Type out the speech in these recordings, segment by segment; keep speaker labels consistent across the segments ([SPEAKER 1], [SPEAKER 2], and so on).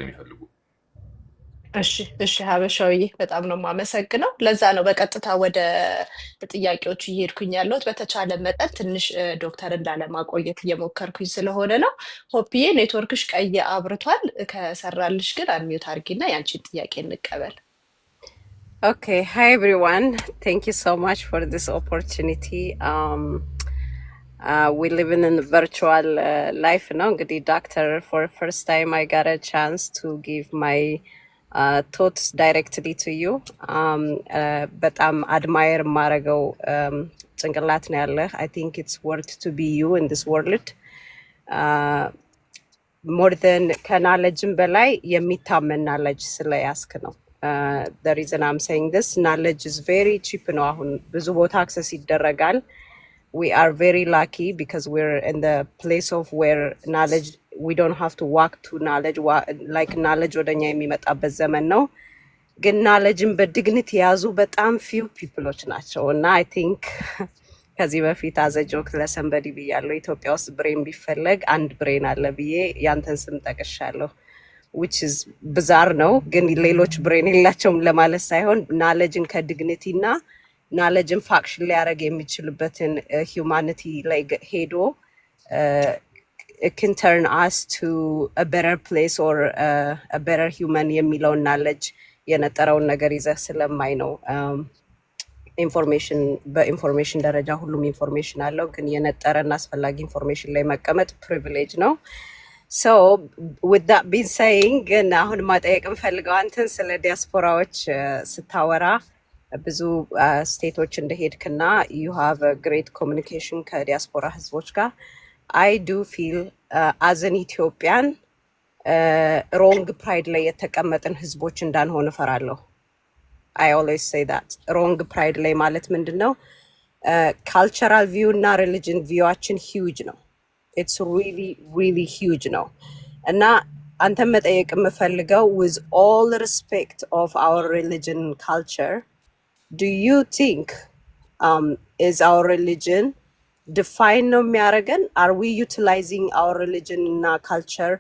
[SPEAKER 1] የሚፈልጉ
[SPEAKER 2] እሺ ሀበሻዊ በጣም ነው የማመሰግነው። ለዛ ነው በቀጥታ ወደ ጥያቄዎቹ እየሄድኩኝ ያለሁት። በተቻለ መጠን ትንሽ ዶክተርን ላለማቆየት እየሞከርኩኝ ስለሆነ ነው። ሆፕዬ ኔትወርክሽ ቀይ አብርቷል። ከሰራልሽ ግን አንሚዩት አድርጊና ያንቺን ጥያቄ እንቀበል።
[SPEAKER 3] Okay, hi everyone. Thank you so much for this opportunity. We live in a virtual life now. Good doctor, for the first time I got a chance to give my thoughts directly to you. But I'm admire Marago ጭንቅላት ነው ያለህ. I think it's worth to be you in this world. More than ከናሌጅም በላይ የሚታመን ናሌጅ ስለያዝክ ነው. The reason I'm saying this, knowledge is very cheap ነው. አሁን ብዙ ቦታ አክሰስ ይደረጋል. We are very lucky because we're in the place of where knowledge, we don't have to walk to knowledge, like knowledge ወደኛ የሚመጣበት ዘመን ነው. ግን knowledgeን በዲግኒቲ ያዙ በጣም few peopleዎች ናቸው. እና I think ከዚህ በፊት as a joke ለሰንበዲ ብያለሁ ኢትዮጵያ ውስጥ ብሬን ቢፈለግ አንድ ብሬን አለ ብዬ ያንተን ስም ጠቅሻለሁ. which is bizarre ነው ግን ሌሎች ብሬን የላቸውም ለማለት ሳይሆን knowledgeን ከዲግኒቲ እና knowledgeን ፋክሽን ሊያደርግ የሚችልበትን humanity ላይ ሄዶ it can turn us to a better place or a better human የሚለውን knowledge የነጠረውን ነገር ይዘህ ስለማይ ነው. ኢንፎርሜሽን በኢንፎርሜሽን ደረጃ ሁሉም ኢንፎርሜሽን አለው ግን የነጠረና አስፈላጊ ኢንፎርሜሽን ላይ መቀመጥ ፕሪቪሌጅ ነው. So with that being saying, ግን አሁን ማጠየቅ እንፈልገው አንተን ስለ ዲያስፖራዎች ስታወራ ብዙ ስቴቶች እንደሄድክና you have a great communication ከዲያስፖራ ህዝቦች ጋር. I do feel as an Ethiopian wrong pride ላይ የተቀመጥን ህዝቦች እንዳንሆን እፈራለሁ. I always say that wrong pride ላይ ማለት ምንድነው? Cultural view እና religion viewአችን huge ነው. It's really huge now. And now አንተ መጠየቅ የምፈልገው with all respect of our religion and culture, do you think is our religion define ነው የሚያደርገን? Are we utilizing our religion and our culture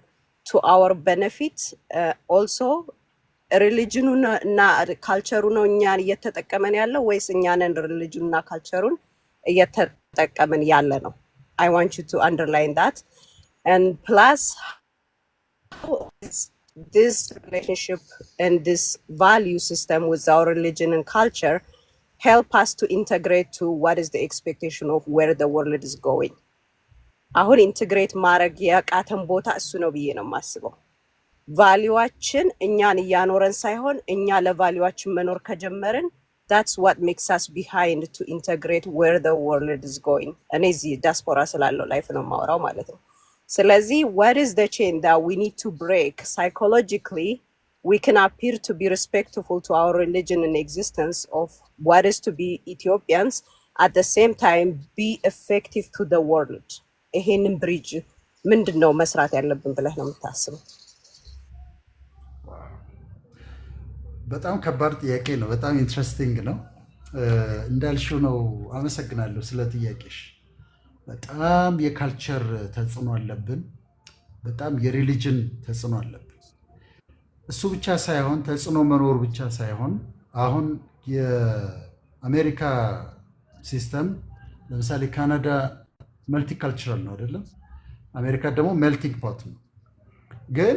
[SPEAKER 3] to our benefit? Also religion እና culture ነው እኛን እየተጠቀመን ያለው ወይስ እኛንን religion እና culture እየተጠቀመን ያለ ነው? I want you to underline that. And plus, how is this relationship and this value system with our religion and culture help us to integrate to what is the expectation of where the world is going? አሁን ኢንተግሬት ማድረግ ያቃተን ቦታ እሱ ነው ብዬ ነው የማስበው. ቫልዩዋችን እኛን እያኖረን ሳይሆን እኛ ለቫልዩዋችን መኖር ከጀመርን, that's what makes us behind to integrate where the world is going. እኔ እዚህ ዲያስፖራ ስላለው ላይፍ ነው የማወራው ማለት ነው. ስለዚህ what is the chain that we need to break psychologically? We can appear to be respectful to our religion and existence of what is to be Ethiopians, at the same time be effective to the world. ይሄንን ብሪጅ ምንድነው መስራት ያለብን ብለህ ነው የምታስበው?
[SPEAKER 4] በጣም ከባድ ጥያቄ ነው። በጣም ኢንትረስቲንግ ነው። እንዳልሽው ነው። አመሰግናለሁ ስለ ጥያቄሽ። በጣም የካልቸር ተጽዕኖ አለብን። በጣም የሪሊጅን ተጽዕኖ አለብን። እሱ ብቻ ሳይሆን ተጽዕኖ መኖር ብቻ ሳይሆን አሁን የአሜሪካ ሲስተም ለምሳሌ ካናዳ መልቲካልቸራል ነው አይደለም? አሜሪካ ደግሞ ሜልቲንግ ፖት ነው። ግን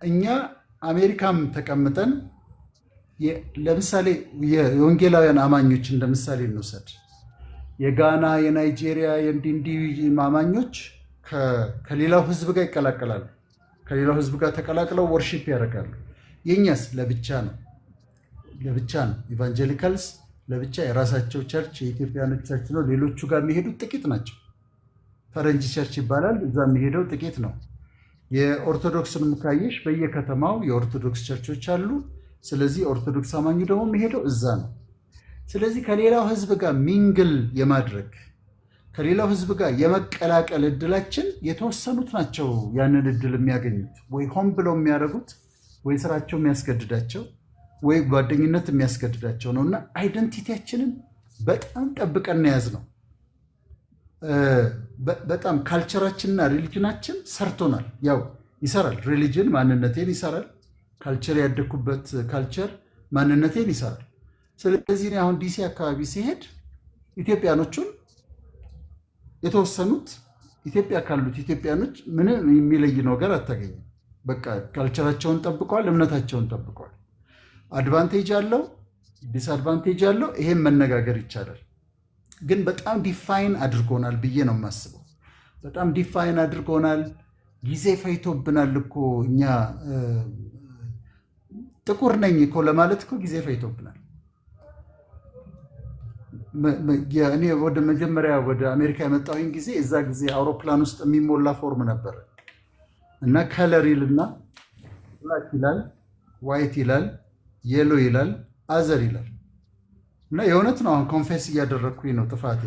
[SPEAKER 4] እኛ አሜሪካም ተቀምጠን ለምሳሌ የወንጌላውያን አማኞች እንደምሳሌ እንውሰድ። የጋና፣ የናይጄሪያ፣ የእንዲንዲ አማኞች ከሌላው ህዝብ ጋር ይቀላቀላሉ። ከሌላው ህዝብ ጋር ተቀላቅለው ወርሺፕ ያደርጋሉ። የኛስ ለብቻ ነው። ኢቫንጀሊካልስ ለብቻ የራሳቸው ቸርች፣ የኢትዮጵያኖች ቸርች ነው። ሌሎቹ ጋር የሚሄዱት ጥቂት ናቸው። ፈረንጅ ቸርች ይባላል፣ እዛ የሚሄደው ጥቂት ነው። የኦርቶዶክስንም ካየሽ በየከተማው የኦርቶዶክስ ቸርቾች አሉ። ስለዚህ ኦርቶዶክስ አማኙ ደግሞ የሚሄደው እዛ ነው። ስለዚህ ከሌላው ህዝብ ጋር ሚንግል የማድረግ ከሌላው ህዝብ ጋር የመቀላቀል እድላችን የተወሰኑት ናቸው። ያንን እድል የሚያገኙት ወይ ሆን ብለው የሚያደርጉት ወይ ስራቸው የሚያስገድዳቸው ወይ ጓደኝነት የሚያስገድዳቸው ነውና አይደንቲቲያችንን በጣም ጠብቀን ያዝ ነው። በጣም ካልቸራችንና ሪሊጅናችን ሰርቶናል። ያው ይሰራል። ሪሊጅን ማንነቴን ይሰራል። ካልቸር ያደግኩበት ካልቸር ማንነቴን ይሰራል። ስለዚህ እኔ አሁን ዲሲ አካባቢ ሲሄድ ኢትዮጵያኖቹን የተወሰኑት ኢትዮጵያ ካሉት ኢትዮጵያኖች ምንም የሚለይ ነገር አታገኝም። በቃ ካልቸራቸውን ጠብቀዋል፣ እምነታቸውን ጠብቀዋል። አድቫንቴጅ አለው፣ ዲስአድቫንቴጅ አለው። ይሄን መነጋገር ይቻላል። ግን በጣም ዲፋይን አድርጎናል ብዬ ነው የማስበው። በጣም ዲፋይን አድርጎናል። ጊዜ ፈይቶብናል እኮ እኛ ጥቁር ነኝ እኮ ለማለት እኮ ጊዜ ፈይቶብናል። እኔ ወደ መጀመሪያ ወደ አሜሪካ የመጣሁኝ ጊዜ እዛ ጊዜ አውሮፕላን ውስጥ የሚሞላ ፎርም ነበር እና ከለር ይልና ብላክ ይላል፣ ዋይት ይላል፣ የሎ ይላል፣ አዘር ይላል እና የእውነት ነው። አሁን ኮንፌስ እያደረግኩኝ ነው ጥፋቴ።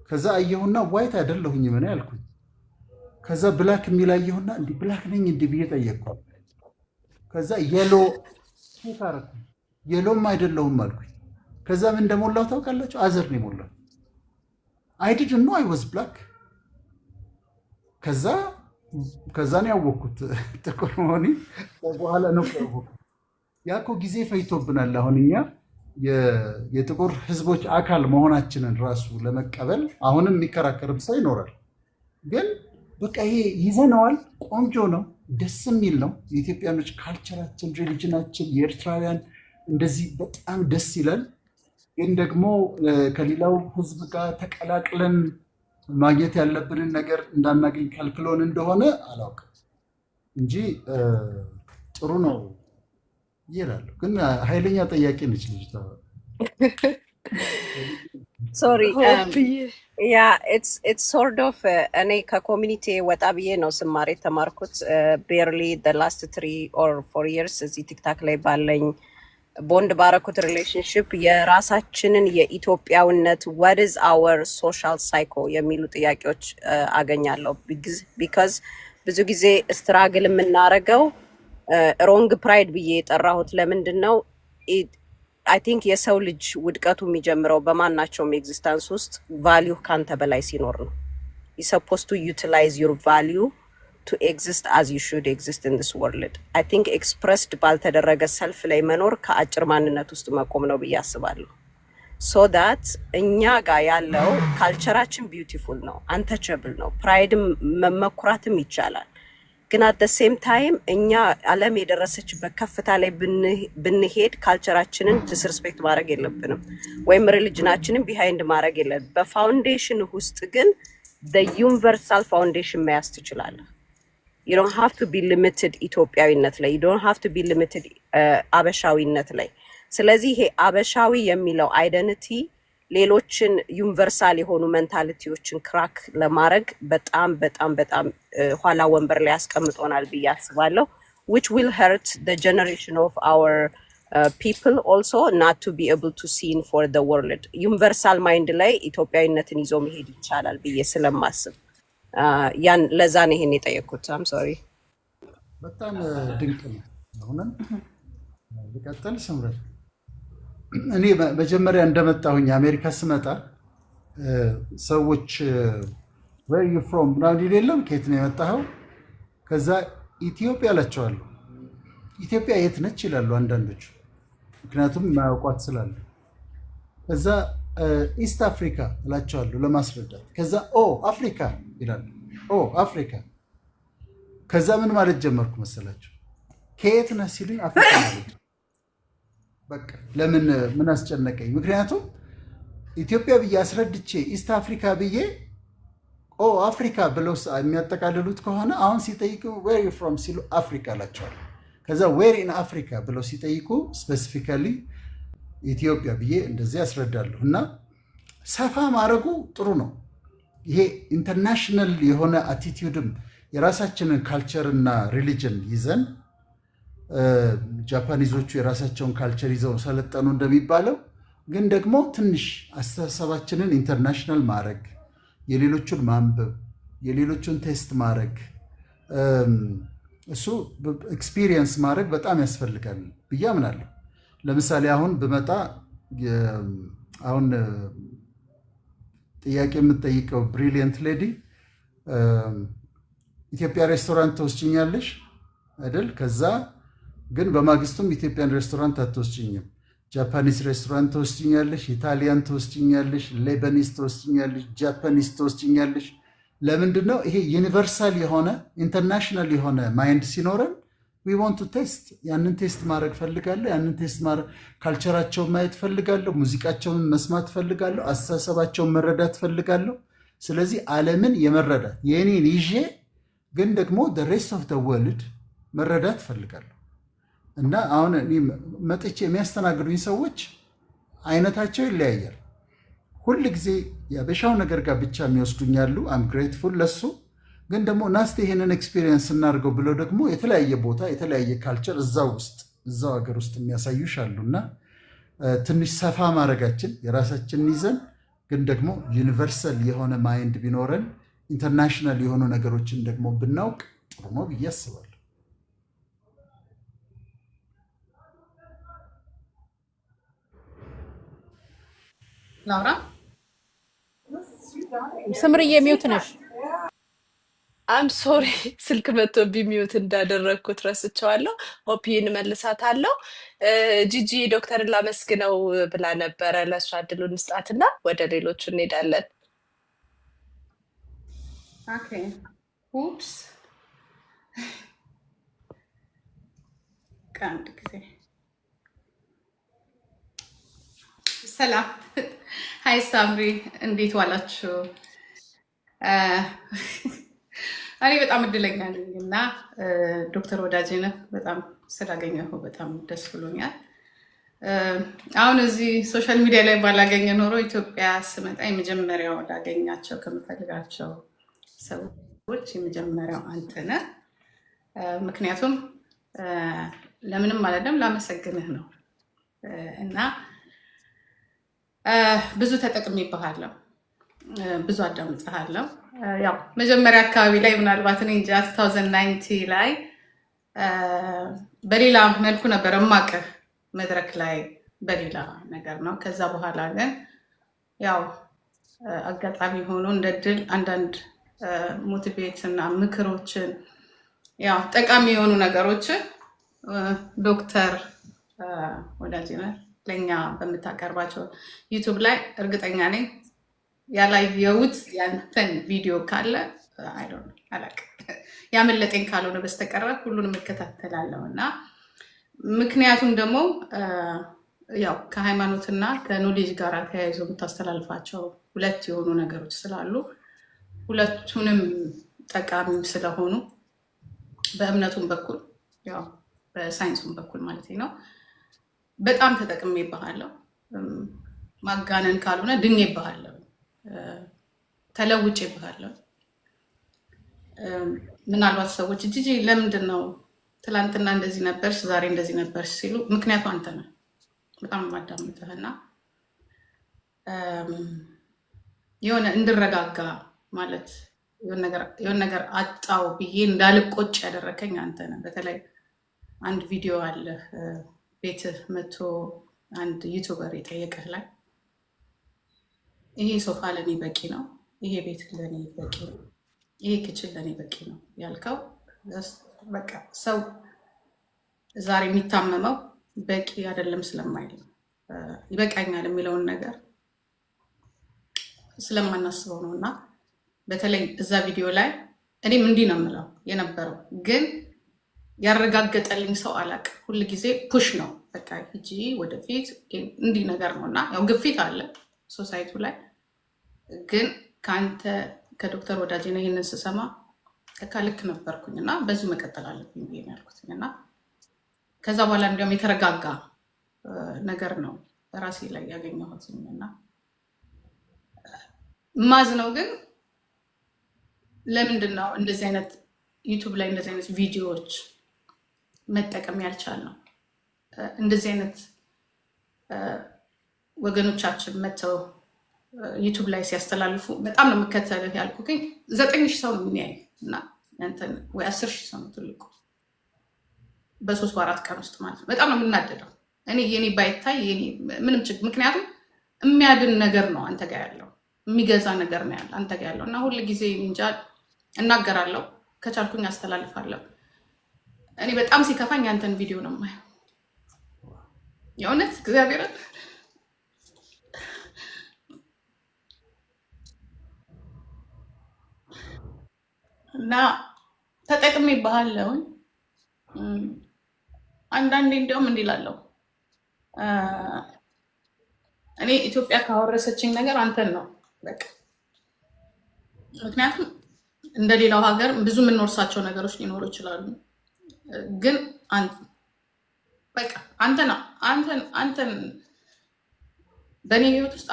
[SPEAKER 4] ከዛ አየሁና ዋይት አይደለሁኝ ምን ያልኩኝ። ከዛ ብላክ የሚል አየሁና እንዲህ ብላክ ነኝ እንዲህ ብዬ ጠየቅኳል። ከዛ የሎ ታረኩ የሎም አይደለሁም አልኩኝ። ከዛ ምን እንደሞላው ታውቃላችሁ? አዘር ነው የሞላው። አይ ዲድንት ኖ አይ ዋዝ ብላክ። ከዛ ነው ያወቅኩት ጥቁር መሆኔ በኋላ ነው ያወቅኩት። ያ እኮ ጊዜ ፈይቶብናል። አሁን እኛ የጥቁር ህዝቦች አካል መሆናችንን ራሱ ለመቀበል አሁንም የሚከራከርም ሰው ይኖራል። ግን በቃ ይሄ ይዘነዋል። ቆንጆ ነው፣ ደስ የሚል ነው። የኢትዮጵያኖች ካልቸራችን፣ ሪሊጅናችን፣ የኤርትራውያን እንደዚህ በጣም ደስ ይላል። ግን ደግሞ ከሌላው ህዝብ ጋር ተቀላቅለን ማግኘት ያለብንን ነገር እንዳናገኝ ከልክሎን እንደሆነ አላውቅም እንጂ ጥሩ ነው ይላሉ። ግን ኃይለኛ ጠያቂ ነች ልጅቷ።
[SPEAKER 3] ሶሪ ያ ኢትስ ሶርት ኦፍ እኔ ከኮሚኒቲ ወጣ ብዬ ነው ስማር የተማርኩት። ቤርሊ ላስት 3 or 4 years እዚህ ቲክታክ ላይ ባለኝ ቦንድ ባረኩት ሪሌሽንሽፕ የራሳችንን የኢትዮጵያውነት what is our social psycho የሚሉ ጥያቄዎች አገኛለሁ። ቢካዝ ብዙ ጊዜ ስትራግል የምናረገው ሮንግ ፕራይድ ብዬ የጠራሁት ለምንድን ነው? አይ ቲንክ የሰው ልጅ ውድቀቱ የሚጀምረው በማናቸውም ኤግዚስተንስ ውስጥ ቫሊዩ ካንተ በላይ ሲኖር ነው። you supposed to utilize your value to exist as you should exist in this world. I think expressed ባልተደረገ ሰልፍ ላይ መኖር ከአጭር ማንነት ውስጥ መቆም ነው ብዬ አስባለሁ። so that እኛ ጋር ያለው ካልቸራችን ቢዩቲፉል ነው፣ አንተቸብል ነው፣ ፕራይድም መኩራትም ይቻላል። ግን at the same time እኛ ዓለም የደረሰችበት ከፍታ ላይ ብንሄድ ካልቸራችንን ዲስሪስፔክት ማድረግ የለብንም ወይም ሪሊጅናችንን ቢሃይንድ ማድረግ የለብንም። በፋውንዴሽን ውስጥ ግን the universal foundation መያዝ ትችላለህ። you don't have to be limited ኢትዮጵያዊነት ላይ you don't have to be limited አበሻዊነት ላይ። ስለዚህ ይሄ አበሻዊ የሚለው አይደንቲቲ ሌሎችን ዩኒቨርሳል የሆኑ ሜንታሊቲዎችን ክራክ ለማድረግ በጣም በጣም በጣም ኋላ ወንበር ላይ ያስቀምጦናል ብዬ አስባለሁ። which will hurt the generation of our people also not to be able to see in for the world. ዩኒቨርሳል ማይንድ ላይ ኢትዮጵያዊነትን ይዞ መሄድ ይቻላል ብዬ ስለማስብ ያን ለዛ ነው ይሄን የጠየኩት። አም ሶሪ።
[SPEAKER 4] በጣም ድንቅ ነው። አሁንም ልቀጥል ስምረት። እኔ መጀመሪያ እንደመጣሁኝ አሜሪካ ስመጣ ሰዎች where you from ምናምን የለም ከየት ነው የመጣኸው? ከዛ ኢትዮጵያ እላቸዋለሁ። ኢትዮጵያ የት ነች ይላሉ አንዳንዶቹ፣ ምክንያቱም ማያውቋት ስላለ። ከዛ ኢስት አፍሪካ እላቸዋለሁ ለማስረዳት። ከዛ ኦ አፍሪካ ይላሉ። ኦ አፍሪካ። ከዛ ምን ማለት ጀመርኩ መሰላቸው? ከየት ነህ ሲሉኝ አፍሪካ ማለት ነው። በቃ ለምን ምን አስጨነቀኝ? ምክንያቱም ኢትዮጵያ ብዬ አስረድቼ ኢስት አፍሪካ ብዬ ኦ አፍሪካ ብለው የሚያጠቃልሉት ከሆነ አሁን ሲጠይቁ ዌር ዩ ፍሮም ሲሉ አፍሪካ እላቸዋለሁ። ከዛ ዌር ኢን አፍሪካ ብለው ሲጠይቁ ስፔሲፊካሊ ኢትዮጵያ ብዬ እንደዚህ ያስረዳለሁ። እና ሰፋ ማድረጉ ጥሩ ነው። ይሄ ኢንተርናሽናል የሆነ አቲቲዩድም የራሳችንን ካልቸር እና ሪሊጅን ይዘን ጃፓኒዞቹ የራሳቸውን ካልቸር ይዘው ሰለጠኑ እንደሚባለው፣ ግን ደግሞ ትንሽ አስተሳሰባችንን ኢንተርናሽናል ማድረግ፣ የሌሎቹን ማንበብ፣ የሌሎቹን ቴስት ማድረግ፣ እሱ ኤክስፒሪየንስ ማድረግ በጣም ያስፈልጋል ብዬ አምናለሁ። ለምሳሌ አሁን ብመጣ አሁን ጥያቄ የምትጠይቀው ብሪሊየንት ሌዲ ኢትዮጵያ ሬስቶራንት ትወስጂኛለሽ አይደል? ከዛ ግን በማግስቱም ኢትዮጵያን ሬስቶራንት አትወስጂኝም። ጃፓኒስ ሬስቶራንት ትወስጂኛለሽ፣ ኢታሊያን ትወስጂኛለሽ፣ ሌባኒስ ትወስጂኛለሽ፣ ጃፓኒስ ትወስጂኛለሽ። ለምንድን ነው ይሄ ዩኒቨርሳል የሆነ ኢንተርናሽናል የሆነ ማይንድ ሲኖረን ዊ ዋንት ቱ ቴስት፣ ያንን ቴስት ማድረግ ፈልጋለሁ። ያንን ቴስት ማድረግ ካልቸራቸውን ማየት ፈልጋለሁ፣ ሙዚቃቸውን መስማት ፈልጋለሁ፣ አስተሳሰባቸውን መረዳት ፈልጋለሁ። ስለዚህ ዓለምን የመረዳት የእኔን ይዤ ግን ደግሞ ሬስት ኦፍ ወርልድ መረዳት ፈልጋለሁ። እና አሁን መጥቼ የሚያስተናግዱኝ ሰዎች አይነታቸው ይለያያል። ሁል ጊዜ የአበሻው ነገር ጋር ብቻ የሚወስዱኛሉ። አም ግሬትፉል ለሱ። ግን ደግሞ ናስቲ ይሄንን ኤክስፒሪየንስ እናድርገው ብለው ደግሞ የተለያየ ቦታ የተለያየ ካልቸር እዛው ሀገር ውስጥ የሚያሳዩሽ አሉ። እና ትንሽ ሰፋ ማድረጋችን የራሳችንን ይዘን ግን ደግሞ ዩኒቨርሳል የሆነ ማይንድ ቢኖረን ኢንተርናሽናል የሆኑ ነገሮችን ደግሞ ብናውቅ ጥሩ ነው ብዬ አስባለሁ።
[SPEAKER 1] ላውራ
[SPEAKER 5] ስምርዬ ሚውት ነሽ።
[SPEAKER 2] አም ሶሪ ስልክ መጥቶብኝ ሚውት እንዳደረግኩት ረስቸዋለሁ። ሆፒን መልሳታለሁ። ጂጂ ዶክተርን ላመስግነው ብላ ነበረ። ለእሷ እድሉን ስጣትና ወደ ሌሎቹ እንሄዳለን።
[SPEAKER 1] ኦኬ ኡፕስ ከአንድ ጊዜ ሰላም። ሀይ ሳምሪ እንዴት ዋላችሁ? እኔ በጣም እድለኛ ነኝ እና ዶክተር ወዳጄነህ በጣም ስላገኘሁ በጣም ደስ ብሎኛል። አሁን እዚህ ሶሻል ሚዲያ ላይ ባላገኘ ኖሮ ኢትዮጵያ ስመጣ የመጀመሪያው ላገኛቸው ከምፈልጋቸው ሰዎች የመጀመሪያው አንተ ነህ። ምክንያቱም ለምንም አይደለም ላመሰግንህ ነው እና ብዙ ተጠቅሜብሃለሁ፣ ብዙ አዳምጥሃለሁ። ያው መጀመሪያ አካባቢ ላይ ምናልባት እኔ እንጃ 2019 ላይ በሌላ መልኩ ነበር የማውቅህ መድረክ ላይ በሌላ ነገር ነው። ከዛ በኋላ ግን ያው አጋጣሚ ሆኖ እንደ ድል አንዳንድ ሞቲቬት እና ምክሮችን ያው ጠቃሚ የሆኑ ነገሮችን ዶክተር ወዳጄነህ ለኛ በምታቀርባቸው ዩቲዩብ ላይ እርግጠኛ ነኝ ያላየሁት ያንተን ቪዲዮ ካለ አላውቅም፣ ያመለጠኝ ካልሆነ በስተቀር ሁሉንም እከታተላለሁ እና ምክንያቱም ደግሞ ያው ከሃይማኖትና ከኖሌጅ ጋር ተያይዞ የምታስተላልፋቸው ሁለት የሆኑ ነገሮች ስላሉ ሁለቱንም ጠቃሚ ስለሆኑ በእምነቱም በኩል ያው በሳይንሱም በኩል ማለት ነው በጣም ተጠቅሜብሃለሁ። ማጋነን ካልሆነ ድኜብሃለሁ፣ ተለውጬብሃለሁ። ምናልባት ሰዎች ጂጂ ለምንድን ነው ትላንትና እንደዚህ ነበርሽ ዛሬ እንደዚህ ነበርሽ ሲሉ ምክንያቱ አንተ ነህ። በጣም ማዳምጥህና የሆነ እንድረጋጋ ማለት የሆነ ነገር አጣው ብዬ እንዳልቆጭ ያደረከኝ አንተ ነህ። በተለይ አንድ ቪዲዮ አለ ቤትህ መቶ አንድ ዩቲዩበር የጠየቀህ ላይ ይሄ ሶፋ ለኔ በቂ ነው፣ ይሄ ቤት ለኔ በቂ ነው፣ ይሄ ክችል ለኔ በቂ ነው ያልከው በቃ ሰው ዛሬ የሚታመመው በቂ አይደለም ስለማይል ነው፣ ይበቃኛል የሚለውን ነገር ስለማናስበው ነው። እና በተለይ እዛ ቪዲዮ ላይ እኔም እንዲህ ነው የምለው የነበረው ግን ያረጋገጠልኝ ሰው አላውቅም። ሁል ጊዜ ፑሽ ነው በቃ ሂጂ ወደፊት እንዲህ ነገር ነው። እና ያው ግፊት አለ ሶሳይቱ ላይ ግን ከአንተ ከዶክተር ወዳጄነህ ይህንን ስሰማ በቃ ልክ ነበርኩኝ እና በዚሁ መቀጠል አለብኝ ብዬ ነው ያልኩትኝ። እና ከዛ በኋላ እንዲያውም የተረጋጋ ነገር ነው በራሴ ላይ ያገኘሁትኝ። እና ማዝ ነው ግን ለምንድን ነው እንደዚህ አይነት ዩቲዩብ ላይ እንደዚህ አይነት ቪዲዮዎች መጠቀም ያልቻልነው? እንደዚህ አይነት ወገኖቻችን መተው ዩቲዩብ ላይ ሲያስተላልፉ በጣም ነው የምከተልህ ያልኩትኝ። 9,000 ሰው ነው የሚያይ እና እንትን ወይ 10,000 ሰው ነው ትልቁ በ3 በ4 ቀን ውስጥ ማለት ነው። በጣም ነው የምናደደው። እኔ የኔ ባይታይ የኔ ምንም ችግር፣ ምክንያቱም የሚያድን ነገር ነው አንተ ጋር ያለው፣ የሚገዛ ነገር ነው ያለው አንተ ጋር ያለው። እና ሁሉ ጊዜ እንጃ እናገራለሁ ከቻልኩኝ አስተላልፋለሁ። እኔ በጣም ሲከፋኝ ያንተን ቪዲዮ ነው የማየው የእውነት እግዚአብሔርን እና ተጠቅሜ ባህለውን አንዳንዴ እንዲያውም እንዲህ እላለሁ እኔ ኢትዮጵያ ካወረሰችኝ ነገር አንተን ነው በቃ። ምክንያቱም እንደ ሌላው ሀገር ብዙ የምንወርሳቸው ነገሮች ሊኖሩ ይችላሉ፣ ግን በቃ አንተን በእኔ ህይወት ውስጥ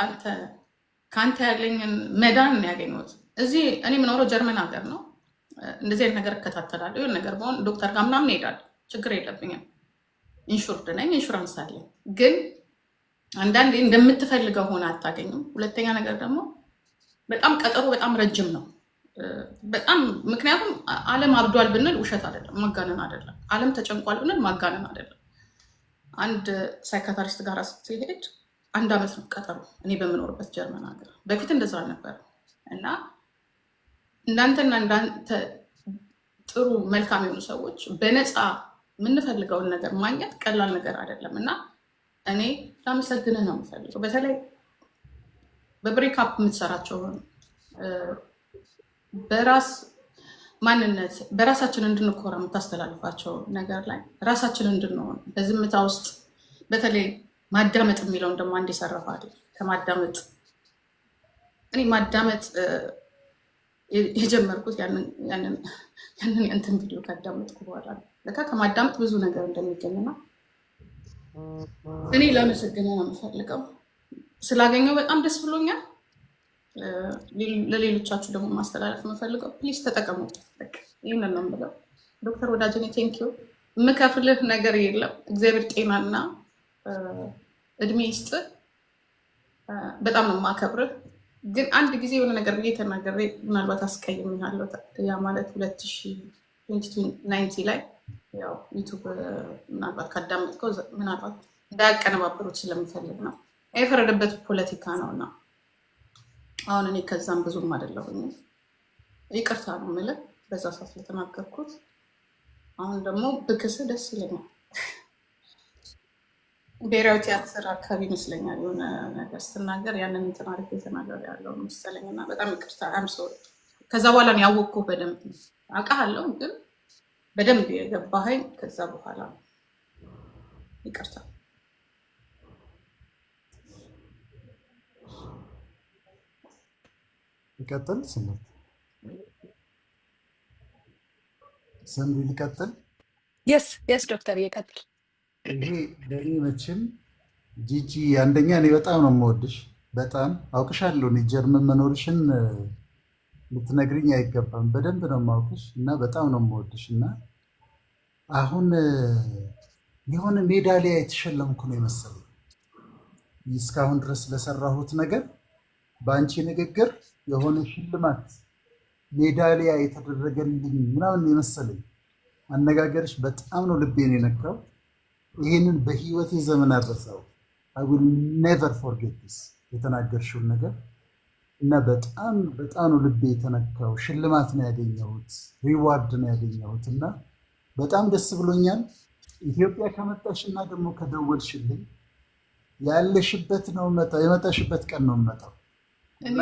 [SPEAKER 1] ከአንተ ያለኝን መዳን ነው ያገኘሁት። እዚህ እኔ የምኖረው ጀርመን ሀገር ነው። እንደዚህ አይነት ነገር እከታተላለሁ። ይሁን ነገር በሆን ዶክተር ጋር ምናምን እሄዳለሁ፣ ችግር የለብኝም። ኢንሹርድ ነኝ፣ ኢንሹራንስ አለኝ። ግን አንዳንዴ እንደምትፈልገው ሆነ አታገኝም። ሁለተኛ ነገር ደግሞ በጣም ቀጠሮ በጣም ረጅም ነው። በጣም ምክንያቱም ዓለም አብዷል ብንል ውሸት አይደለም፣ ማጋነን አይደለም። ዓለም ተጨንቋል ብንል ማጋነን አይደለም። አንድ ሳይካትሪስት ጋር ስትሄድ 1 ዓመት ነው ቀጠሮ። እኔ በምኖርበት ጀርመን ሀገር በፊት እንደዛ አልነበረ እና እንዳንተና እንዳንተ ጥሩ መልካም የሆኑ ሰዎች በነፃ የምንፈልገውን ነገር ማግኘት ቀላል ነገር አይደለም እና እኔ ላመሰግንህ ነው የምፈልገው። በተለይ በብሬክአፕ የምትሰራቸው በራስ ማንነት በራሳችን እንድንኮራ የምታስተላልፋቸው ነገር ላይ ራሳችን እንድንሆን በዝምታ ውስጥ በተለይ ማዳመጥ የሚለውን ደግሞ አንድ የሰራፋል ከማዳመጥ እኔ ማዳመጥ የጀመርኩት ያንን እንትን ቪዲዮ ካዳመጥኩ በኋላ ለካ ከማዳመጥ ብዙ ነገር እንደሚገኝና እኔ ላመሰግንህ ነው የምፈልገው። ስላገኘው በጣም ደስ ብሎኛል። ለሌሎቻችሁ ደግሞ ማስተላለፍ የምፈልገው ፕሊዝ ተጠቀሙት። ይህንን ነው የምለው። ዶክተር ወዳጅኔ ቴንኪዩ። የምከፍልህ ነገር የለም። እግዚአብሔር ጤናና እድሜ ይስጥ። በጣም ነው የማከብርህ። ግን አንድ ጊዜ የሆነ ነገር ብዬ ተናገሬ ምናልባት አስቀይሜሃለሁ። ያ ማለት 2019 ላይ ያው ዩቱብ ምናልባት ካዳመጥከው ምናልባት እንዳያቀነባበሩት ስለምፈልግ ነው። የፈረደበት ፖለቲካ ነው እና አሁን እኔ ከዛም ብዙም አይደለሁኝም። ይቅርታ ነው የምልህ በዛ ሰዓት ለተናገርኩት። አሁን ደግሞ ብክስ ደስ ይለኛል። ብሔራዊ ቲያትር አካባቢ ይመስለኛል የሆነ ነገር ስትናገር ያንን እንትን አድርጌ የተናገር ያለው መሰለኝ እና በጣም ይቅርታ። ሶሪ። ከዛ በኋላ ነው ያወቅኩህ በደንብ አውቃለሁ፣ ግን በደንብ የገባኸኝ ከዛ በኋላ ነው። ይቅርታ።
[SPEAKER 4] ይቀጥል ስምት ሰንዱ ሊቀጥል
[SPEAKER 2] የስ ዶክተር ይቀጥል።
[SPEAKER 4] ይሄ ለእኔ መቼም ጂጂ አንደኛ እኔ በጣም ነው የምወድሽ። በጣም አውቅሻለሁ። እኔ ጀርመን መኖርሽን ልትነግሪኝ አይገባም። በደንብ ነው የማውቅሽ እና በጣም ነው የምወድሽ እና አሁን የሆነ ሜዳሊያ የተሸለምኩ ነው የመሰለኝ እስካሁን ድረስ ለሰራሁት ነገር በአንቺ ንግግር የሆነ ሽልማት ሜዳሊያ የተደረገልኝ ምናምን የመሰለኝ። አነጋገርሽ በጣም ነው ልቤን የነካው። ይህንን በህይወቴ ዘመን አልረሳው። I will never forget this የተናገርሽውን ነገር እና በጣም በጣም ነው ልቤ የተነካው። ሽልማት ነው ያገኘሁት፣ ሪዋርድ ነው ያገኘሁት እና በጣም ደስ ብሎኛል። ኢትዮጵያ ከመጣሽ እና ደግሞ ከደወልሽልኝ ያለሽበት ነው የመጣሽበት ቀን ነው የምመጣው እና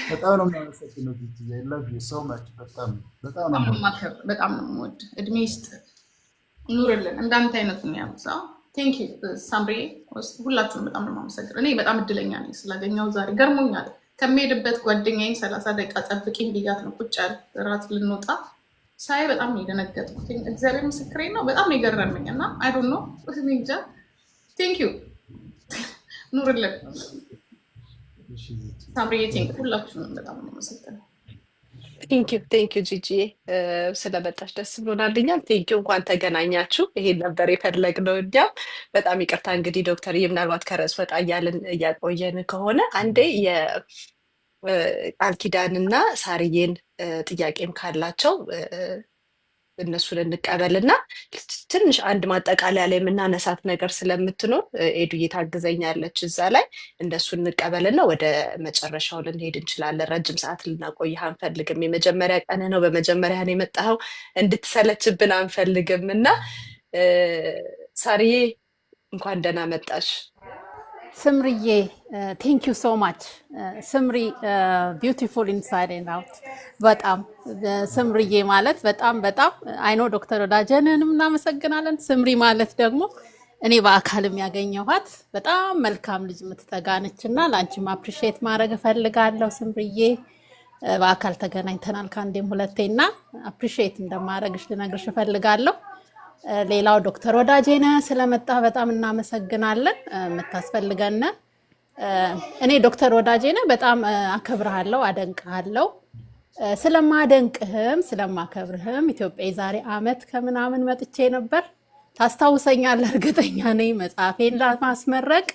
[SPEAKER 4] በጣም ነው የማመሰግነው። I love you so much። በጣም ነው
[SPEAKER 1] የምወድ። እድሜ ይስጥ ኑርልን። እንዳንተ አይነቱን ያምሳ። ቴንክ ዩ ሳምሪ። ሁላችሁም በጣም ነው የማመሰግነው። እኔ በጣም እድለኛ ነኝ ስላገኘው ዛሬ ገርሞኛል። ከሚሄድበት ጓደኛዬን 30 ደቂቃ ጠብቂኝ ብያት ነው ቁጭ ያለ እራት ልንወጣ ሳይ በጣም ነው የደነገጥኩት። እግዚአብሔር ምስክሬ ነው። በጣም ነው የገረመኝ እና አይ ዶንት ኖ እንጃ። ቴንክ ዩ ኑርልን ሳምሪ። ቴንክ ሁላችሁንም በጣም ነው የማመሰግነው።
[SPEAKER 2] ቴንኪዩ ጂጂ ስለመጣሽ ደስ ብሎናልኛል። ቴንኪዩ እንኳን ተገናኛችሁ። ይሄን ነበር የፈለግነው እኛም። በጣም ይቅርታ እንግዲህ ዶክተር ምናልባት ከርዕስ ወጣ እያልን እያቆየን ከሆነ አንዴ የቃል ኪዳንና ሳርዬን ጥያቄም ካላቸው እነሱን እንቀበልና ትንሽ አንድ ማጠቃለያ ላይ የምናነሳት ነገር ስለምትኖር ኤዱዬ ታግዘኛለች እዛ ላይ እንደሱ እንቀበልና ወደ መጨረሻው ልንሄድ እንችላለን። ረጅም ሰዓት ልናቆይህ አንፈልግም። የመጀመሪያ ቀን ነው፣ በመጀመሪያ ነው የመጣኸው፣ እንድትሰለችብን አንፈልግም እና ሳርዬ እንኳን ደህና መጣሽ።
[SPEAKER 5] ስምርዬ ቴንክ ዩ ሶ ማች ስምሪ ቢዩቲፉል ኢንሳይድ ኤንድ አውት። በጣም ስምርዬ ማለት በጣም በጣም አይኖ ዶክተር ወዳጀንንም እናመሰግናለን። ስምሪ ማለት ደግሞ እኔ በአካልም ያገኘኋት በጣም መልካም ልጅ የምትተጋነች እና ለአንቺም አፕሪሺየት ማድረግ እፈልጋለሁ ስምርዬ። በአካል ተገናኝተናል ከአንዴም ሁለቴ እና አፕሪሺየት እንደማድረግሽ ልነግርሽ እፈልጋለሁ። ሌላው ዶክተር ወዳጄነ ስለመጣ በጣም እናመሰግናለን። የምታስፈልገን እኔ ዶክተር ወዳጄነ በጣም አከብርሃለሁ፣ አደንቅሃለሁ። ስለማደንቅህም ስለማከብርህም ኢትዮጵያ የዛሬ ዓመት ከምናምን መጥቼ ነበር። ታስታውሰኛለህ? እርግጠኛ ነኝ። መጽሐፌን ለማስመረቅ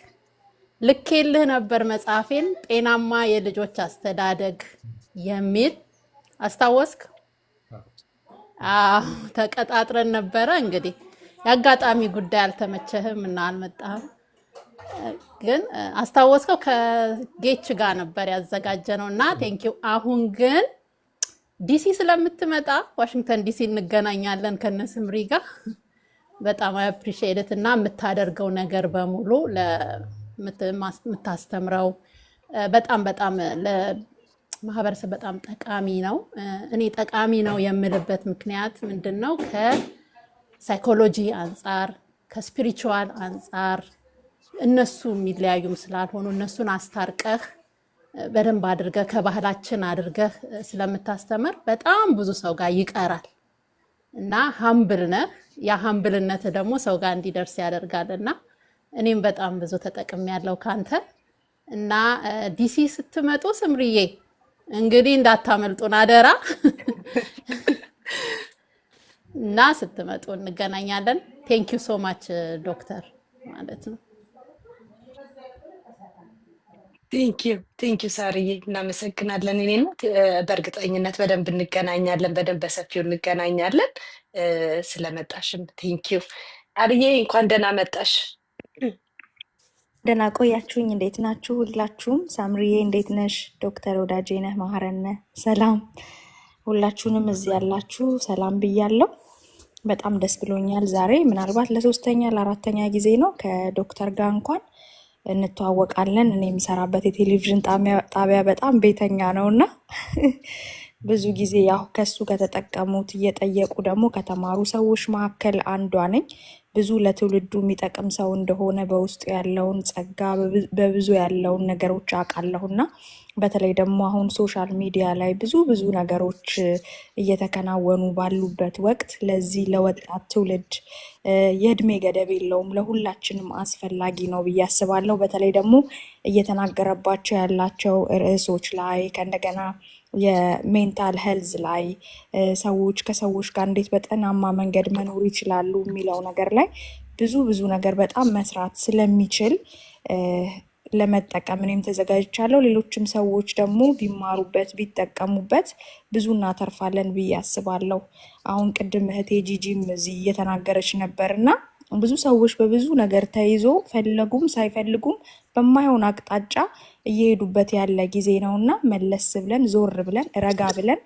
[SPEAKER 5] ልኬልህ ነበር። መጽሐፌን ጤናማ የልጆች አስተዳደግ የሚል አስታወስክ? ተቀጣጥረን ነበረ። እንግዲህ የአጋጣሚ ጉዳይ አልተመቸህም እና አልመጣህም። ግን አስታወስከው? ከጌች ጋር ነበር ያዘጋጀነው እና ቴንኪው። አሁን ግን ዲሲ ስለምትመጣ ዋሽንግተን ዲሲ እንገናኛለን ከነስምሪ ጋር። በጣም አፕሪሺየት እና የምታደርገው ነገር በሙሉ የምታስተምረው በጣም በጣም ማህበረሰብ በጣም ጠቃሚ ነው። እኔ ጠቃሚ ነው የምልበት ምክንያት ምንድነው? ከሳይኮሎጂ አንጻር ከስፒሪቹዋል አንጻር እነሱ የሚለያዩም ስላልሆኑ እነሱን አስታርቀህ በደንብ አድርገህ ከባህላችን አድርገህ ስለምታስተምር በጣም ብዙ ሰው ጋር ይቀራል እና ሀምብል ነህ። ያ ሀምብልነት ደግሞ ሰው ጋር እንዲደርስ ያደርጋልና እኔም በጣም ብዙ ተጠቅሜያለሁ ካንተ እና ዲሲ ስትመጡ ስምርዬ እንግዲህ እንዳታመልጡን አደራ እና ስትመጡ እንገናኛለን። ቴንክ ዩ ሶ ማች ዶክተር ማለት ነው።
[SPEAKER 2] ቴንክ ዩ ሳርዬ፣ እናመሰግናለን። እኔ ነው በእርግጠኝነት በደንብ እንገናኛለን፣ በደንብ በሰፊው እንገናኛለን። ስለመጣሽም ቴንክ ዩ አርዬ፣ እንኳን ደህና መጣሽ።
[SPEAKER 6] ደህና ቆያችሁኝ። እንዴት ናችሁ ሁላችሁም? ሳምሪዬ እንዴት ነሽ? ዶክተር ወዳጄነህ ማህረነ ሰላም። ሁላችሁንም እዚህ ያላችሁ ሰላም ብያለሁ። በጣም ደስ ብሎኛል። ዛሬ ምናልባት ለሶስተኛ ለአራተኛ ጊዜ ነው ከዶክተር ጋር እንኳን እንተዋወቃለን። እኔ የምሰራበት የቴሌቪዥን ጣቢያ በጣም ቤተኛ ነው እና ብዙ ጊዜ ያው ከሱ ከተጠቀሙት እየጠየቁ ደግሞ ከተማሩ ሰዎች መካከል አንዷ ነኝ። ብዙ ለትውልዱ የሚጠቅም ሰው እንደሆነ በውስጡ ያለውን ጸጋ በብዙ ያለውን ነገሮች አውቃለሁና በተለይ ደግሞ አሁን ሶሻል ሚዲያ ላይ ብዙ ነገሮች እየተከናወኑ ባሉበት ወቅት ለዚህ ለወጣት ትውልድ የእድሜ ገደብ የለውም፣ ለሁላችንም አስፈላጊ ነው ብዬ አስባለሁ። በተለይ ደግሞ እየተናገረባቸው ያላቸው ርዕሶች ላይ ከእንደገና የሜንታል ሄልዝ ላይ ሰዎች ከሰዎች ጋር እንዴት በጤናማ መንገድ መኖር ይችላሉ የሚለው ነገር ላይ ብዙ ነገር በጣም መስራት ስለሚችል ለመጠቀም እኔም ተዘጋጅቻለሁ። ሌሎችም ሰዎች ደግሞ ቢማሩበት ቢጠቀሙበት ብዙ እናተርፋለን ብዬ አስባለሁ። አሁን ቅድም እህቴ ጂጂም እዚህ እየተናገረች ነበርና ብዙ ሰዎች በብዙ ነገር ተይዞ ፈለጉም ሳይፈልጉም በማይሆን አቅጣጫ እየሄዱበት ያለ ጊዜ ነውና መለስ ብለን ዞር ብለን ረጋ ብለን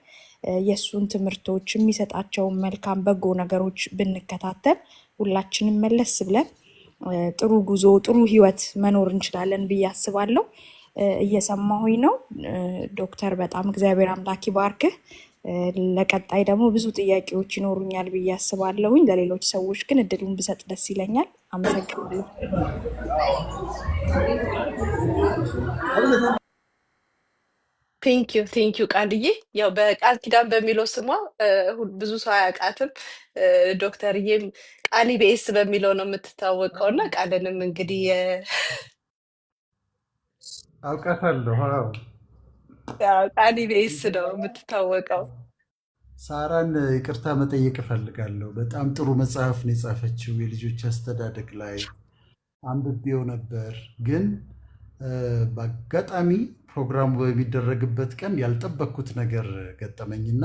[SPEAKER 6] የሱን ትምህርቶች የሚሰጣቸውን መልካም በጎ ነገሮች ብንከታተል ሁላችንም መለስ ብለን ጥሩ ጉዞ ጥሩ ህይወት መኖር እንችላለን ብዬ አስባለሁ። እየሰማሁኝ ነው ዶክተር፣ በጣም እግዚአብሔር አምላክ ይባርክህ። ለቀጣይ ደግሞ ብዙ ጥያቄዎች ይኖሩኛል ብዬ አስባለሁኝ። ለሌሎች ሰዎች ግን እድሉን ብሰጥ ደስ ይለኛል። አመሰግናለሁ።
[SPEAKER 2] ቴንክ ዩ ቃልዬ። ያው በቃል ኪዳን በሚለው ስሟ ብዙ ሰው አያውቃትም። ዶክተርዬም ቃሊ ቤስ በሚለው ነው የምትታወቀው እና ቃልንም እንግዲህ
[SPEAKER 4] አውቃታለሁ።
[SPEAKER 2] ቃሊ ቤስ ነው የምትታወቀው።
[SPEAKER 4] ሳራን ይቅርታ መጠየቅ እፈልጋለሁ። በጣም ጥሩ መጽሐፍ ነው የጻፈችው የልጆች አስተዳደግ ላይ አንብቤው ነበር። ግን በአጋጣሚ ፕሮግራሙ በሚደረግበት ቀን ያልጠበቅኩት ነገር ገጠመኝና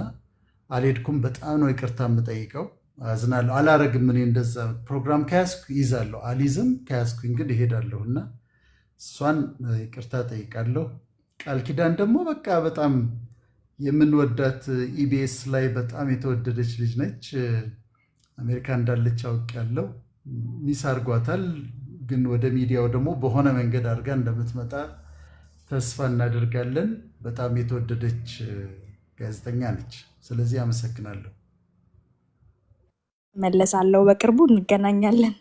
[SPEAKER 4] አልሄድኩም። በጣም ነው ይቅርታ የምጠይቀው። አዝናለሁ። አላረግም። እኔ እንደዛ ፕሮግራም ከያዝኩ ይዛለሁ፣ አልይዝም። ከያዝኩኝ ግን እሄዳለሁ እና እሷን ይቅርታ ጠይቃለሁ። ቃል ኪዳን ደግሞ በቃ በጣም የምንወዳት ኢቢኤስ ላይ በጣም የተወደደች ልጅ ነች። አሜሪካ እንዳለች አውቃለሁ። ሚስ አድርጓታል፣ ግን ወደ ሚዲያው ደግሞ በሆነ መንገድ አድርጋ እንደምትመጣ ተስፋ እናደርጋለን። በጣም የተወደደች ጋዜጠኛ ነች። ስለዚህ አመሰግናለሁ።
[SPEAKER 6] መለሳለሁ፣ በቅርቡ እንገናኛለን።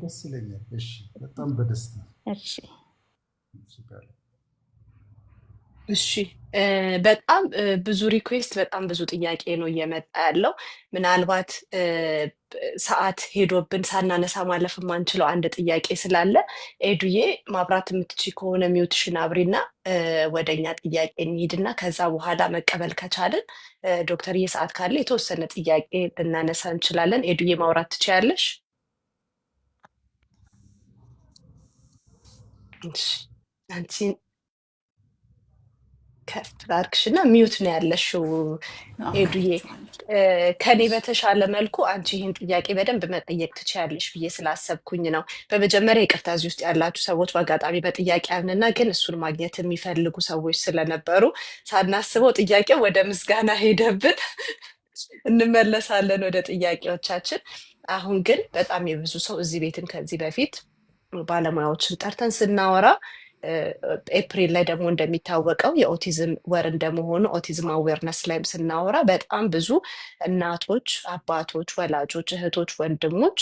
[SPEAKER 4] ደስ ይለኛል። እሺ፣ በጣም በደስታ
[SPEAKER 6] እሺ።
[SPEAKER 2] እሺ በጣም ብዙ ሪኩዌስት በጣም ብዙ ጥያቄ ነው እየመጣ ያለው። ምናልባት ሰዓት ሄዶብን ሳናነሳ ማለፍ የማንችለው አንድ ጥያቄ ስላለ ኤዱዬ ማብራት የምትችይ ከሆነ ሚውትሽን አብሪና ወደኛ ጥያቄ እንሂድና ከዛ በኋላ መቀበል ከቻልን ዶክተርዬ ሰዓት ካለ የተወሰነ ጥያቄ ልናነሳ እንችላለን። ኤዱዬ ማውራት ትችያለሽ? እሺ አንቺን ከፍ ላድርግሽና ሚውት ነው ያለሽው ኤዱዬ። ከኔ በተሻለ መልኩ አንቺ ይህን ጥያቄ በደንብ መጠየቅ ትችያለሽ ብዬ ስላሰብኩኝ ነው። በመጀመሪያ ይቅርታ፣ እዚህ ውስጥ ያላችሁ ሰዎች በአጋጣሚ በጥያቄ ያምንና ግን እሱን ማግኘት የሚፈልጉ ሰዎች ስለነበሩ ሳናስበው ጥያቄው ወደ ምስጋና ሄደብን። እንመለሳለን ወደ ጥያቄዎቻችን። አሁን ግን በጣም የብዙ ሰው እዚህ ቤትን ከዚህ በፊት ባለሙያዎችን ጠርተን ስናወራ ኤፕሪል ላይ ደግሞ እንደሚታወቀው የኦቲዝም ወር እንደመሆኑ ኦቲዝም አዌርነስ ላይም ስናወራ በጣም ብዙ እናቶች፣ አባቶች፣ ወላጆች፣ እህቶች፣ ወንድሞች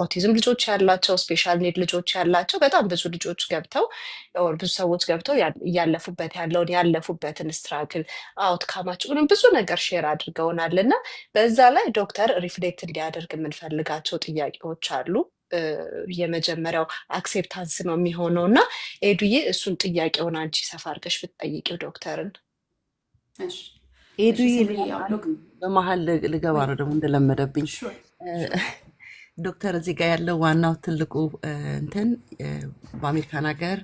[SPEAKER 2] ኦቲዝም ልጆች ያላቸው ስፔሻል ኒድ ልጆች ያላቸው በጣም ብዙ ልጆች ገብተው ብዙ ሰዎች ገብተው ያለፉበትን ስትራግል አውትካማቸውንም ብዙ ነገር ሼር አድርገውናል እና በዛ ላይ ዶክተር ሪፍሌክት እንዲያደርግ የምንፈልጋቸው ጥያቄዎች አሉ። የመጀመሪያው አክሴፕታንስ ነው የሚሆነው እና ኤዱዬ እሱን ጥያቄውን አንቺ ሰፋ አድርገሽ ብትጠይቂው ዶክተርን።
[SPEAKER 3] ኤዱዬ በመሀል ልገባ ነው ደግሞ እንደለመደብኝ። ዶክተር እዚህ ጋር ያለው ዋናው ትልቁ እንትን በአሜሪካን ሀገር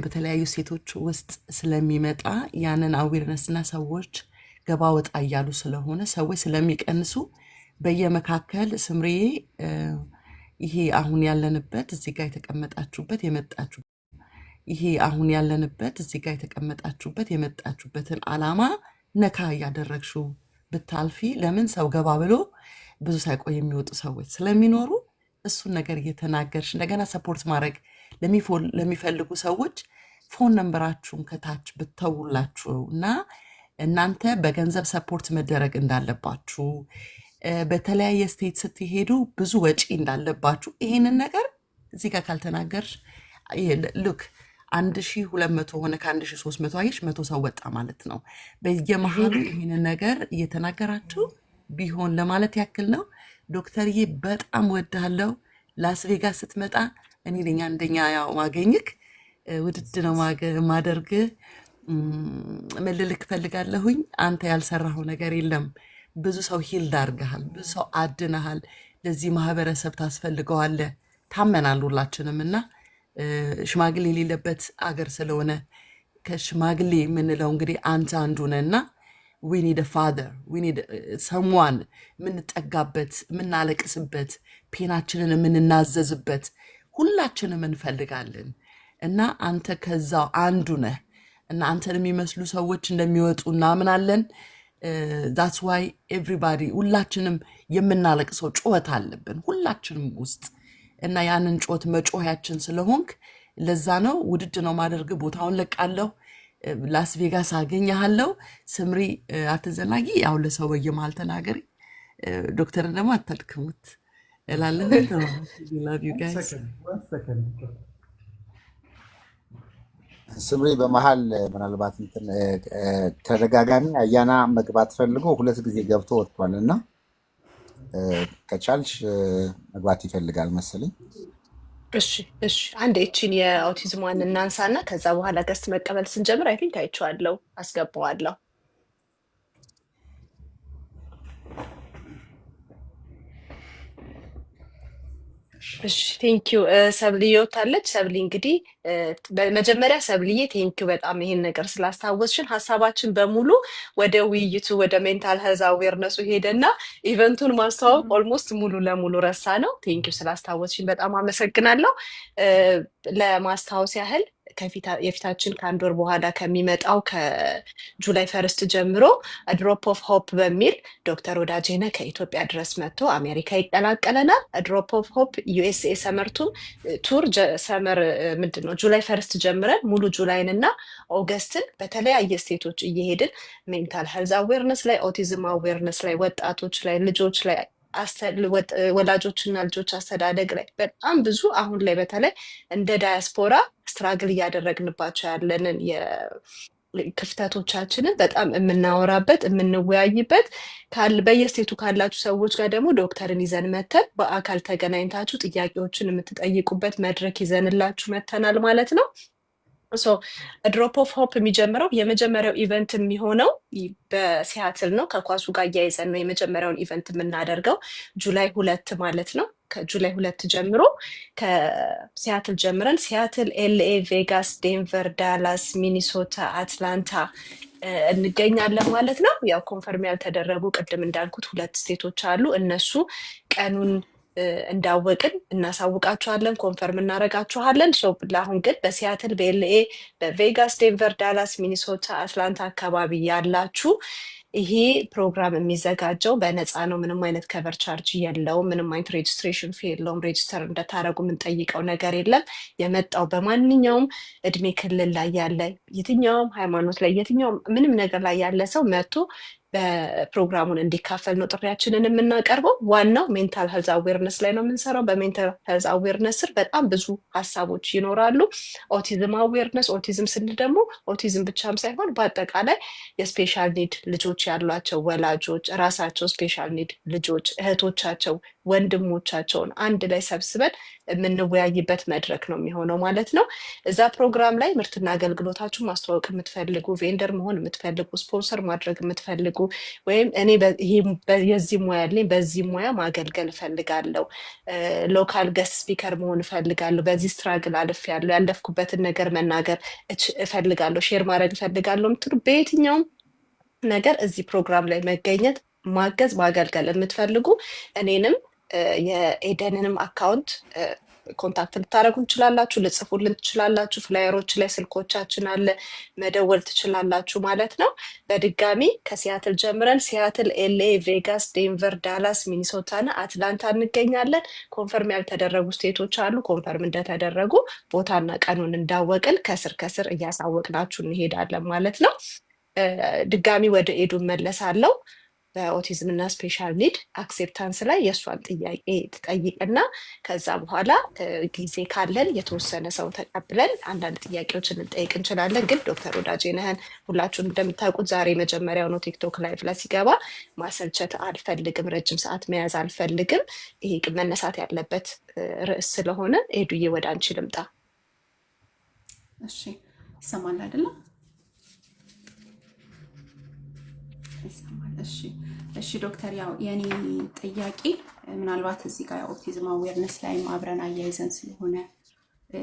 [SPEAKER 3] በተለያዩ ሴቶች ውስጥ ስለሚመጣ ያንን አዌርነስ እና ሰዎች ገባ ወጣ እያሉ ስለሆነ ሰዎች ስለሚቀንሱ በየመካከል ስምርዬ ይሄ አሁን ያለንበት እዚህ ጋር የተቀመጣችሁበት የመጣችሁበትን ዓላማ ነካ እያደረግሽው ብታልፊ ለምን ሰው ገባ ብሎ ብዙ ሳይቆይ የሚወጡ ሰዎች ስለሚኖሩ እሱን ነገር እየተናገርሽ እንደገና ሰፖርት ማድረግ ለሚፈልጉ ሰዎች ፎን ነምበራችሁን ከታች ብተውላችሁ እና እናንተ በገንዘብ ሰፖርት መደረግ እንዳለባችሁ በተለያየ ስቴት ስትሄዱ ብዙ ወጪ እንዳለባችሁ ይሄንን ነገር እዚህ ጋር ካልተናገርሽ ሉክ 1200 ሆነ ከ1300 አየሽ 100 ሰው ወጣ ማለት ነው። በየመሃሉ ይሄንን ነገር እየተናገራችሁ ቢሆን ለማለት ያክል ነው። ዶክተርዬ በጣም ወዳለው ላስ ቬጋስ ስትመጣ እኔ ለኛ አንደኛ ያው ማገኝክ ውድድ ነው ማደርግ መልልክ ፈልጋለሁኝ። አንተ ያልሰራው ነገር የለም። ብዙ ሰው ሂልድ አድርገሃል፣ ብዙ ሰው አድነሃል። ለዚህ ማህበረሰብ ታስፈልገዋለህ። ታመናል ሁላችንም እና ሽማግሌ የሌለበት አገር ስለሆነ ከሽማግሌ የምንለው እንግዲህ አንተ አንዱ ነህና we need a father, we need someone የምንጠጋበት፣ የምናለቅስበት፣ ፔናችንን የምንናዘዝበት ሁላችንም እንፈልጋለን እና አንተ ከዛው አንዱ ነህ እና አንተን የሚመስሉ ሰዎች እንደሚወጡ እናምናለን። that's why everybody ሁላችንም የምናለቅሰው ጩኸት አለብን ሁላችንም ውስጥ እና ያንን ጩኸት መጮህያችን ስለሆንክ ለዛ ነው ውድድ ነው ማደርግ። ቦታውን ለቃለሁ፣ ላስ ቬጋስ አገኘሃለሁ። ስምሪ አትዘናጊ፣ ያው ለሰው በየመሃል ተናገሪ። ዶክተርን ደግሞ አታድክሙት እላለሁ። love you guys።
[SPEAKER 7] ስምሪ በመሃል ምናልባት እንትን ተደጋጋሚ አያና መግባት ፈልጎ 2 ጊዜ ገብቶ ወጥቷል እና ከቻልሽ መግባት ይፈልጋል መሰለኝ።
[SPEAKER 2] እሺ አንድ እቺን የአውቲዝሟን እናንሳና ከዛ በኋላ ገስት መቀበል ስንጀምር አይ ቲንክ አይቼዋለሁ፣ አስገባዋለሁ። እሺ ቴንኪዩ ሰብልዬ ወታለች። ሰብሊ እንግዲህ በመጀመሪያ ሰብልዬ ቴንኪዩ በጣም ይሄን ነገር ስላስታወስሽን። ሀሳባችን በሙሉ ወደ ውይይቱ ወደ ሜንታል ሄልዝ አዌርነሱ ሄደና ኢቨንቱን ማስተዋወቅ ኦልሞስት ሙሉ ለሙሉ ረሳ ነው። ቴንኪዩ ስላስታወስሽን በጣም አመሰግናለሁ። ለማስታወስ ያህል የፊታችን ከአንድ ወር በኋላ ከሚመጣው ከጁላይ ፈርስት ጀምሮ ድሮፕ ኦፍ ሆፕ በሚል ዶክተር ወዳጄነህ ከኢትዮጵያ ድረስ መጥቶ አሜሪካ ይቀላቀለናል። ድሮፕ ኦፍ ሆፕ ዩኤስኤ ሰመርቱን ቱር ሰመር ምንድን ነው ጁላይ ፈርስት ጀምረን ሙሉ ጁላይን እና ኦገስትን በተለያየ ስቴቶች እየሄድን ሜንታል ሄልዝ አዌርነስ ላይ፣ ኦቲዝም አዌርነስ ላይ፣ ወጣቶች ላይ፣ ልጆች ላይ ወላጆችና ልጆች አስተዳደግ ላይ በጣም ብዙ አሁን ላይ በተለይ እንደ ዳያስፖራ ስትራግል እያደረግንባቸው ያለንን ክፍተቶቻችንን በጣም የምናወራበት የምንወያይበት በየስቴቱ ካላችሁ ሰዎች ጋር ደግሞ ዶክተርን ይዘን መተን በአካል ተገናኝታችሁ ጥያቄዎችን የምትጠይቁበት መድረክ ይዘንላችሁ መተናል ማለት ነው። ድሮፕ ኦፍ ሆፕ የሚጀምረው የመጀመሪያው ኢቨንት የሚሆነው በሲያትል ነው። ከኳሱ ጋር እያይዘን ነው የመጀመሪያውን ኢቨንት የምናደርገው ጁላይ 2 ማለት ነው። ከጁላይ 2 ጀምሮ ከሲያትል ጀምረን ሲያትል፣ ኤልኤ፣ ቬጋስ፣ ዴንቨር፣ ዳላስ፣ ሚኒሶታ፣ አትላንታ እንገኛለን ማለት ነው። ያው ኮንፈርም ያልተደረጉ ቅድም እንዳልኩት 2 ስቴቶች አሉ። እነሱ ቀኑን እንዳወቅን እናሳውቃችኋለን፣ ኮንፈርም እናደርጋችኋለን። ለአሁን ግን በሲያትል፣ በኤልኤ፣ በቬጋስ፣ ዴንቨር፣ ዳላስ፣ ሚኒሶታ፣ አትላንታ አካባቢ ያላችሁ ይሄ ፕሮግራም የሚዘጋጀው በነፃ ነው። ምንም አይነት ከቨር ቻርጅ የለውም። ምንም አይነት ሬጅስትሬሽን ፊ የለውም። ሬጅስተር እንደታረጉ የምንጠይቀው ነገር የለም። የመጣው በማንኛውም እድሜ ክልል ላይ ያለ የትኛውም ሃይማኖት ላይ የትኛውም ምንም ነገር ላይ ያለ ሰው መጥቶ በፕሮግራሙን እንዲካፈል ነው ጥሪያችንን የምናቀርበው። ዋናው ሜንታል ሄልዝ አዌርነስ ላይ ነው የምንሰራው። በሜንታል ሄልዝ አዌርነስ ስር በጣም ብዙ ሀሳቦች ይኖራሉ። ኦቲዝም አዌርነስ፣ ኦቲዝም ስንል ደግሞ ኦቲዝም ብቻም ሳይሆን በአጠቃላይ የስፔሻል ኒድ ልጆች ያሏቸው ወላጆች ራሳቸው ስፔሻል ኒድ ልጆች እህቶቻቸው፣ ወንድሞቻቸውን አንድ ላይ ሰብስበን የምንወያይበት መድረክ ነው የሚሆነው ማለት ነው። እዛ ፕሮግራም ላይ ምርትና አገልግሎታችሁን ማስተዋወቅ የምትፈልጉ፣ ቬንደር መሆን የምትፈልጉ፣ ስፖንሰር ማድረግ የምትፈልጉ ወይም እኔ የዚህ ሙያ ያለኝ በዚህ ሙያ ማገልገል እፈልጋለሁ፣ ሎካል ገስት ስፒከር መሆን እፈልጋለሁ፣ በዚህ ስትራግል አልፌያለሁ፣ ያለፍኩበትን ነገር መናገር እፈልጋለሁ፣ ሼር ማድረግ እፈልጋለሁ የምትሉ በየትኛውም ነገር እዚህ ፕሮግራም ላይ መገኘት፣ ማገዝ፣ ማገልገል የምትፈልጉ እኔንም የኤደንንም አካውንት ኮንታክት ልታደረጉ ትችላላችሁ፣ ልጽፉልን ትችላላችሁ። ፍላየሮች ላይ ስልኮቻችን አለ፣ መደወል ትችላላችሁ ማለት ነው። በድጋሚ ከሲያትል ጀምረን ሲያትል፣ ኤልኤ፣ ቬጋስ፣ ዴንቨር፣ ዳላስ፣ ሚኒሶታ እና አትላንታ እንገኛለን። ኮንፈርም ያልተደረጉ ስቴቶች አሉ። ኮንፈርም እንደተደረጉ ቦታና ቀኑን እንዳወቅን ከስር እያሳወቅናችሁ እንሄዳለን ማለት ነው። ድጋሚ ወደ ኤዱ መለሳለው። በኦቲዝም እና ስፔሻል ኒድ አክሴፕታንስ ላይ የእሷን ጥያቄ ትጠይቅና ከዛ በኋላ ጊዜ ካለን የተወሰነ ሰው ተቀብለን አንዳንድ ጥያቄዎችን እንጠይቅ እንችላለን። ግን ዶክተር ወዳጄነህን ሁላችሁም እንደምታውቁት ዛሬ መጀመሪያው ነው ቲክቶክ ላይቭ ላይ ሲገባ ማሰልቸት አልፈልግም፣ ረጅም ሰዓት መያዝ አልፈልግም። ይሄ መነሳት ያለበት ርዕስ ስለሆነ ኤዱዬ ወደ አንቺ ልምጣ።
[SPEAKER 1] እሺ፣ ይሰማል አይደለም? እሺ ዶክተር፣ ያው የኔ ጥያቄ ምናልባት እዚህ ጋር ኦቲዝም አዌርነስ ላይ አብረን አያይዘን ስለሆነ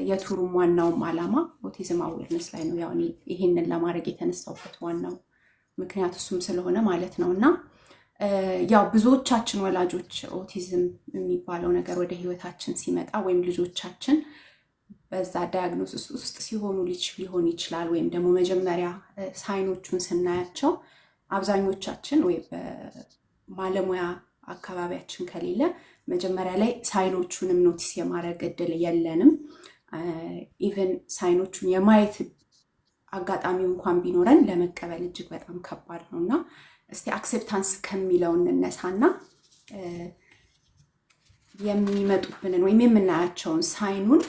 [SPEAKER 1] የቱሩም ዋናውም ዓላማ ኦቲዝም አዌርነስ ላይ ነው። ያው ይሄንን ለማድረግ የተነሳውበት ዋናው ምክንያት እሱም ስለሆነ ማለት ነው። እና ያው ብዙዎቻችን ወላጆች ኦቲዝም የሚባለው ነገር ወደ ህይወታችን ሲመጣ ወይም ልጆቻችን በዛ ዳያግኖሲስ ውስጥ ሲሆኑ ሊሆን ይችላል፣ ወይም ደግሞ መጀመሪያ ሳይኖቹን ስናያቸው አብዛኞቻችን ወይ በባለሙያ አካባቢያችን ከሌለ መጀመሪያ ላይ ሳይኖቹንም ኖቲስ የማድረግ እድል የለንም። ኢቨን ሳይኖቹን የማየት አጋጣሚው እንኳን ቢኖረን ለመቀበል እጅግ በጣም ከባድ ነው። እና እስቲ አክሴፕታንስ ከሚለው እንነሳና የሚመጡብንን ወይም የምናያቸውን ሳይኑን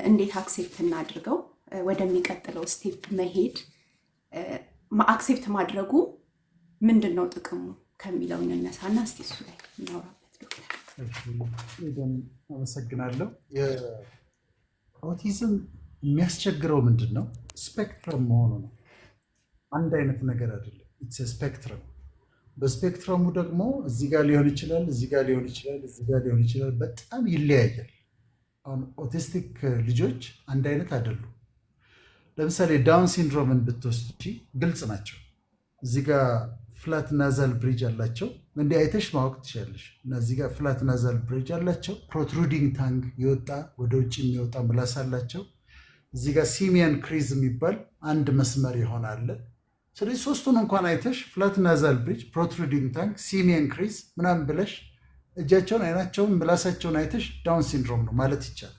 [SPEAKER 1] እንዴት አክሴፕት እናድርገው፣ ወደሚቀጥለው ስቴፕ መሄድ አክሴፕት ማድረጉ ምንድን ነው ጥቅሙ ከሚለው እንነሳና እስቲ እሱ ላይ እናውራበት ዶክተር።
[SPEAKER 4] አመሰግናለሁ። ኦቲዝም የሚያስቸግረው ምንድን ነው? ስፔክትረም መሆኑ ነው። አንድ አይነት ነገር አይደለም። ኢትስ ስፔክትረም። በስፔክትረሙ ደግሞ እዚህ ጋር ሊሆን ይችላል፣ እዚህ ጋር ሊሆን ይችላል፣ እዚህ ጋር ሊሆን ይችላል። በጣም ይለያያል። አሁን ኦቲስቲክ ልጆች አንድ አይነት አይደሉም። ለምሳሌ ዳውን ሲንድሮምን ብትወስጂ ግልጽ ናቸው። እዚህ ጋር ፍላት ናዛል ብሪጅ አላቸው። እንዲህ አይተሽ ማወቅ ትችላለሽ። እና እዚህ ጋር ፍላት ናዛል ብሪጅ አላቸው። ፕሮትሩዲንግ ታንግ የወጣ ወደ ውጭ የሚወጣ ምላስ አላቸው። እዚህ ጋር ሲሚያን ክሪዝ የሚባል አንድ መስመር ይሆናል። ስለዚህ ሶስቱን እንኳን አይተሽ ፍላት ናዛል ብሪጅ፣ ፕሮትሩዲንግ ታንግ፣ ሲሚያን ክሪዝ ምናምን ብለሽ እጃቸውን፣ አይናቸውን፣ ምላሳቸውን አይተሽ ዳውን ሲንድሮም ነው ማለት ይቻላል።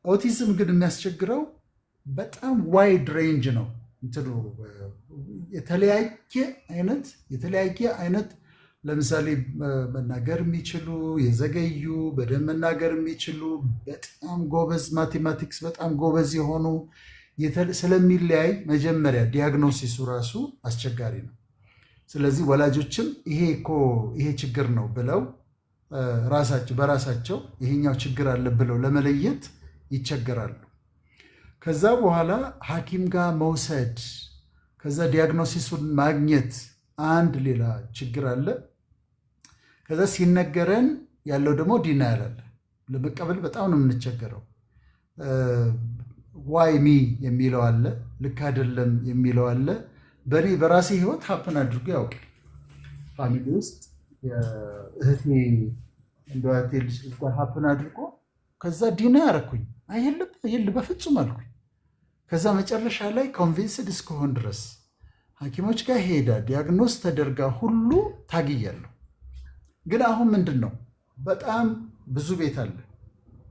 [SPEAKER 4] ኦቲዝም ግን የሚያስቸግረው በጣም ዋይድ ሬንጅ ነው። እንትኑ የተለያየ አይነት ለምሳሌ መናገር የሚችሉ የዘገዩ፣ በደንብ መናገር የሚችሉ፣ በጣም ጎበዝ ማቴማቲክስ በጣም ጎበዝ የሆኑ ስለሚለያይ መጀመሪያ ዲያግኖሲሱ ራሱ አስቸጋሪ ነው። ስለዚህ ወላጆችም ይሄ ችግር ነው ብለው በራሳቸው ይሄኛው ችግር አለ ብለው ለመለየት ይቸገራሉ። ከዛ በኋላ ሐኪም ጋር መውሰድ፣ ከዛ ዲያግኖሲሱን ማግኘት አንድ ሌላ ችግር አለ። ከዛ ሲነገረን ያለው ደግሞ ዲናያል አለ። ለመቀበል በጣም ነው የምንቸገረው። ዋይ ሚ የሚለው አለ፣ ልክ አይደለም የሚለው አለ። በራሴ ህይወት ሀፕን አድርጎ ያውቃል። ፋሚሊ ውስጥ የእህቴ ልጅ ሀፕን አድርጎ ከዛ ዲና ያረኩኝ የለ በፍጹም አልኩኝ። ከዛ መጨረሻ ላይ ኮንቪንስድ እስከሆን ድረስ ሐኪሞች ጋር ሄዳ ዲያግኖስ ተደርጋ ሁሉ ታግያለሁ። ግን አሁን ምንድን ነው በጣም ብዙ ቤት አለ።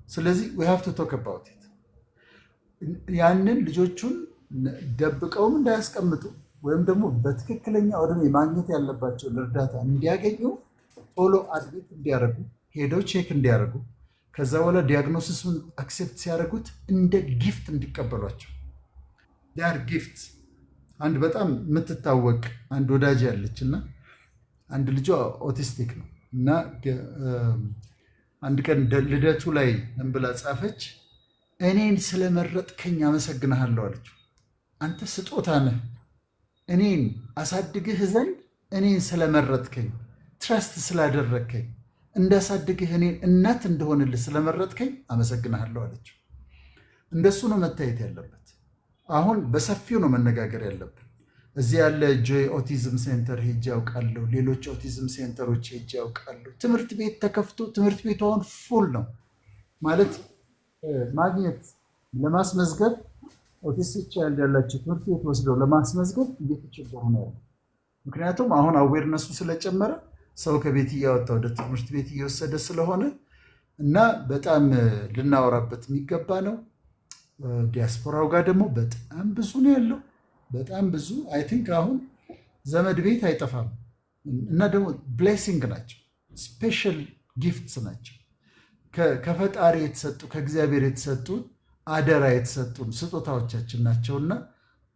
[SPEAKER 4] ስለዚህ we have to talk about it። ያንን ልጆቹን ደብቀውም እንዳያስቀምጡ ወይም ደግሞ በትክክለኛ ዕድሜ ማግኘት ያለባቸውን እርዳታ እንዲያገኙ ቶሎ አድሚት እንዲያደርጉ ሄደው ቼክ እንዲያደርጉ ከዛ በኋላ ዲያግኖሲሱን አክሴፕት ሲያደርጉት እንደ ጊፍት እንዲቀበሏቸው ዳር ጊፍት። አንድ በጣም የምትታወቅ አንድ ወዳጅ ያለች እና አንድ ልጇ ኦቲስቲክ ነው እና አንድ ቀን ልደቱ ላይ እንብላ ጻፈች፣ እኔን ስለመረጥከኝ አመሰግንሃለሁ አለችው። አንተ ስጦታ ነህ፣ እኔን አሳድግህ ዘንድ እኔን ስለመረጥከኝ፣ ትረስት ስላደረግከኝ፣ እንዳሳድግህ እኔን እናት እንደሆንልህ ስለመረጥከኝ አመሰግንሃለሁ አለችው። እንደሱ ነው መታየት ያለበት። አሁን በሰፊው ነው መነጋገር ያለብን። እዚህ ያለ ጆይ ኦቲዝም ሴንተር ሄጄ ያውቃለሁ። ሌሎች ኦቲዝም ሴንተሮች ሄጄ ያውቃለሁ። ትምህርት ቤት ተከፍቶ ትምህርት ቤቱ አሁን ፉል ነው ማለት ማግኘት ለማስመዝገብ ኦቲስቲክ ቻይልድ ያላቸው ትምህርት ቤት ወስደው ለማስመዝገብ እየተቸገሩ ነው ያለው። ምክንያቱም አሁን አዌርነሱ ስለጨመረ ሰው ከቤት እያወጣ ወደ ትምህርት ቤት እየወሰደ ስለሆነ እና በጣም ልናወራበት የሚገባ ነው። ዲያስፖራው ጋር ደግሞ በጣም ብዙ ነው ያለው፣ በጣም ብዙ። አይ ቲንክ አሁን ዘመድ ቤት አይጠፋም እና ደግሞ ብሌሲንግ ናቸው፣ ስፔሻል ጊፍትስ ናቸው። ከፈጣሪ የተሰጡ ከእግዚአብሔር የተሰጡ አደራ የተሰጡን ስጦታዎቻችን ናቸውና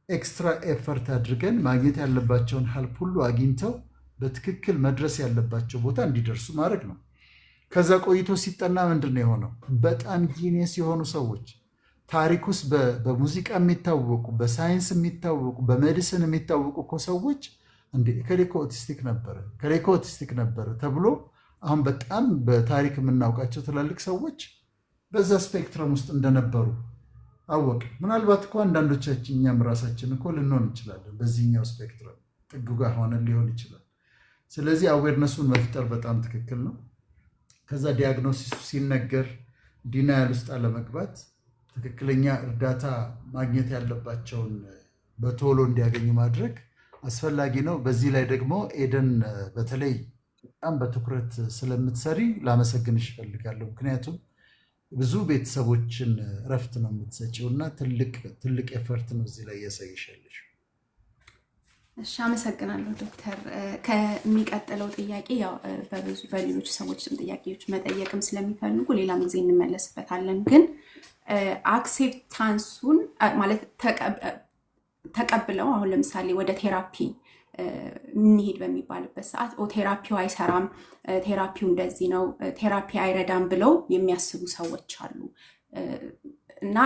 [SPEAKER 4] ኤክስትራ ኤፈርት አድርገን ማግኘት ያለባቸውን ሀልፕ ሁሉ አግኝተው በትክክል መድረስ ያለባቸው ቦታ እንዲደርሱ ማድረግ ነው። ከዛ ቆይቶ ሲጠና ምንድን ነው የሆነው? በጣም ጂኒየስ የሆኑ ሰዎች ታሪክ ውስጥ በሙዚቃ የሚታወቁ፣ በሳይንስ የሚታወቁ፣ በሜዲሲን የሚታወቁ እኮ ሰዎች ከሌኮ ኦቲስቲክ ነበረ ተብሎ አሁን በጣም በታሪክ የምናውቃቸው ትላልቅ ሰዎች በዛ ስፔክትረም ውስጥ እንደነበሩ አወቅ። ምናልባት እኮ አንዳንዶቻችን እኛም ራሳችን እኮ ልንሆን እንችላለን፣ በዚህኛው ስፔክትረም ጥጉ ጋር ሆነን ሊሆን ይችላል። ስለዚህ አዌርነሱን መፍጠር በጣም ትክክል ነው። ከዛ ዲያግኖሲሱ ሲነገር ዲናያል ውስጥ አለመግባት፣ ትክክለኛ እርዳታ ማግኘት ያለባቸውን በቶሎ እንዲያገኙ ማድረግ አስፈላጊ ነው። በዚህ ላይ ደግሞ ኤደን በተለይ በጣም በትኩረት ስለምትሰሪ ላመሰግንሽ እፈልጋለሁ። ምክንያቱም ብዙ ቤተሰቦችን እረፍት ነው የምትሰጪው እና ትልቅ ኤፈርት ነው እዚህ ላይ እያሳይሻለሽ።
[SPEAKER 8] እሺ፣ አመሰግናለሁ ዶክተር። ከሚቀጥለው ጥያቄ ያው በሌሎች ሰዎችም ጥያቄዎች መጠየቅም ስለሚፈልጉ ሌላም ጊዜ እንመለስበታለን። ግን አክሴፕታንሱን ማለት ተቀብለው አሁን ለምሳሌ ወደ ቴራፒ እንሄድ በሚባልበት ሰዓት ቴራፒው አይሰራም፣ ቴራፒው እንደዚህ ነው፣ ቴራፒ አይረዳም ብለው የሚያስቡ ሰዎች አሉ እና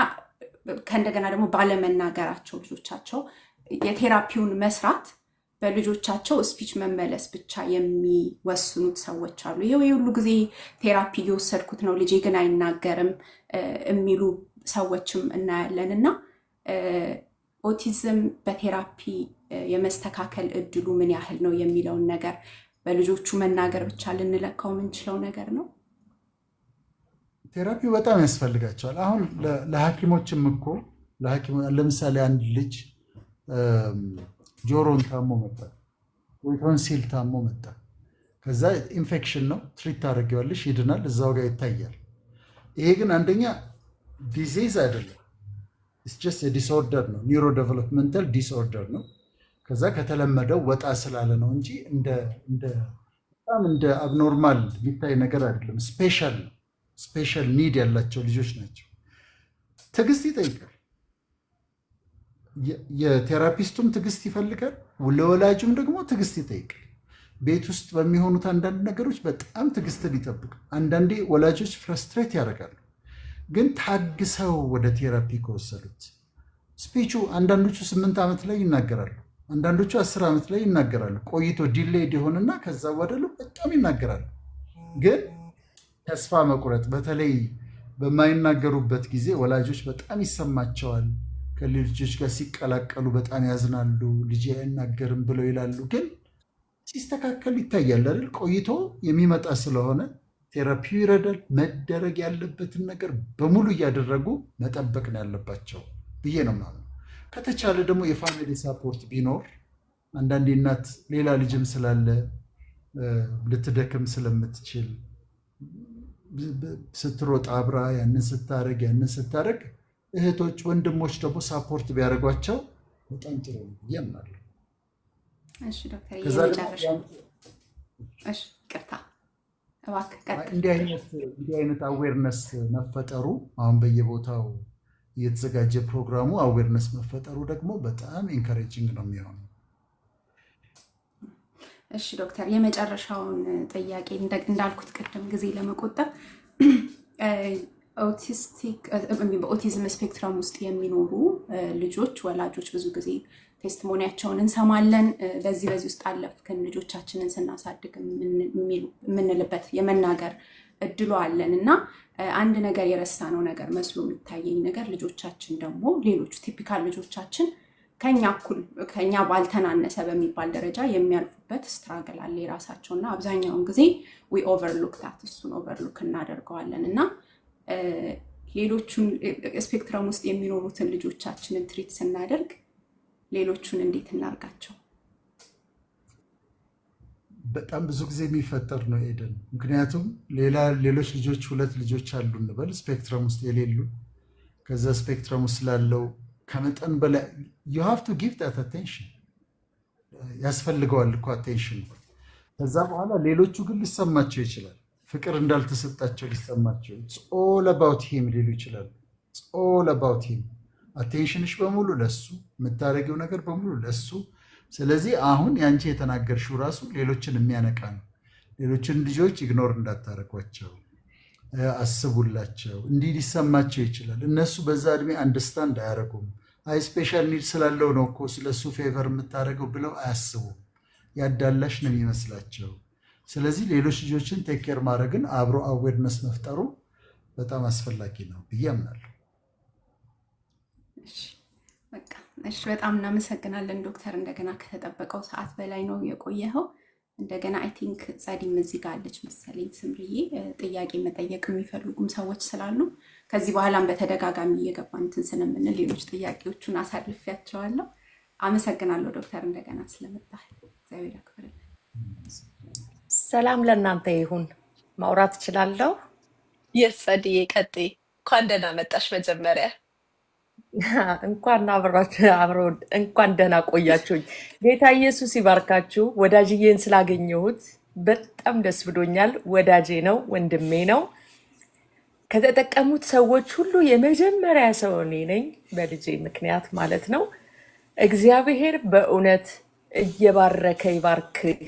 [SPEAKER 8] ከእንደገና ደግሞ ባለመናገራቸው ልጆቻቸው የቴራፒውን መስራት በልጆቻቸው ስፒች መመለስ ብቻ የሚወስኑት ሰዎች አሉ። ይሄው የሁሉ ጊዜ ቴራፒ እየወሰድኩት ነው ልጄ ግን አይናገርም የሚሉ ሰዎችም እናያለን። እና ኦቲዝም በቴራፒ የመስተካከል እድሉ ምን ያህል ነው የሚለውን ነገር በልጆቹ መናገር ብቻ ልንለካው የምንችለው ነገር ነው?
[SPEAKER 4] ቴራፒው በጣም ያስፈልጋቸዋል። አሁን ለሐኪሞችም እኮ ለምሳሌ አንድ ልጅ ጆሮን ታሞ መጣ ወይ ቶንሲል ታሞ መጣ። ከዛ ኢንፌክሽን ነው፣ ትሪት ታደርጊዋለሽ፣ ይድናል፣ እዛው ጋር ይታያል። ይሄ ግን አንደኛ ዲዚዝ አይደለም፣ ኢትስ ጀስት ዲስኦርደር ነው፣ ኒውሮ ዴቨሎፕመንታል ዲስኦርደር ነው። ከዛ ከተለመደው ወጣ ስላለ ነው እንጂ በጣም እንደ አብኖርማል የሚታይ ነገር አይደለም። ስፔሻል ነው፣ ስፔሻል ኒድ ያላቸው ልጆች ናቸው። ትዕግስት ይጠይቃል። የቴራፒስቱም ትዕግስት ይፈልጋል፣ ለወላጁም ደግሞ ትዕግስት ይጠይቃል። ቤት ውስጥ በሚሆኑት አንዳንድ ነገሮች በጣም ትዕግስትን ይጠብቅ። አንዳንዴ ወላጆች ፍረስትሬት ያደርጋሉ፣ ግን ታግሰው ወደ ቴራፒ ከወሰዱት ስፒቹ አንዳንዶቹ 8 ዓመት ላይ ይናገራሉ፣ አንዳንዶቹ 10 ዓመት ላይ ይናገራሉ። ቆይቶ ዲሌይድ ይሆንና ከዛ ወደሉ በጣም ይናገራሉ። ግን ተስፋ መቁረጥ በተለይ በማይናገሩበት ጊዜ ወላጆች በጣም ይሰማቸዋል። ከልጆች ጋር ሲቀላቀሉ በጣም ያዝናሉ። ልጅ አይናገርም ብለው ይላሉ። ግን ሲስተካከል ይታያል አይደል? ቆይቶ የሚመጣ ስለሆነ ቴራፒው ይረዳል። መደረግ ያለበትን ነገር በሙሉ እያደረጉ መጠበቅ ነው ያለባቸው ብዬ ነው የማምነው። ከተቻለ ደግሞ የፋሚሊ ሳፖርት ቢኖር አንዳንዴ እናት ሌላ ልጅም ስላለ ልትደክም ስለምትችል ስትሮጥ አብራ ያንን ስታረግ እህቶች ወንድሞች ደግሞ ሳፖርት ቢያደርጓቸው በጣም ጥሩ ነው ብዬ አምናለሁ።
[SPEAKER 8] እሺ ዶክተር
[SPEAKER 4] እንዲህ አይነት አዌርነስ መፈጠሩ አሁን በየቦታው እየተዘጋጀ ፕሮግራሙ አዌርነስ መፈጠሩ ደግሞ በጣም ኢንካሬጂንግ ነው የሚሆነው።
[SPEAKER 8] እሺ ዶክተር የመጨረሻውን ጥያቄ እንዳልኩት ቅድም ጊዜ ለመቆጠብ በኦቲዝም ስፔክትረም ውስጥ የሚኖሩ ልጆች ወላጆች ብዙ ጊዜ ቴስቲሞኒያቸውን እንሰማለን። በዚህ ውስጥ አለፍክን ልጆቻችንን ስናሳድግ የምንልበት የመናገር እድሉ አለን እና አንድ ነገር የረሳነው ነገር መስሎ የሚታየኝ ነገር ልጆቻችን ደግሞ ሌሎቹ ቲፒካል ልጆቻችን ከኛ ባልተናነሰ በሚባል ደረጃ የሚያልፉበት ስትራግል አለ የራሳቸው እና አብዛኛውን ጊዜ ዊ ኦቨርሉክ ታት እሱን ኦቨርሉክ እናደርገዋለን እና ሌሎቹን ስፔክትረም ውስጥ የሚኖሩትን ልጆቻችንን ትሪት ስናደርግ ሌሎቹን እንዴት እናርጋቸው?
[SPEAKER 4] በጣም ብዙ ጊዜ የሚፈጠር ነው ኤደን። ምክንያቱም ሌሎች ልጆች 2 ልጆች አሉ እንበል ስፔክትረም ውስጥ የሌሉ። ከዛ ስፔክትረም ውስጥ ስላለው ከመጠን በላይ you have to give that attention ያስፈልገዋል እኮ አቴንሽን። ከዛ በኋላ ሌሎቹ ግን ሊሰማቸው ይችላል፣ ፍቅር እንዳልተሰጣቸው ሊሰማቸው it's all about him ሊሉ ይችላሉ። it's all about him አቴንሽንሽ በሙሉ ለሱ፣ የምታደርጊው ነገር በሙሉ ለሱ። ስለዚህ አሁን ያንቺ የተናገርሽው ራሱ ሌሎችን የሚያነቃ ነው። ሌሎችን ልጆች ኢግኖር እንዳታረጓቸው፣ አስቡላቸው። እንዲህ ሊሰማቸው ይችላል። እነሱ በዛ እድሜ አንደርስታንድ አያደርጉም። አይ ስፔሻል ኒድ ስላለው ነው እኮ ስለሱ ፌቨር የምታደርገው ብለው አያስቡም። ያዳላሽ ነው የሚመስላቸው። ስለዚህ ሌሎች ልጆችን ቴክ ኬር ማድረግን አብሮ አዌርነስ መፍጠሩ በጣም አስፈላጊ ነው ብዬ አምናለሁ።
[SPEAKER 8] እሺ በጣም እናመሰግናለን ዶክተር። እንደገና ከተጠበቀው ሰዓት በላይ ነው የቆየኸው። እንደገና አይ ቲንክ ጸዲም እዚህ ጋር አለች መሰለኝ ስምርዬ፣ ጥያቄ መጠየቅ የሚፈልጉም ሰዎች ስላሉ ከዚህ በኋላም በተደጋጋሚ እየገባን እንትን ስለምንል ሌሎች ጥያቄዎቹን አሳልፊያቸዋለሁ። አመሰግናለሁ ዶክተር እንደገና ስለመጣህ። እግዚአብሔር ያክብርልን።
[SPEAKER 9] ሰላም ለእናንተ ይሁን። ማውራት እችላለሁ?
[SPEAKER 2] የስ ጸድዬ ቀጥይ። እንኳን ደህና መጣሽ። መጀመሪያ
[SPEAKER 9] እንኳን ደህና ቆያችሁኝ። ጌታ ኢየሱስ ይባርካችሁ። ወዳጅዬን ስላገኘሁት በጣም ደስ ብሎኛል። ወዳጄ ነው፣ ወንድሜ ነው። ከተጠቀሙት ሰዎች ሁሉ የመጀመሪያ ሰው እኔ ነኝ፣ በልጄ ምክንያት ማለት ነው። እግዚአብሔር በእውነት እየባረከ ይባርክህ።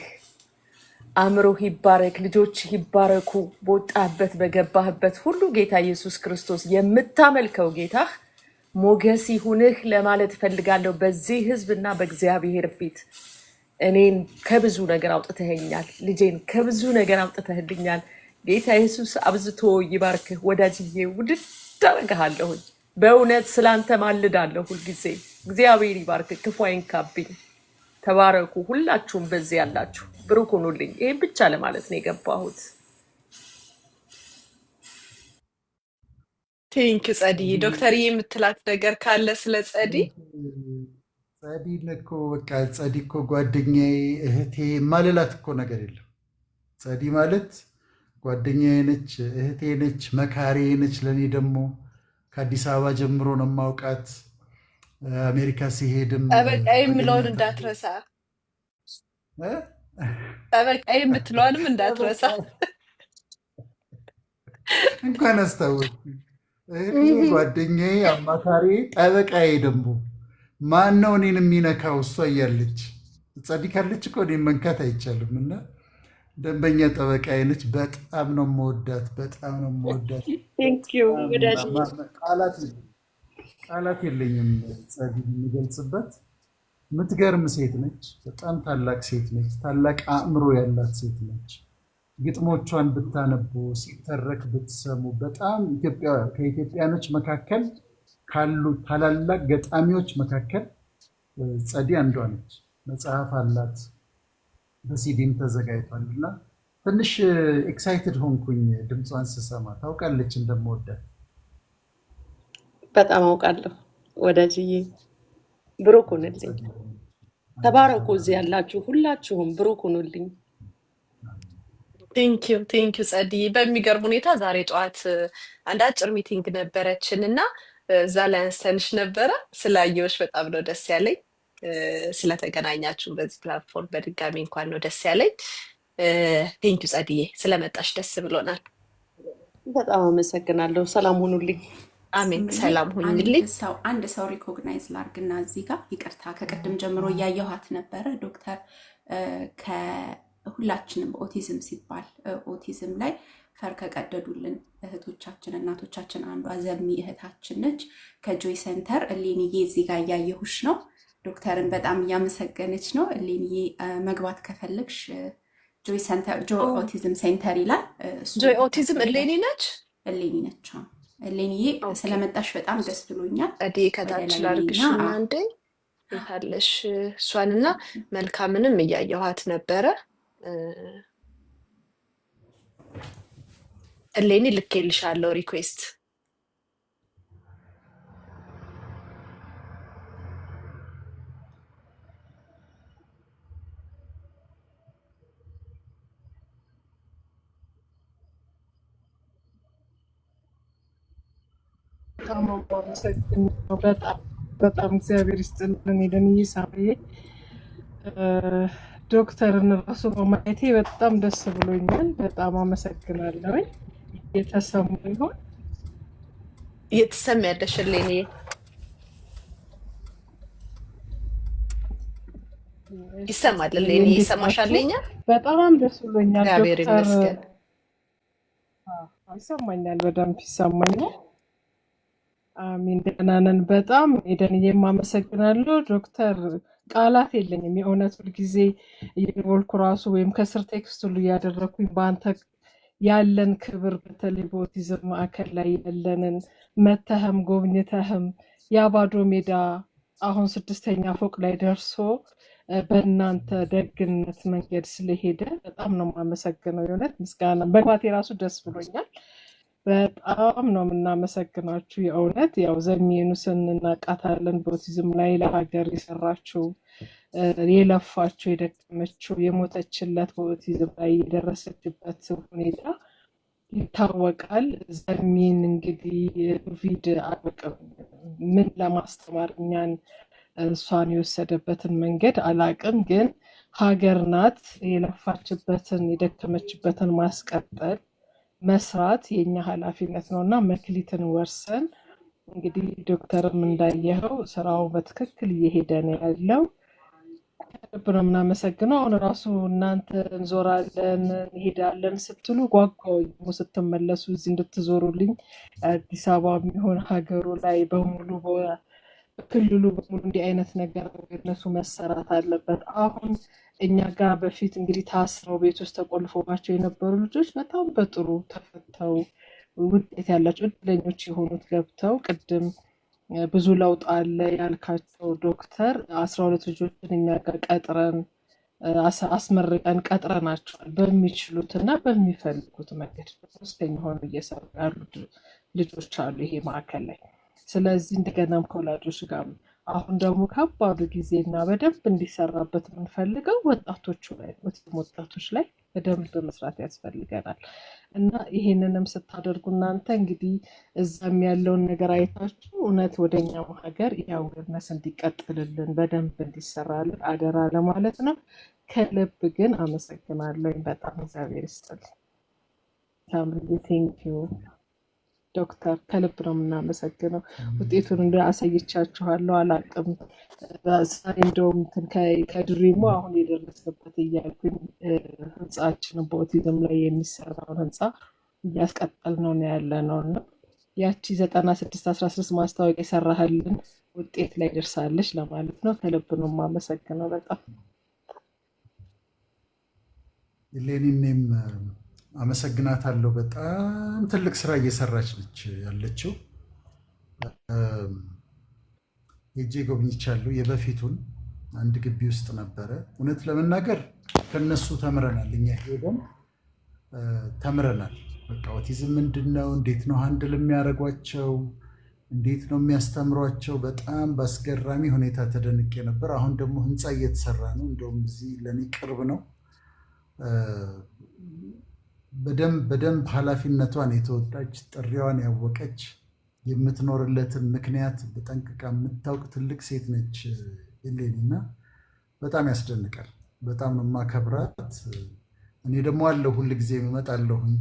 [SPEAKER 9] አእምሮህ ይባረክ፣ ልጆችህ ይባረኩ። በወጣህበት በገባህበት ሁሉ ጌታ ኢየሱስ ክርስቶስ የምታመልከው ጌታህ ሞገስ ይሁንህ ለማለት እፈልጋለሁ በዚህ ህዝብ እና በእግዚአብሔር ፊት። እኔን ከብዙ ነገር አውጥተኸኛል። ልጄን ከብዙ ነገር አውጥተህልኛል። ጌታ ኢየሱስ አብዝቶ ይባርክህ ወዳጅዬ። ውድድ አደርግሃለሁኝ። በእውነት ስላንተ ማልዳለሁ ሁልጊዜ። እግዚአብሔር ይባርክህ፣ ክፉ አይንካብኝ። ተባረኩ ሁላችሁም በዚህ ያላችሁ፣ ብሩክ ሁኑልኝ። ይሄን ብቻ ለማለት ነው የገባሁት።
[SPEAKER 2] ቴንክ ጸዲ። ዶክተርዬ የምትላት ነገር ካለ ስለ ጸዲ?
[SPEAKER 4] ጸዲን እኮ በቃ ጸዲ እኮ ጓደኛዬ፣ እህቴ ማልላት እኮ ነገር የለም። ጸዲ ማለት ጓደኛዬ ነች፣ እህቴ ነች፣ መካሬ ነች። ለእኔ ደግሞ ከአዲስ አበባ ጀምሮ ነው የማውቃት። አሜሪካ ሲሄድም
[SPEAKER 2] ጠበቃ የምለውን እንዳትረሳ፣ ጠበቃ የምትለዋንም እንዳትረሳ።
[SPEAKER 4] እንኳን አስታወቅ። እህቴ፣ ጓደኛዬ፣ አማካሪ፣ ጠበቃዬ ደግሞ ማን ነው እኔን የሚነካው? እሷ እያለች ጸዲ ካለች እኮ እኔን መንካት አይቻልም። እና ደንበኛ ጠበቃዬ ነች። በጣም ነው የምወዳት፣ በጣም ነው የምወዳት። ቃላት የለኝም ጸዲ የሚገልጽበት። የምትገርም ሴት ነች። በጣም ታላቅ ሴት ነች። ታላቅ አእምሮ ያላት ሴት ነች። ግጥሞቿን ብታነቡ፣ ሲተረክ ብትሰሙ፣ በጣም ከኢትዮጵያኖች መካከል ካሉ ታላላቅ ገጣሚዎች መካከል ጸዲ አንዷ ነች። መጽሐፍ አላት፣ በሲዲም ተዘጋጅቷል። እና ትንሽ ኤክሳይትድ ሆንኩኝ ድምጿን ስሰማ። ታውቃለች እንደምወዳት።
[SPEAKER 9] በጣም አውቃለሁ ወዳጅዬ። ብሩክ ሁኑልኝ። ተባረኩ እዚህ ያላችሁ ሁላችሁም፣ ብሩክ ሁኑልኝ።
[SPEAKER 2] ቴንኪዩ ጸዲ። በሚገርም ሁኔታ ዛሬ ጠዋት አንድ አጭር ሚቲንግ ነበረችን እና እዛ ላይ አንስተንሽ ነበረ። ስላየሁሽ በጣም ነው ደስ ያለኝ። ስለተገናኛችሁ በዚህ ፕላትፎርም በድጋሚ እንኳን ነው ደስ ያለኝ። ቴንኪዩ ጸዲዬ፣ ስለመጣሽ ደስ ብሎናል።
[SPEAKER 9] በጣም አመሰግናለሁ። ሰላም ሁኑልኝ።
[SPEAKER 2] አሜን። ሰላም ሁኑልኝ።
[SPEAKER 8] አንድ ሰው ሪኮግናይዝ ላርግና እዚህ ጋር ይቅርታ፣ ከቅድም ጀምሮ እያየኋት ነበረ ዶክተር። ሁላችንም ኦቲዝም ሲባል ኦቲዝም ላይ ፈር ከቀደዱልን እህቶቻችን እናቶቻችን አንዷ ዘሚ እህታችን ነች ከጆይ ሴንተር። እሌንዬ እዚህ ጋር እያየሁሽ ነው። ዶክተርን በጣም እያመሰገነች ነው። እሌንዬ መግባት ከፈለግሽ ጆይ ሴንተር፣ ጆይ ኦቲዝም ሴንተር ይላል።
[SPEAKER 2] ጆይ ኦቲዝም እሌኒ ነች።
[SPEAKER 8] እሌኒ ነች። እሌንዬ ስለመጣሽ በጣም ደስ ብሎኛል።
[SPEAKER 2] ጸዲ ከታች ላርግሽ አንዴ ታለሽ እሷንና መልካምንም እያየኋት ነበረ። እሌኒ ልኬልሻለሁ ሪኩዌስት።
[SPEAKER 10] በጣም እግዚአብሔር ይስጥልን። የደንዬ ሳምዬ ዶክተርን ራሱ በማየቴ በጣም ደስ ብሎኛል። በጣም አመሰግናለሁ። የተሰሙ ይሆን
[SPEAKER 2] እየተሰሚያለሽ? እሌኒ ይሰማል? እሌኒ ይሰማሻለኛ?
[SPEAKER 10] በጣም ደስ ብሎኛል።
[SPEAKER 2] እግዚአብሔር ይመስገን።
[SPEAKER 10] ይሰማኛል፣ በደንብ ይሰማኛል። አሚን። ደህና ነን በጣም። የደንዬም አመሰግናለሁ ዶክተር። ቃላት የለኝም የእውነት። ሁልጊዜ እየደወልኩ ራሱ ወይም ከስር ቴክስት ሁሉ እያደረግኩኝ በአንተ ያለን ክብር፣ በተለይ በኦቲዝም ማዕከል ላይ ያለንን መተህም ጎብኝተህም የአባዶ ሜዳ አሁን 6ኛ ፎቅ ላይ ደርሶ በእናንተ ደግነት መንገድ ስለሄደ በጣም ነው የማመሰግነው። የእውነት ምስጋና በግባቴ ራሱ ደስ ብሎኛል። በጣም ነው የምናመሰግናችሁ የእውነት። ያው ዘሚኑስን እናውቃታለን። በኦቲዝም ላይ ለሀገር የሰራችው የለፋችው የደከመችው የሞተችለት በኦቲዝም ላይ የደረሰችበት ሁኔታ ይታወቃል። ዘሚን እንግዲህ ቪድ አላውቅም ምን ለማስተማር እኛን እሷን የወሰደበትን መንገድ አላውቅም፣ ግን ሀገር ናት። የለፋችበትን የደከመችበትን ማስቀጠል መስራት የኛ ኃላፊነት ነው እና መክሊትን ወርሰን እንግዲህ ዶክተርም እንዳየኸው ስራው በትክክል እየሄደ ነው ያለው። ከልብ ነው የምናመሰግነው። አሁን ራሱ እናንተ እንዞራለን እንሄዳለን ስትሉ ጓጓው ስትመለሱ እዚህ እንድትዞሩልኝ አዲስ አበባ የሚሆን ሀገሩ ላይ በሙሉ ክልሉ በሙሉ እንዲህ አይነት ነገር እነሱ መሰራት አለበት። አሁን እኛ ጋር በፊት እንግዲህ ታስረው ቤት ውስጥ ተቆልፎባቸው የነበሩ ልጆች በጣም በጥሩ ተፈተው ውጤት ያላቸው እድለኞች የሆኑት ገብተው ቅድም ብዙ ለውጥ አለ ያልካቸው ዶክተር 12 ልጆችን እኛ ጋር ቀጥረን አስመርቀን ቀጥረናቸዋል በሚችሉት እና በሚፈልጉት መንገድ ሶስተኛ ሆኑ እየሰሩ ያሉ ልጆች አሉ ይሄ ማዕከል ላይ። ስለዚህ እንደገናም ከወላጆች ጋር አሁን ደግሞ ከባዱ ጊዜና በደንብ እንዲሰራበት የምንፈልገው ወጣቶቹ ላይ ወጣቶች ላይ በደንብ መስራት ያስፈልገናል እና ይሄንንም ስታደርጉ እናንተ እንግዲህ እዛም ያለውን ነገር አይታችሁ እውነት ወደኛ ሀገር ያውርነስ እንዲቀጥልልን በደንብ እንዲሰራልን አደራ ለማለት ነው። ከልብ ግን አመሰግናለሁ። በጣም እግዚአብሔር ይስጥልኝ። ታምሪ ቴንኪዩ ዶክተር ከልብ ነው የምናመሰግነው። ውጤቱን እንደ አሳይቻችኋለሁ አላቅም ዛሬ እንደውም ከድሪሙ አሁን የደረስንበት እያልኩኝ ህንፃችንን በኦቲዝም ላይ የሚሰራውን ህንፃ እያስቀጠል ነው ያለ ነው እና ያቺ 9616 ማስታወቂያ የሰራህልን ውጤት ላይ ደርሳለች ለማለት ነው። ከልብ ነው የማመሰግነው በጣም
[SPEAKER 4] ሌኒኔም አመሰግናታለሁ። በጣም ትልቅ ስራ እየሰራች ነች ያለችው። ሄጄ ጎብኝቻለሁ። የበፊቱን አንድ ግቢ ውስጥ ነበረ። እውነት ለመናገር ከነሱ ተምረናል። እኛ ሄደን ተምረናል። በቃ ኦቲዝም ምንድን ነው፣ እንዴት ነው ሃንድል የሚያደርጓቸው፣ እንዴት ነው የሚያስተምሯቸው። በጣም በአስገራሚ ሁኔታ ተደንቄ ነበር። አሁን ደግሞ ህንፃ እየተሰራ ነው። እንደውም እዚህ ለእኔ ቅርብ ነው። በደንብ ኃላፊነቷን የተወጣች ጥሪዋን ያወቀች የምትኖርለትን ምክንያት በጠንቅቃ የምታውቅ ትልቅ ሴት ነች ኤሌኒ እና በጣም ያስደንቃል። በጣም ነው የማከብራት። እኔ ደግሞ አለሁ ሁል ጊዜ እመጣለሁኝ፣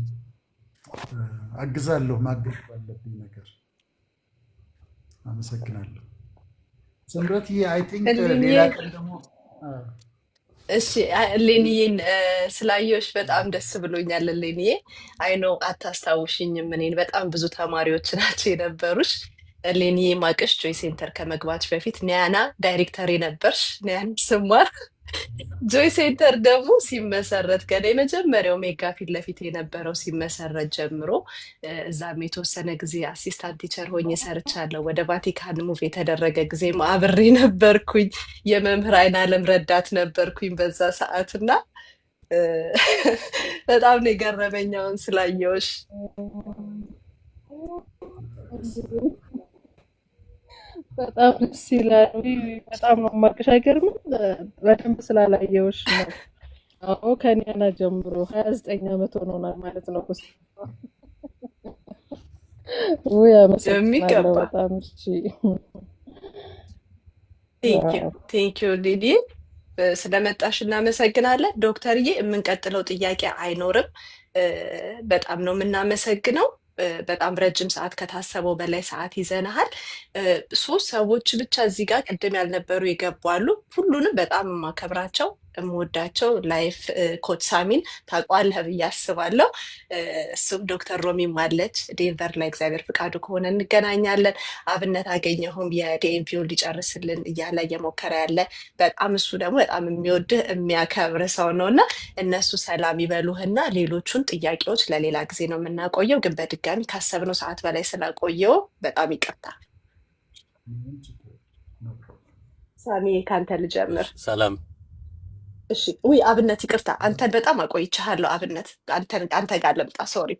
[SPEAKER 4] አግዛለሁ ማገዝ ባለብኝ ነገር። አመሰግናለሁ ስምረት። አይ ቲንክ ሌላ ቀን ደግሞ
[SPEAKER 2] እሺ ሌኒዬን ስላየሁሽ በጣም ደስ ብሎኛል። ሌኒዬ አይኖ አታስታውሽኝም እኔን። በጣም ብዙ ተማሪዎች ናቸው የነበሩሽ። ሌኒዬ ማቅሽ ጆይ ሴንተር ከመግባትሽ በፊት ኒያና ዳይሬክተር ነበርሽ። ኒያን ስማር ጆይ ሴንተር ደግሞ ሲመሰረት ገና የመጀመሪያው ሜጋ ፊት ለፊት የነበረው ሲመሰረት ጀምሮ እዛም የተወሰነ ጊዜ አሲስታንት ቲቸር ሆኜ ሰርቻለሁ። ወደ ቫቲካን ሙቭ የተደረገ ጊዜ አብሬ ነበርኩኝ። የመምህር አይናለም ረዳት ነበርኩኝ በዛ ሰዓት እና በጣም ነው የገረመኝ አሁን ስላየሁሽ።
[SPEAKER 10] በጣም ደስ ይላል። በጣም ነው የማውቅሽ። አይገርምም? በደንብ ስላላየሁሽ ነው። አዎ ከኒያና ጀምሮ 29 ዓመት ሆኖናል ማለት ነው። ውይ አመሰግናለሁ
[SPEAKER 2] የሚገባ
[SPEAKER 10] በጣም። እሺ
[SPEAKER 2] ቴንኪዩ ሊዲ ስለመጣሽ እናመሰግናለን። ዶክተርዬ የምንቀጥለው ጥያቄ አይኖርም። በጣም ነው የምናመሰግነው። በጣም ረጅም ሰዓት ከታሰበው በላይ ሰዓት ይዘናሃል። 3 ሰዎች ብቻ እዚህ ጋር ቅድም ያልነበሩ ይገባሉ። ሁሉንም በጣም የማከብራቸው የምወዳቸው ላይፍ ኮች ሳሚን ታውቀዋለህ ብዬ አስባለሁ። እሱም ዶክተር ሮሚም አለች ዴንቨር ላይ እግዚአብሔር ፍቃዱ ከሆነ እንገናኛለን። አብነት አገኘሁም የዲኤምፒውን ሊጨርስልን እያለ እየሞከረ ያለ በጣም እሱ ደግሞ በጣም የሚወድህ የሚያከብር ሰው ነው እና እነሱ ሰላም ይበሉህና ሌሎቹን ጥያቄዎች ለሌላ ጊዜ ነው የምናቆየው። ግን በድጋሚ ካሰብነው ሰዓት በላይ ስላቆየው በጣም ይቅርታ። ሳሚ ከአንተ ልጀምር።
[SPEAKER 11] ሰላም።
[SPEAKER 2] እሺ ውይ አብነት ይቅርታ፣ አንተን በጣም አቆይቻለሁ። አብነት አንተ ጋር ልምጣ። ሶሪ።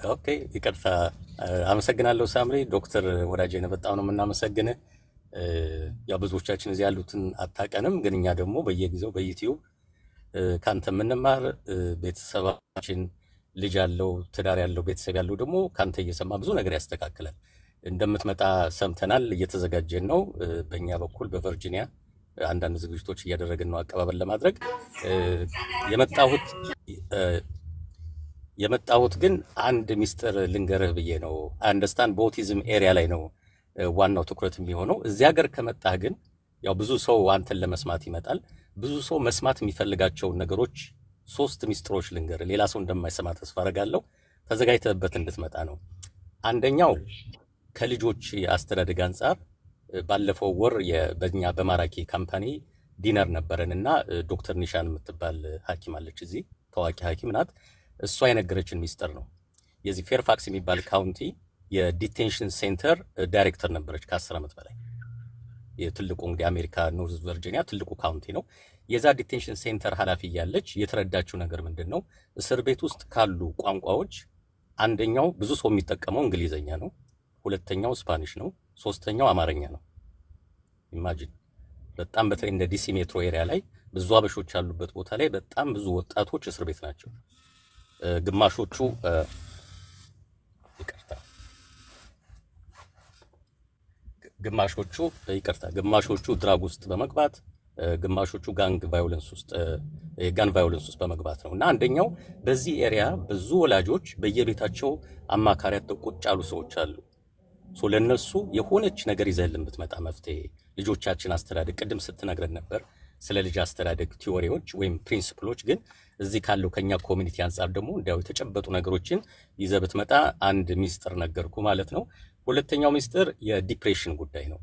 [SPEAKER 11] ኦኬ ይቅርታ። አመሰግናለሁ ሳምሪ። ዶክተር ወዳጄነህ በጣም ነው የምናመሰግንህ። ያው ብዙዎቻችን እዚህ ያሉትን አታውቀንም፣ ግን እኛ ደግሞ በየጊዜው በዩቲዩብ ካንተ የምንማር ቤተሰባችን ልጅ ያለው ትዳር ያለው ቤተሰብ ያለው ደግሞ ካንተ እየሰማ ብዙ ነገር ያስተካክላል። እንደምትመጣ ሰምተናል። እየተዘጋጀን ነው። በእኛ በኩል በቨርጂኒያ አንዳንድ ዝግጅቶች እያደረግን ነው አቀባበል ለማድረግ የመጣሁት ግን አንድ ሚስጥር ልንገርህ ብዬ ነው። አንደርስታንድ በኦቲዝም ኤሪያ ላይ ነው ዋናው ትኩረት የሚሆነው። እዚህ ሀገር ከመጣህ ግን ያው ብዙ ሰው አንተን ለመስማት ይመጣል። ብዙ ሰው መስማት የሚፈልጋቸውን ነገሮች 3 ሚስጥሮች ልንገርህ፣ ሌላ ሰው እንደማይሰማ ተስፋ አደርጋለሁ። ተዘጋጅተህበት እንድትመጣ ነው። አንደኛው ከልጆች አስተዳደግ አንጻር ባለፈው ወር በኛ በማራኪ ካምፓኒ ዲነር ነበረን እና ዶክተር ኒሻን የምትባል ሐኪም አለች እዚህ ታዋቂ ሐኪም ናት። እሷ የነገረችን ሚስጥር ነው። የዚህ ፌርፋክስ የሚባል ካውንቲ የዲቴንሽን ሴንተር ዳይሬክተር ነበረች ከ10 ዓመት በላይ። የትልቁ እንግዲህ አሜሪካ ኖርዝ ቨርጂኒያ ትልቁ ካውንቲ ነው። የዛ ዲቴንሽን ሴንተር ኃላፊ ያለች የተረዳችው ነገር ምንድነው? እስር ቤት ውስጥ ካሉ ቋንቋዎች አንደኛው ብዙ ሰው የሚጠቀመው እንግሊዘኛ ነው፣ ሁለተኛው ስፓኒሽ ነው፣ ሶስተኛው አማርኛ ነው። ኢማጂን በጣም በተለይ እንደ ዲሲ ሜትሮ ኤሪያ ላይ ብዙ አበሾች ያሉበት ቦታ ላይ በጣም ብዙ ወጣቶች እስር ቤት ናቸው። ግማሾቹ ግማሾቹ ድራግ ውስጥ በመግባት ግማሾቹ ጋን ቫዮለንስ ውስጥ በመግባት ነው። እና አንደኛው በዚህ ኤሪያ ብዙ ወላጆች በየቤታቸው አማካሪያት ቁጭ ያሉ ሰዎች አሉ። ለነሱ የሆነች ነገር ይዘህልን ብትመጣ መፍትሄ ልጆቻችን አስተዳደግ ቅድም ስትነግረን ነበር ስለ ልጅ አስተዳደግ ቲዎሪዎች ወይም ፕሪንሲፕሎች፣ ግን እዚህ ካለው ከኛ ኮሚኒቲ አንጻር ደግሞ እንዲያው የተጨበጡ ነገሮችን ይዘህ ብትመጣ አንድ ሚስጥር ነገርኩ ማለት ነው። ሁለተኛው ሚስጥር የዲፕሬሽን ጉዳይ ነው።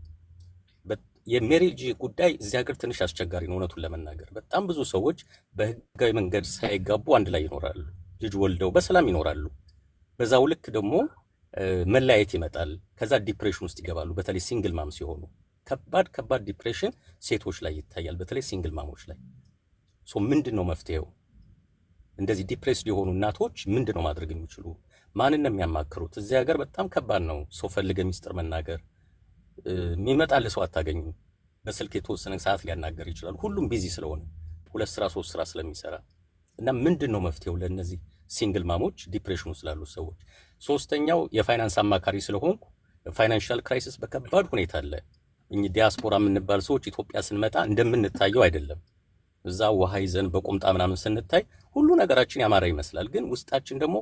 [SPEAKER 11] የሜሪጅ ጉዳይ እዚህ ሀገር ትንሽ አስቸጋሪ ነው እውነቱን ለመናገር። በጣም ብዙ ሰዎች በህጋዊ መንገድ ሳይጋቡ አንድ ላይ ይኖራሉ፣ ልጅ ወልደው በሰላም ይኖራሉ። በዛው ልክ ደግሞ መለያየት ይመጣል። ከዛ ዲፕሬሽን ውስጥ ይገባሉ። በተለይ ሲንግል ማም ሲሆኑ ከባድ ዲፕሬሽን ሴቶች ላይ ይታያል፣ በተለይ ሲንግል ማሞች ላይ። ምንድነው መፍትሄው? እንደዚህ ዲፕሬስድ የሆኑ እናቶች ምንድነው ማድረግ የሚችሉ? ማንን ነው የሚያማክሩት? እዚህ ሀገር በጣም ከባድ ነው። ሰው ፈልገ ሚስጥር መናገር የሚመጣል ሰው አታገኙም። በስልክ የተወሰነ ሰዓት ሊያናገር ይችላል። ሁሉም ቢዚ ስለሆነ 2 ስራ 3 ስራ ስለሚሰራ እና ምንድነው መፍትሄው ለነዚህ ሲንግል ማሞች ዲፕሬሽኑ ስላሉ ሰዎች? ሶስተኛው የፋይናንስ አማካሪ ስለሆንኩ ፋይናንሻል ክራይሲስ በከባድ ሁኔታ አለ። እኛ ዲያስፖራ የምንባል ሰዎች ኢትዮጵያ ስንመጣ እንደምንታየው አይደለም። እዛ ውሃ ይዘን በቁምጣ ምናምን ስንታይ ሁሉ ነገራችን ያማረ ይመስላል፣ ግን ውስጣችን ደግሞ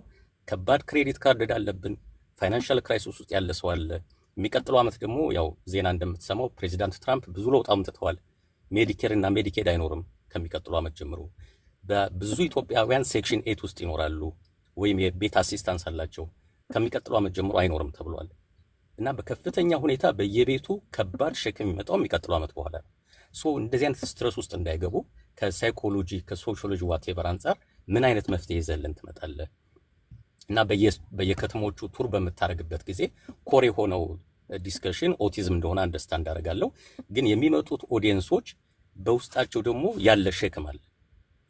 [SPEAKER 11] ከባድ ክሬዲት ካርድ አለብን። ፋይናንሻል ክራይሲስ ውስጥ ያለ ሰው አለ። የሚቀጥለው ዓመት ደግሞ ያው ዜና እንደምትሰማው ፕሬዚዳንት ትራምፕ ብዙ ለውጥ አምጥተዋል። ሜዲኬር እና ሜዲኬድ አይኖርም ከሚቀጥለው ዓመት ጀምሮ። በብዙ ኢትዮጵያውያን ሴክሽን 8 ውስጥ ይኖራሉ ወይም የቤት አሲስታንስ አላቸው። ከሚቀጥለው ዓመት ጀምሮ አይኖርም ተብሏል። እና በከፍተኛ ሁኔታ በየቤቱ ከባድ ሸክም የሚመጣው የሚቀጥለው ዓመት በኋላ ነው። እንደዚህ አይነት ስትረስ ውስጥ እንዳይገቡ ከሳይኮሎጂ ከሶሺዮሎጂ ዋቴቨር አንጻር ምን አይነት መፍትሄ ይዘልን ትመጣለህ? እና በየከተሞቹ ቱር በምታረግበት ጊዜ ኮር የሆነው ዲስከሽን ኦቲዝም እንደሆነ አንደርስታንድ አደርጋለሁ። ግን የሚመጡት ኦዲየንሶች በውስጣቸው ደግሞ ያለ ሸክም አለ።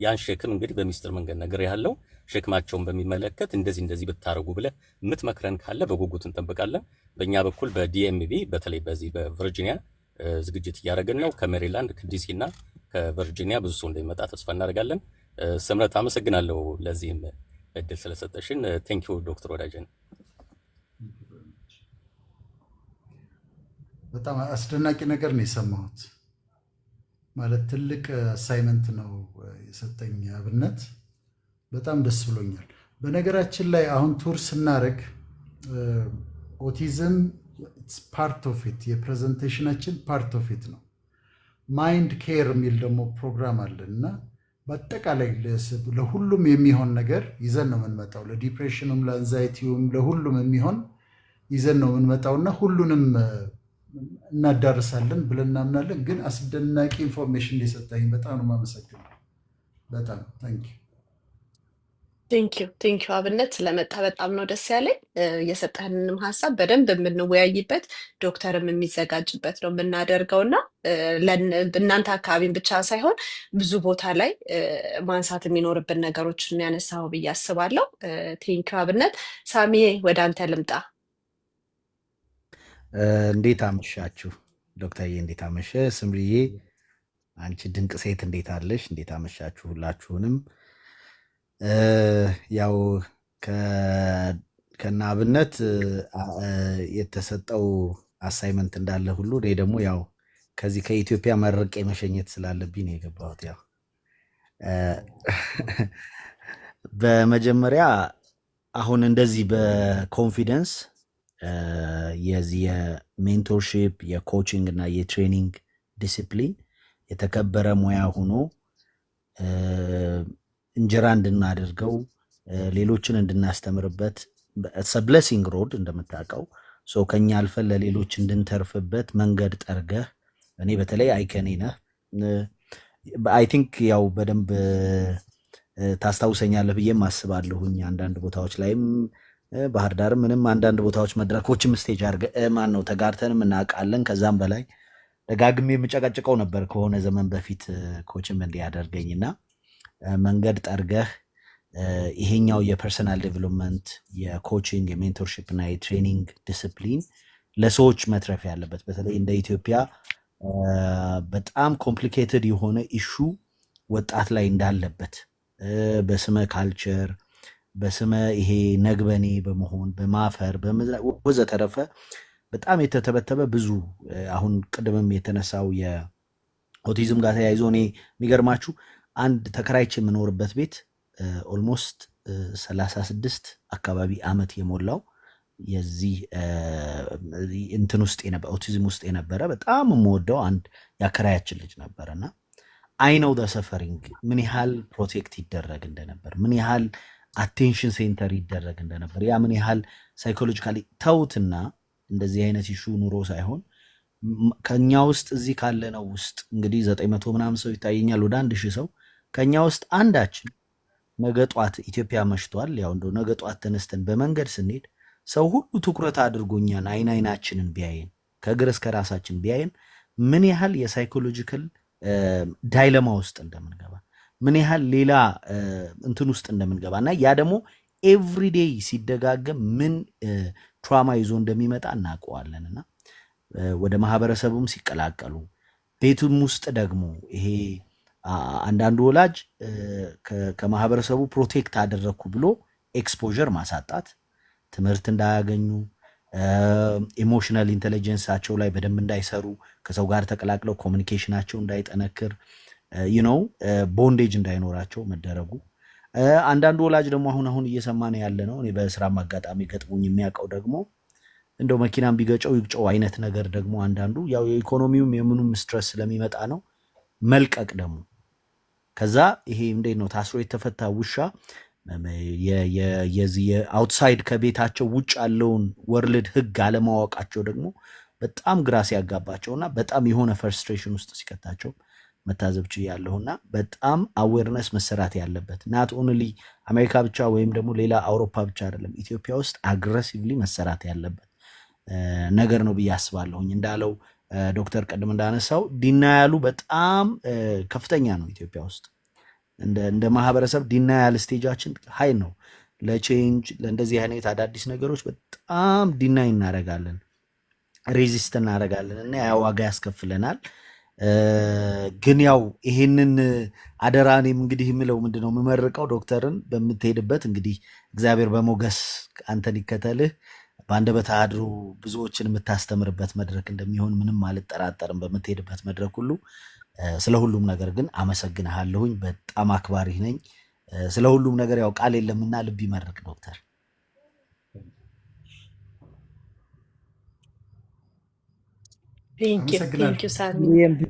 [SPEAKER 11] ያን ሸክም እንግዲህ በሚስጥር መንገድ ነገር ያለው ሸክማቸውን በሚመለከት እንደዚህ ብታረጉ ብለህ የምትመክረን ካለ በጉጉት እንጠብቃለን። በእኛ በኩል በዲኤምቪ በተለይ በዚህ በቨርጂኒያ ዝግጅት እያደረግን ነው። ከሜሪላንድ ከዲሲ እና ከቨርጂኒያ ብዙ ሰው እንደሚመጣ ተስፋ እናደርጋለን። ስምረት አመሰግናለሁ ለዚህም እድል ስለሰጠሽን። ቴንኪዩ ዶክተር ወዳጄን።
[SPEAKER 4] በጣም አስደናቂ ነገር ነው የሰማሁት። ማለት ትልቅ አሳይመንት ነው የሰጠኝ አብነት። በጣም ደስ ብሎኛል። በነገራችን ላይ አሁን ቱር ስናደርግ ኦቲዝም ፓርት ኦፍ ኢት የፕሬዘንቴሽናችን ፓርት ኦፍ ኢት ነው። ማይንድ ኬር የሚል ደግሞ ፕሮግራም አለን እና በአጠቃላይ ለሁሉም የሚሆን ነገር ይዘን ነው የምንመጣው። ለዲፕሬሽኑም፣ ለአንዛይቲውም፣ ለሁሉም የሚሆን ይዘን ነው የምንመጣው እና ሁሉንም እናዳርሳለን ብለን እናምናለን። ግን አስደናቂ ኢንፎርሜሽን እንደሰጠኝ በጣም ነው የማመሰግነው። በጣም
[SPEAKER 2] ቴንኪዩ አብነት ስለመጣ በጣም ነው ደስ ያለኝ። የሰጠህንንም ሀሳብ በደንብ የምንወያይበት ዶክተርም የሚዘጋጅበት ነው የምናደርገው እና እናንተ አካባቢን ብቻ ሳይሆን ብዙ ቦታ ላይ ማንሳት የሚኖርብን ነገሮችን ያነሳው ብዬ አስባለሁ። ቴንኪዩ አብነት። ሳሚዬ ወደ አንተ ልምጣ።
[SPEAKER 7] እንዴት አመሻችሁ ዶክተርዬ? እንዴት አመሸ ስምርዬ? አንቺ ድንቅ ሴት እንዴት አለሽ? እንዴት አመሻችሁ ሁላችሁንም። ያው ከና አብነት የተሰጠው አሳይመንት እንዳለ ሁሉ እኔ ደግሞ ያው ከዚህ ከኢትዮጵያ መርቄ መሸኘት ስላለብኝ ነው የገባሁት። ያው በመጀመሪያ አሁን እንደዚህ በኮንፊደንስ የዚህ የሜንቶርሺፕ የኮችንግ እና የትሬኒንግ ዲሲፕሊን የተከበረ ሙያ ሆኖ እንጀራ እንድናደርገው ሌሎችን እንድናስተምርበት ብሌሲንግ ሮድ እንደምታውቀው ሶ ከኛ አልፈን ለሌሎች እንድንተርፍበት መንገድ ጠርገህ እኔ በተለይ አይከኔ ነህ አይ ቲንክ ያው በደንብ ታስታውሰኛለህ ብዬም አስባለሁኝ አንዳንድ ቦታዎች ላይም ባህር ዳር ምንም አንዳንድ ቦታዎች መድረኮችም ስቴጅ ማን ነው ተጋርተንም እናውቃለን ከዛም በላይ ደጋግሜ የምጨቀጭቀው ነበር ከሆነ ዘመን በፊት ኮችም እንዲያደርገኝና መንገድ ጠርገህ ይሄኛው የፐርሰናል ዴቨሎፕመንት የኮቺንግ የሜንቶርሺፕ እና የትሬኒንግ ዲሲፕሊን ለሰዎች መትረፍ ያለበት በተለይ እንደ ኢትዮጵያ በጣም ኮምፕሊኬትድ የሆነ ኢሹ ወጣት ላይ እንዳለበት በስመ ካልቸር በስመ ይሄ ነግበኔ በመሆን በማፈር ወዘተረፈ በጣም የተተበተበ ብዙ አሁን ቅድምም የተነሳው የኦቲዝም ጋር ተያይዞ እኔ የሚገርማችሁ አንድ ተከራይቼ የምኖርበት ቤት ኦልሞስት 36 አካባቢ አመት የሞላው የዚህ እንትን ውስጥ የነበረ ኦቲዝም ውስጥ የነበረ በጣም የምወደው አንድ ያከራያችን ልጅ ነበርና አይ ነው ዘ ሰፈሪንግ ምን ያህል ፕሮቴክት ይደረግ እንደነበር ምን ያህል አቴንሽን ሴንተር ይደረግ እንደነበር ያ ምን ያህል ሳይኮሎጂካሊ ተውትና እንደዚህ አይነት ኢሹ ኑሮ ሳይሆን ከኛ ውስጥ እዚህ ካለነው ውስጥ እንግዲህ 900 ምናምን ሰው ይታየኛል ወደ 1000 ሰው ከኛ ውስጥ አንዳችን ነገ ጧት ኢትዮጵያ መሽቷል ያው እንደው ነገ ጧት ተነስተን በመንገድ ስንሄድ ሰው ሁሉ ትኩረት አድርጎኛን አይናችንን ቢያየን ከእግር እስከ ራሳችን ቢያየን ምን ያህል የሳይኮሎጂካል ዳይለማ ውስጥ እንደምንገባ ምን ያህል ሌላ እንትን ውስጥ እንደምንገባና ያ ደግሞ ኤቭሪዴይ ሲደጋገም ምን ትራማ ይዞ እንደሚመጣ እናውቀዋለንና ወደ ማህበረሰቡም ሲቀላቀሉ ቤቱም ውስጥ ደግሞ ይሄ አንዳንድ ወላጅ ከማህበረሰቡ ፕሮቴክት አደረኩ ብሎ ኤክስፖዠር ማሳጣት ትምህርት እንዳያገኙ ኢሞሽናል ኢንተለጀንሳቸው ላይ በደንብ እንዳይሰሩ ከሰው ጋር ተቀላቅለው ኮሙኒኬሽናቸው እንዳይጠነክር ቦንዴጅ እንዳይኖራቸው መደረጉ አንዳንድ ወላጅ ደግሞ አሁን እየሰማን ያለ ነው እኔ በስራም አጋጣሚ ገጥሞኝ የሚያውቀው ደግሞ እንደው መኪናም ቢገጨው ይግጨው አይነት ነገር ደግሞ አንዳንዱ ያው የኢኮኖሚውም የምኑም ስትረስ ስለሚመጣ ነው መልቀቅ ደግሞ ከዛ ይሄ እንዴት ነው ታስሮ የተፈታ ውሻ የዚህ አውትሳይድ ከቤታቸው ውጭ ያለውን ወርልድ ህግ አለማወቃቸው ደግሞ በጣም ግራ ሲያጋባቸውና በጣም የሆነ ፍርስትሬሽን ውስጥ ሲከታቸው መታዘብ ችያለሁና በጣም አዌርነስ መሰራት ያለበት ናት ኦንሊ አሜሪካ ብቻ ወይም ደግሞ ሌላ አውሮፓ ብቻ አይደለም ኢትዮጵያ ውስጥ አግሬሲቭሊ መሰራት ያለበት ነገር ነው ብዬ አስባለሁኝ እንዳለው ዶክተር ቀድም እንዳነሳው ዲናያሉ በጣም ከፍተኛ ነው ኢትዮጵያ ውስጥ እንደ ማህበረሰብ ዲናያል ስቴጃችን ሃይ ነው ለቼንጅ ለእንደዚህ አይነት አዳዲስ ነገሮች በጣም ዲናይ እናረጋለን ሬዚስት እናረጋለን እና ያ ዋጋ ያስከፍለናል ግን ያው ይሄንን አደራኔም እንግዲህ የምለው ምንድነው የምመርቀው ዶክተርን በምትሄድበት እንግዲህ እግዚአብሔር በሞገስ አንተን ይከተልህ በአንደበት አድሮ ብዙዎችን የምታስተምርበት መድረክ እንደሚሆን ምንም አልጠራጠርም በምትሄድበት መድረክ ሁሉ ስለ ሁሉም ነገር ግን አመሰግንሃለሁኝ በጣም አክባሪ ነኝ ስለ ሁሉም ነገር ያው ቃል የለምና ልብ ይመርቅ ዶክተር
[SPEAKER 2] Thank you, Sami.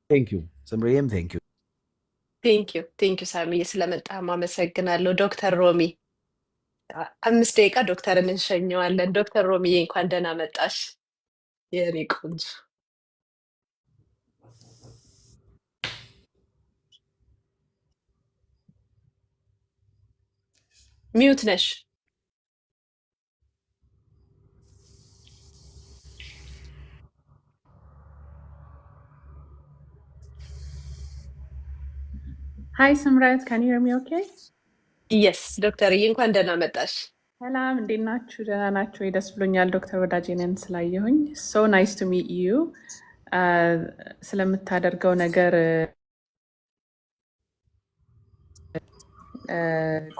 [SPEAKER 7] Thank you, Samriyem.
[SPEAKER 2] Thank you, Sami. ስለመጣህም አመሰግናለሁ። ዶክተር ሮሚ 5 ደቂቃ ዶክተርን እንሸኘዋለን። ዶክተር ሮሚ እንኳን ደህና መጣሽ የኔ ቆንጆ። ሚውት ነሽ።
[SPEAKER 12] Hi Simrat, can you hear me okay?
[SPEAKER 2] Yes, ዶክተር እንኳን ደህና መጣሽ።
[SPEAKER 12] ሰላም እንዴት ናችሁ? ደህና ናችሁ? ደስ ብሎኛል ዶክተር ወዳጄነን ስላየሁኝ። So nice to meet you. ስለምታደርገው ነገር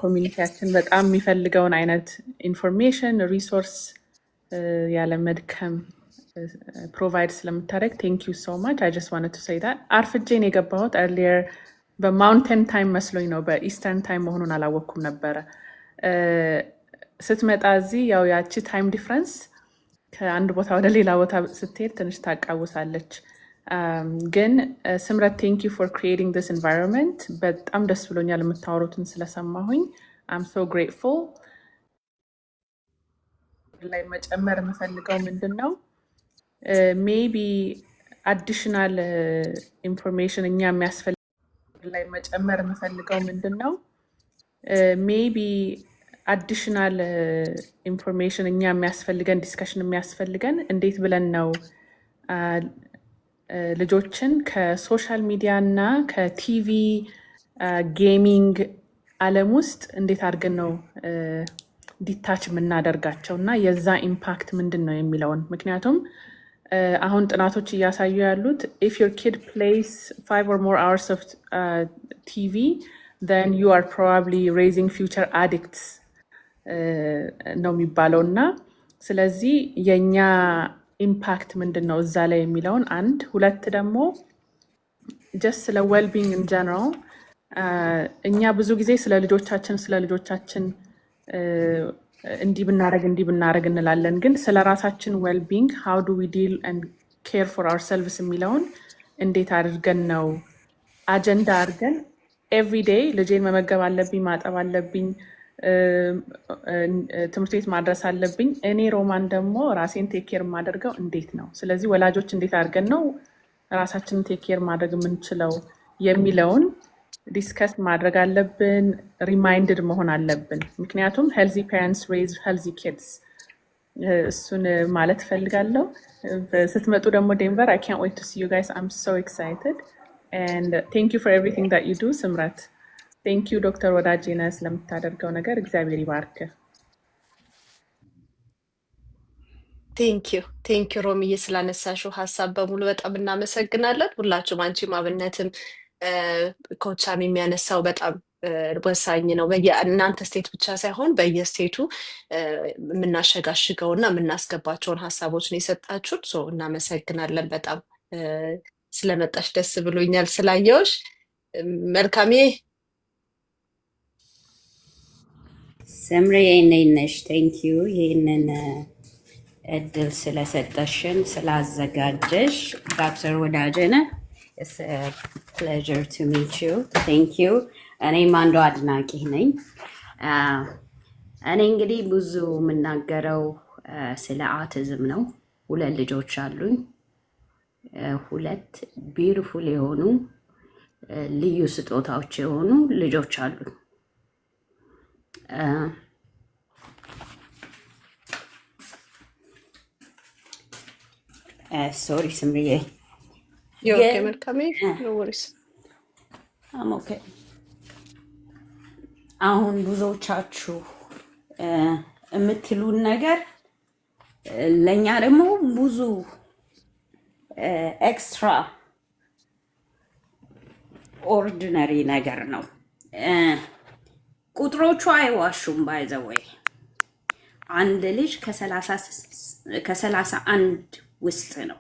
[SPEAKER 12] ኮሚኒቲያችን በጣም የሚፈልገውን አይነት ኢንፎርሜሽን ሪሶርስ ያለ መድከም ፕሮቫይድ ስለምታደርግ ቴንክ ዩ ሶ ማች። I just wanted to say that. አርፍጄን የገባሁት earlier በማውንቴን ታይም መስሎኝ ነው፣ በኢስተርን ታይም መሆኑን አላወቅኩም ነበረ። ስትመጣ እዚህ ያው ያቺ ታይም ዲፍረንስ ከአንድ ቦታ ወደ ሌላ ቦታ ስትሄድ ትንሽ ታቃውሳለች። ግን ስምረት ቴንክ ዩ ፎር ክሪኤቲንግ ዲስ ኤንቫይሮንመንት። በጣም ደስ ብሎኛል የምታወሩትን ስለሰማሁኝ። አም ሶ ግሬትፉል። ላይ መጨመር የምፈልገው ምንድነው ሜቢ አዲሽናል ኢንፎርሜሽን እኛ ላይ መጨመር የምፈልገው ምንድነው ሜቢ አዲሽናል ኢንፎርሜሽን እኛ የሚያስፈልገን ዲስከሽን የሚያስፈልገን እንዴት ብለን ነው ልጆችን ከሶሻል ሚዲያ እና ከቲቪ ጌሚንግ ዓለም ውስጥ እንዴት አድርገን ነው ዲታች የምናደርጋቸው እና የዛ ኢምፓክት ምንድን ነው የሚለውን ምክንያቱም አሁን ጥናቶች እያሳዩ ያሉት if your kid plays 5 or more hours of TV then you are probably raising future addicts ነው የሚባለው እና ስለዚህ የኛ ኢምፓክት ምንድን ነው እዛ ላይ የሚለውን አንድ ሁለት ደግሞ just ስለ well-being in general እኛ ብዙ ጊዜ ስለ ልጆቻችን እንዲህ ብናረግ እንላለን ግን ስለ ራሳችን well-being how do we deal and care for ourselves የሚለውን እንዴት አድርገን ነው አጀንዳ አድርገን every day ልጄን መመገብ አለብኝ ማጠብ አለብኝ ትምህርት ቤት ማድረስ አለብኝ እኔ ሮማን ደግሞ ራሴን ቴክ ኬር ማደርገው እንዴት ነው ስለዚህ ወላጆች እንዴት አድርገን ነው ራሳችንን ቴክ ኬር ማድረግ የምንችለው የሚለውን ዲስከስ ማድረግ አለብን ሪማይንድድ መሆን አለብን ምክንያቱም healthy parents raise healthy kids እሱን ማለት ፈልጋለሁ ስትመጡ ደግሞ ዴንቨር I can't wait to see you guys I'm so excited and thank you for everything that you do ስምረት thank you ዶክተር ወዳጄነ ስለምታደርገው ነገር እግዚአብሔር ይባርክ
[SPEAKER 2] ቴንክ ዩ ሮሚዬ ስላነሳሽው ሀሳብ በሙሉ በጣም እናመሰግናለን ሁላችሁም አንቺም አብነትም ኮቻም የሚያነሳው በጣም ወሳኝ ነው በእናንተ ስቴት ብቻ ሳይሆን በየስቴቱ የምናሸጋሽገው እና የምናስገባቸውን ሀሳቦች ነው የሰጣችሁት ሶ እናመሰግናለን በጣም ስለመጣሽ ደስ ብሎኛል ስላየውሽ መልካሜ
[SPEAKER 3] ሰምሪ ነሽ ቴንክ ዩ ይሄንን እድል ስለሰጠሽን ስላዘጋጀሽ ዶክተር ወዳጄነ It's a pleasure to meet you. Thank you. እኔም አንዱ አድናቂ ነኝ። እኔ እንግዲህ ብዙ የምናገረው ስለ አውቲዝም ነው። ሁለት ልጆች አሉኝ። ሁለት ቢዩቲፉል የሆኑ ልዩ ስጦታዎች የሆኑ ልጆች አሉኝ። ሶሪ ስምሪዬ
[SPEAKER 2] You're okay, መልካሜ no worries
[SPEAKER 3] I'm okay. አሁን ብዙዎቻችሁ የምትሉን ነገር ለኛ ደግሞ ብዙ ኤክስትራ ኦርዲነሪ ነገር ነው ቁጥሮቹ አይዋሹም ባይ ዘ ወይ አንድ ልጅ ከ31 ውስጥ ነው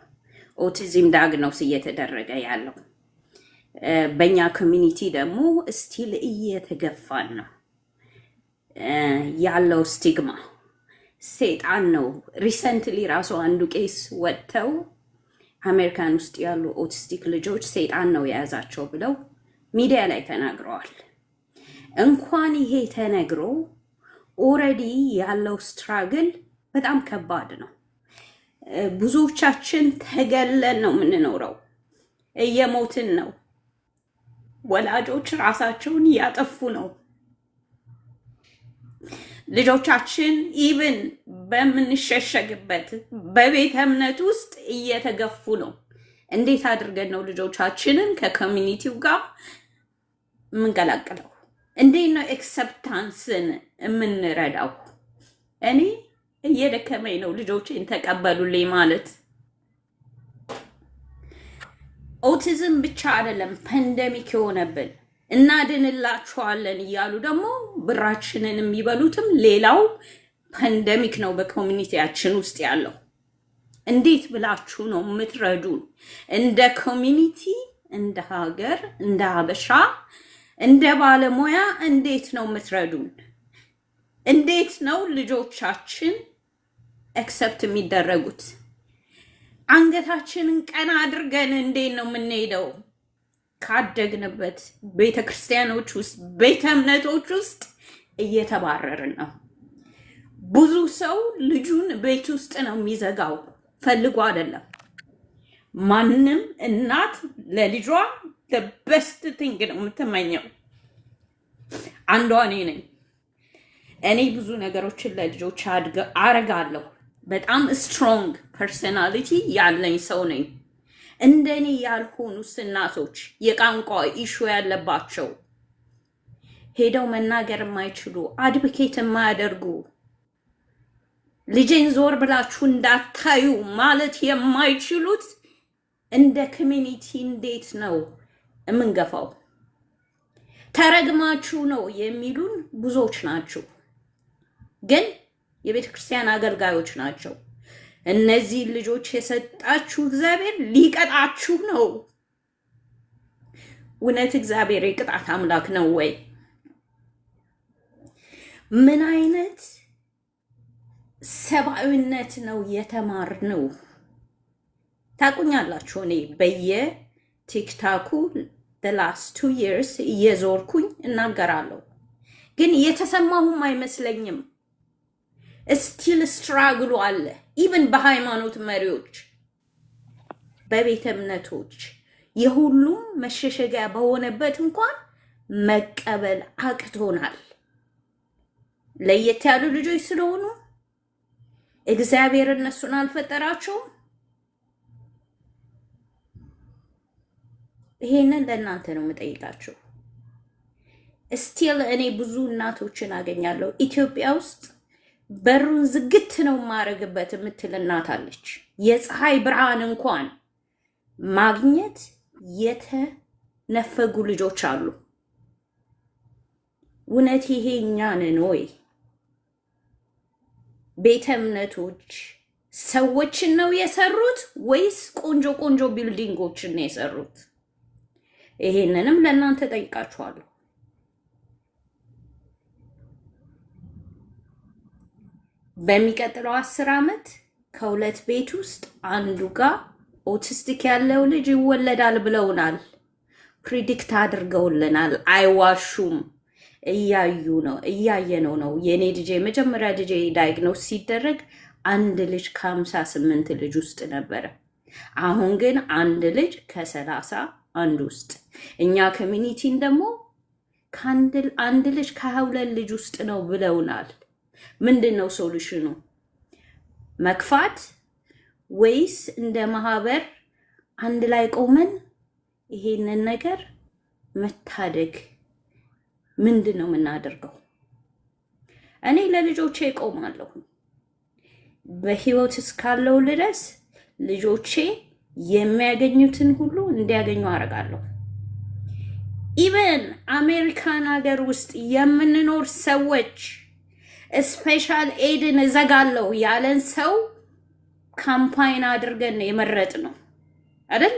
[SPEAKER 3] ኦቲዝም ዳያግኖስ እየተደረገ ያለው በእኛ ኮሚኒቲ ደግሞ ስቲል እየተገፋን ነው ያለው ስቲግማ ሰይጣን ነው ሪሰንትሊ ራሱ አንዱ ኬስ ወጥተው አሜሪካን ውስጥ ያሉ ኦቲስቲክ ልጆች ሰይጣን ነው የያዛቸው ብለው ሚዲያ ላይ ተናግረዋል እንኳን ይሄ ተነግሮ ኦሬዲ ያለው ስትራግል በጣም ከባድ ነው ብዙዎቻችን ተገለን ነው የምንኖረው እየሞትን ነው ወላጆች ራሳቸውን ያጠፉ ነው ልጆቻችን ኢቭን በምንሸሸግበት በቤተ እምነት ውስጥ እየተገፉ ነው እንዴት አድርገን ነው ልጆቻችንን ከኮሚኒቲው ጋር የምንቀላቅለው እንዴት ነው ኤክሰፕታንስን የምንረዳው እኔ እየደከመኝ ነው ልጆቼን ተቀበሉልኝ ማለት ኦቲዝም ብቻ አይደለም ፓንደሚክ የሆነብን እናድንላችኋለን እያሉ ደግሞ ብራችንን የሚበሉትም ሌላው ፓንደሚክ ነው በኮሚኒቲያችን ውስጥ ያለው እንዴት ብላችሁ ነው የምትረዱን እንደ ኮሚኒቲ እንደ ሀገር እንደ ሀበሻ እንደ ባለሙያ እንዴት ነው የምትረዱን እንዴት ነው ልጆቻችን ኤክሰፕት የሚደረጉት አንገታችንን ቀና አድርገን እንዴት ነው የምንሄደው ካደግንበት ቤተክርስቲያኖች ውስጥ ቤተ እምነቶች ውስጥ እየተባረርን ነው
[SPEAKER 13] ብዙ ሰው ልጁን ቤት ውስጥ ነው የሚዘጋው፣ ፈልጎ አይደለም። ማንም እናት ለልጇ the best thing ነው የምትመኘው። አንዷ እኔ ነኝ። እኔ ብዙ ነገሮችን ለልጆች አረጋለሁ። በጣም ስትሮንግ ፐርሰናሊቲ ያለኝ ሰው ነኝ። እንደኔ ያልሆኑ እናቶች የቋንቋ ኢሹ ያለባቸው ሄደው መናገር የማይችሉ አድቮኬት የማያደርጉ ልጄን ዞር ብላችሁ እንዳታዩ ማለት የማይችሉት እንደ ኮሚኒቲ እንዴት ነው የምንገፋው? ተረግማችሁ ነው የሚሉን ብዙዎች ናቸው፣ ግን የቤተ ክርስቲያን አገልጋዮች ናቸው። እነዚህ ልጆች የሰጣችሁ እግዚአብሔር ሊቀጣችሁ ነው። እውነት እግዚአብሔር የቅጣት አምላክ ነው ወይ? ምን አይነት ሰብአዊነት ነው የተማርነው? ታቁኛላችሁ። እኔ በየቲክታኩ the last 2 years እየዞርኩኝ እናገራለሁ፣ ግን የተሰማሁም አይመስለኝም። ስቲል ስትራግሉ አለ። ኢቭን በሃይማኖት መሪዎች፣ በቤተ እምነቶች የሁሉም መሸሸጊያ በሆነበት እንኳን መቀበል አቅቶናል። ለየት ያሉ ልጆች ስለሆኑ እግዚአብሔር እነሱን አልፈጠራቸውም። ይሄንን ለእናንተ ነው የምጠይቃችሁ። ስቲል እኔ ብዙ እናቶችን አገኛለሁ ኢትዮጵያ ውስጥ በሩን ዝግት ነው ማረግበት የምትል እናት አለች። የፀሐይ ብርሃን እንኳን ማግኘት የተነፈጉ ልጆች አሉ። እውነት ይሄ እኛ ነን ወይ? ቤተ እምነቶች ሰዎችን ነው የሰሩት ወይስ ቆንጆ ቆንጆ ቢልዲንጎችን ነው የሰሩት? ይሄንንም ለእናንተ ጠይቃችኋለሁ። በሚቀጥለው 10 ዓመት ከሁለት ቤት ውስጥ አንዱ ጋር ኦቲስቲክ ያለው ልጅ ይወለዳል ብለውናል። ፕሪዲክት አድርገውልናል። አይዋሹም። እያየነው ነው። የኔ ልጅ የመጀመሪያ ልጅ ዳይግኖስ ሲደረግ አንድ ልጅ ከ58 ልጅ ውስጥ ነበረ። አሁን ግን አንድ ልጅ ከ30 አንድ ውስጥ። እኛ ኮሚኒቲን ደግሞ አንድ ልጅ ከ22 ልጅ ውስጥ ነው ብለውናል። ምንድን ነው ሶሉሽኑ? መክፋት ወይስ እንደ ማህበር አንድ ላይ ቆመን ይሄንን ነገር መታደግ? ምንድን ነው የምናደርገው? እኔ ለልጆቼ እቆማለሁ። በህይወት እስካለው ድረስ ልጆቼ የሚያገኙትን ሁሉ እንዲያገኙ አደርጋለሁ። ኢቨን አሜሪካን ሀገር ውስጥ የምንኖር ሰዎች ስፔሻል ኤድን እዘጋለሁ ያለን ሰው ካምፓይን አድርገን የመረጥ ነው አይደል?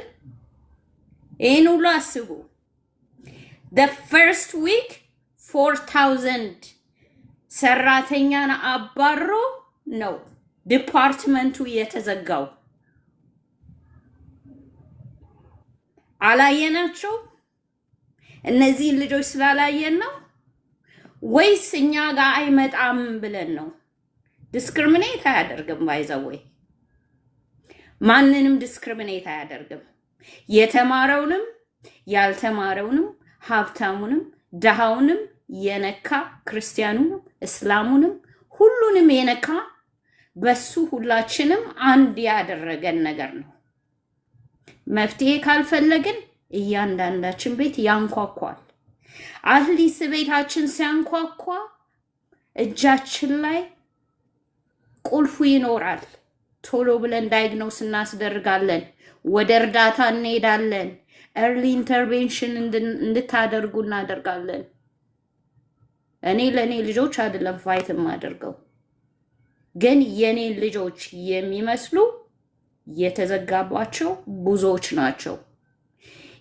[SPEAKER 13] ይህን ሁሉ አስቡ። the first week 4000 ሰራተኛን አባሮ ነው ዲፓርትመንቱ የተዘጋው። አላየናቸው? እነዚህን ልጆች ስላላየን ነው ወይስ እኛ ጋር አይመጣም ብለን ነው? ዲስክሪሚኔት አያደርግም። ባይዘወይ ማንንም ዲስክሪሚኔት አያደርግም። የተማረውንም ያልተማረውንም ሀብታሙንም ደሃውንም የነካ ክርስቲያኑንም እስላሙንም ሁሉንም የነካ በሱ ሁላችንም አንድ ያደረገን ነገር ነው። መፍትሄ ካልፈለግን እያንዳንዳችን ቤት ያንኳኳል። አትሊስት ቤታችን ሲያንኳኳ እጃችን ላይ ቁልፉ ይኖራል። ቶሎ ብለን ዳይግኖስ እናስደርጋለን፣ ወደ እርዳታ እንሄዳለን፣ ኤርሊ ኢንተርቬንሽን እንድታደርጉ እናደርጋለን። እኔ ለእኔ ልጆች አይደለም ፋይት የማደርገው፣ ግን የኔን ልጆች የሚመስሉ የተዘጋባቸው ብዙዎች ናቸው።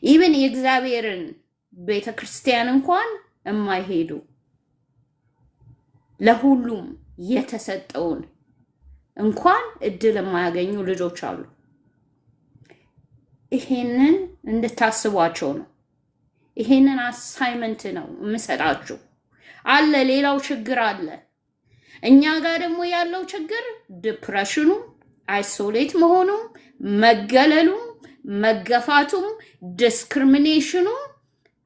[SPEAKER 13] ኢቭን የእግዚአብሔርን ቤተ ክርስቲያን እንኳን የማይሄዱ ለሁሉም የተሰጠውን እንኳን እድል የማያገኙ ልጆች አሉ። ይሄንን እንድታስቧቸው ነው። ይሄንን አሳይመንት ነው የምሰጣችሁ። አለ ሌላው ችግር አለ። እኛ ጋር ደግሞ ያለው ችግር ዲፕሬሽኑ፣ አይሶሌት መሆኑ፣ መገለሉ፣ መገፋቱም፣ ዲስክሪሚኔሽኑ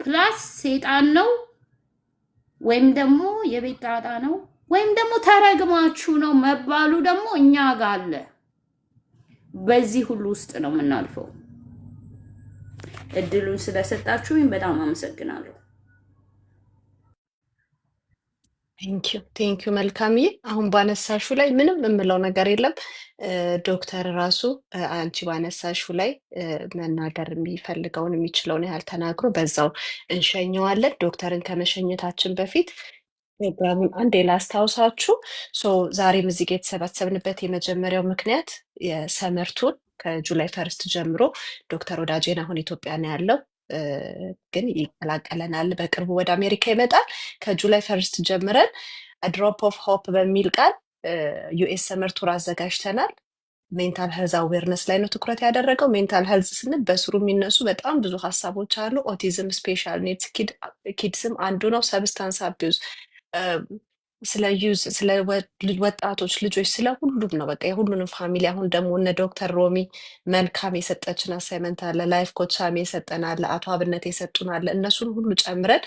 [SPEAKER 13] ፕላስ ሴጣን ነው ወይም ደግሞ የቤት ጣጣ ነው ወይም ደግሞ ተረግማችሁ ነው መባሉ ደግሞ እኛ ጋር አለ። በዚህ ሁሉ ውስጥ ነው የምናልፈው። እድሉን ስለሰጣችሁኝ በጣም አመሰግናለሁ።
[SPEAKER 2] ቴንኪዩ መልካምዬ። አሁን ባነሳሹ ላይ ምንም የምለው ነገር የለም። ዶክተር ራሱ አንቺ ባነሳሹ ላይ መናገር የሚፈልገውን የሚችለውን ያህል ተናግሮ በዛው እንሸኘዋለን። ዶክተርን ከመሸኘታችን በፊት ፕሮግራሙን አንዴ ላስታውሳችሁ። ዛሬም እዚህ ጋር የተሰባሰብንበት የመጀመሪያው ምክንያት የሰመርቱን ከጁላይ ፈርስት ጀምሮ ዶክተር ወዳጄን አሁን ኢትዮጵያ ነው ያለው ግን ይቀላቀለናል። በቅርቡ ወደ አሜሪካ ይመጣል። ከጁላይ ፈርስት ጀምረን ድሮፕ ኦፍ ሆፕ በሚል ቃል ዩኤስ ሰመር ቱር አዘጋጅተናል። ሜንታል ሄልዝ አዌርነስ ላይ ነው ትኩረት ያደረገው። ሜንታል ሄልዝ ስንል በስሩ የሚነሱ በጣም ብዙ ሀሳቦች አሉ። ኦቲዝም፣ ስፔሻል ኔድስ ኪድስም አንዱ ነው። ሰብስታንስ አቢዩዝ፣ ስለ ዩዝ፣ ስለ ወጣቶች ልጆች፣ ስለ ሁሉም ነው። በቃ የሁሉንም ፋሚሊ። አሁን ደግሞ እነ ዶክተር ሮሚ መልካም የሰጠችን አሳይመንት አለ፣ ላይፍ ኮች ሳሚ የሰጠን አለ፣ አቶ አብነት የሰጡን አለ። እነሱን ሁሉ ጨምረን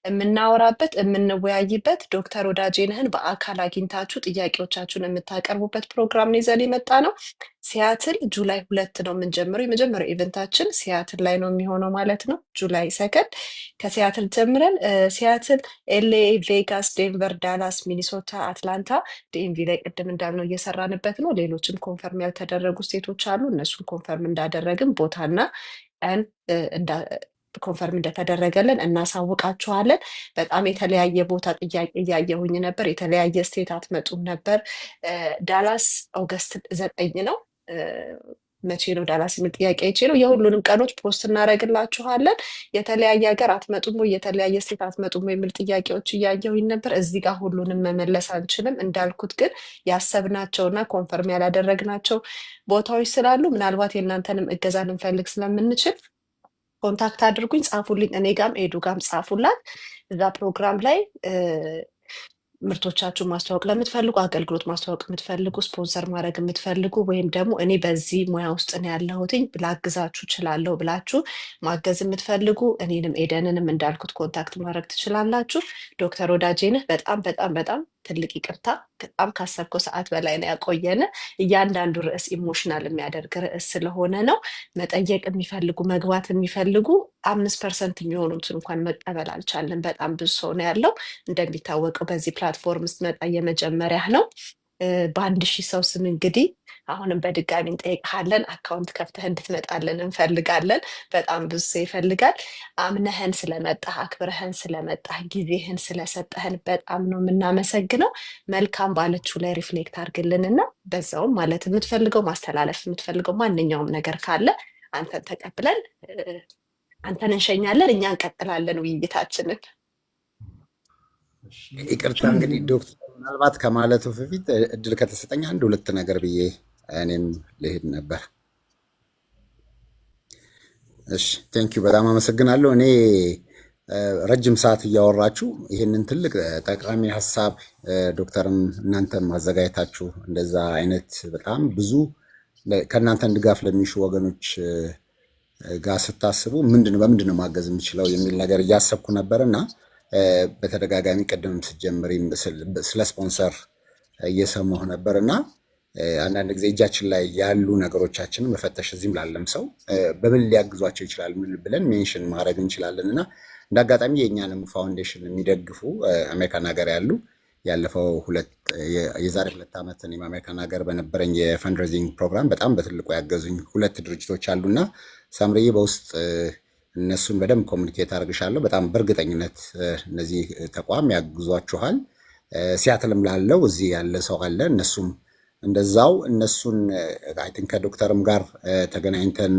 [SPEAKER 2] የምናወራበት የምንወያይበት ዶክተር ወዳጄነህን በአካል አግኝታችሁ ጥያቄዎቻችሁን የምታቀርቡበት ፕሮግራም ነው ይዘን የመጣ ነው። ሲያትል ጁላይ 2 ነው የምንጀምረው። የመጀመሪያው ኢቨንታችን ሲያትል ላይ ነው የሚሆነው ማለት ነው። ጁላይ 2 ከሲያትል ጀምረን ሲያትል፣ ኤልኤ፣ ቬጋስ፣ ዴንቨር፣ ዳላስ፣ ሚኒሶታ፣ አትላንታ፣ ዲኤምቪ ላይ ቅድም እንዳልነው እየሰራንበት ነው። ሌሎችም ኮንፈርም ያልተደረጉ ስቴቶች አሉ። እነሱን ኮንፈርም እንዳደረግን ቦታና ቀን ኮንፈርም እንደተደረገልን እናሳውቃችኋለን። በጣም የተለያየ ቦታ ጥያቄ እያየሁኝ ነበር። የተለያየ ስቴት አትመጡም ነበር። ዳላስ ኦገስት 9 ነው። መቼ ነው ዳላስ የሚል ጥያቄ ይቼ ነው። የሁሉንም ቀኖች ፖስት እናደርግላችኋለን። የተለያየ ሀገር አትመጡም ወይ፣ የተለያየ ስቴት አትመጡም ወይ የሚል ጥያቄዎች እያየሁኝ ነበር። እዚህ ጋር ሁሉንም መመለስ አንችልም። እንዳልኩት ግን ያሰብናቸውና ኮንፈርም ያላደረግናቸው ቦታዎች ስላሉ ምናልባት የእናንተንም እገዛ ልንፈልግ ስለምንችል ኮንታክት አድርጉኝ፣ ጻፉልኝ። እኔ ጋም ኤዱ ጋም ጻፉላት። እዛ ፕሮግራም ላይ ምርቶቻችሁን ማስተዋወቅ ለምትፈልጉ፣ አገልግሎት ማስተዋወቅ የምትፈልጉ፣ ስፖንሰር ማድረግ የምትፈልጉ ወይም ደግሞ እኔ በዚህ ሙያ ውስጥ ነው ያለሁትኝ ላግዛችሁ እችላለሁ ብላችሁ ማገዝ የምትፈልጉ እኔንም ኤደንንም እንዳልኩት ኮንታክት ማድረግ ትችላላችሁ። ዶክተር ወዳጄነህ በጣም በጣም በጣም ትልቅ ይቅርታ። በጣም ካሰብከው ሰዓት በላይ ነው ያቆየን። እያንዳንዱ ርዕስ ኢሞሽናል የሚያደርግ ርዕስ ስለሆነ ነው። መጠየቅ የሚፈልጉ መግባት የሚፈልጉ 5% የሚሆኑትን እንኳን መቀበል አልቻለን። በጣም ብዙ ሰው ነው ያለው። እንደሚታወቀው በዚህ ፕላትፎርም ስትመጣ የመጀመሪያ ነው። በ1000 ሰው ስም እንግዲህ አሁንም በድጋሚ እንጠይቅሃለን። አካውንት ከፍተህ እንድትመጣለን እንፈልጋለን። በጣም ብዙ ሰው ይፈልጋል። አምነህን ስለመጣህ አክብረህን ስለመጣህ ጊዜህን ስለሰጠህን በጣም ነው የምናመሰግነው። መልካም ባለችው ላይ ሪፍሌክት አድርግልንና በዛውም ማለት የምትፈልገው ማስተላለፍ የምትፈልገው ማንኛውም ነገር ካለ አንተን ተቀብለን አንተን እንሸኛለን። እኛ እንቀጥላለን ውይይታችንን።
[SPEAKER 14] ይቅርታ እንግዲህ ዶክተር ምናልባት ከማለቱ በፊት እድል ከተሰጠኝ 1-2 ነገር ብዬ እኔም ልሄድ ነበር። እሺ ቴንኪዩ፣ በጣም አመሰግናለሁ። እኔ ረጅም ሰዓት እያወራችሁ ይህንን ትልቅ ጠቃሚ ሀሳብ ዶክተርም እናንተም ማዘጋጀታችሁ እንደዛ አይነት በጣም ብዙ ከእናንተን ድጋፍ ለሚሹ ወገኖች ጋር ስታስቡ በምንድን ነው ማገዝ የምችለው የሚል ነገር እያሰብኩ ነበር እና በተደጋጋሚ ቅድም ስትጀምሪ ስለ ስፖንሰር እየሰማሁ ነበር እና አንዳንድ ጊዜ እጃችን ላይ ያሉ ነገሮቻችንን መፈተሽ እዚህም ላለም ሰው በምን ሊያግዟቸው ይችላል ብለን ሜንሽን ማድረግ እንችላለን እና እንደ አጋጣሚ የእኛንም ፋውንዴሽን የሚደግፉ አሜሪካን ሀገር ያሉ ያለፈው የዛሬ 2 ዓመት እኔም አሜሪካን ሀገር በነበረኝ የፈንድሬዚንግ ፕሮግራም በጣም በትልቁ ያገዙኝ 2 ድርጅቶች አሉና ሳምሪዬ በውስጥ እነሱን በደንብ ኮሚኒኬት አድርግሻለሁ። በጣም በእርግጠኝነት እነዚህ ተቋም ያግዟችኋል። ሲያትልም ላለው እዚህ ያለ ሰው አለ። እነሱም እንደዛው እነሱን አይ ቲንክ ከዶክተርም ጋር ተገናኝተን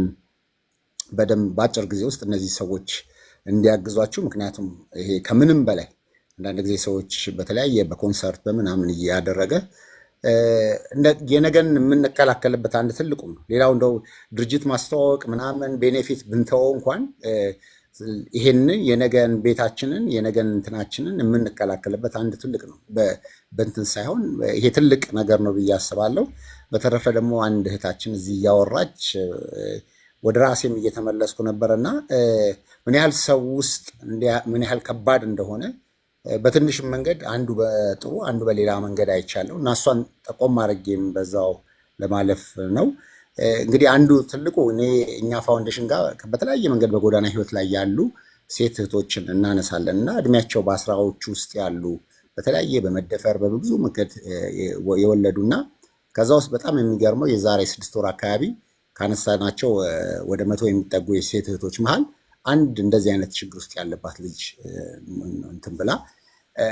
[SPEAKER 14] በደንብ በአጭር ጊዜ ውስጥ እነዚህ ሰዎች እንዲያግዟችሁ። ምክንያቱም ይሄ ከምንም በላይ አንዳንድ ጊዜ ሰዎች በተለያየ በኮንሰርት በምናምን እያደረገ የነገን የምንከላከልበት አንድ ትልቁ ነው። ሌላው እንደው ድርጅት ማስተዋወቅ ምናምን ቤኔፊት ብንተወው እንኳን ይሄንን የነገን ቤታችንን የነገን እንትናችንን የምንከላከልበት አንድ ትልቅ ነው። በእንትን ሳይሆን ይሄ ትልቅ ነገር ነው ብዬ አስባለሁ። በተረፈ ደግሞ አንድ እህታችን እዚህ እያወራች ወደ ራሴም እየተመለስኩ ነበረና ምን ያህል ሰው ውስጥ ምን ያህል ከባድ እንደሆነ በትንሽም መንገድ አንዱ በጥሩ አንዱ በሌላ መንገድ አይቻለሁ እና እሷን ጠቆም አድርጌም በዛው ለማለፍ ነው። እንግዲህ አንዱ ትልቁ እኛ ፋውንዴሽን ጋር በተለያየ መንገድ በጎዳና ህይወት ላይ ያሉ ሴት እህቶችን እናነሳለን እና እድሜያቸው በአስራዎቹ ውስጥ ያሉ በተለያየ በመደፈር በብዙ መንገድ የወለዱና ከዛ ውስጥ በጣም የሚገርመው የዛሬ 6 ወር አካባቢ ካነሳናቸው ወደ 100 የሚጠጉ የሴት እህቶች መሃል አንድ እንደዚህ አይነት ችግር ውስጥ ያለባት ልጅ እንትን ብላ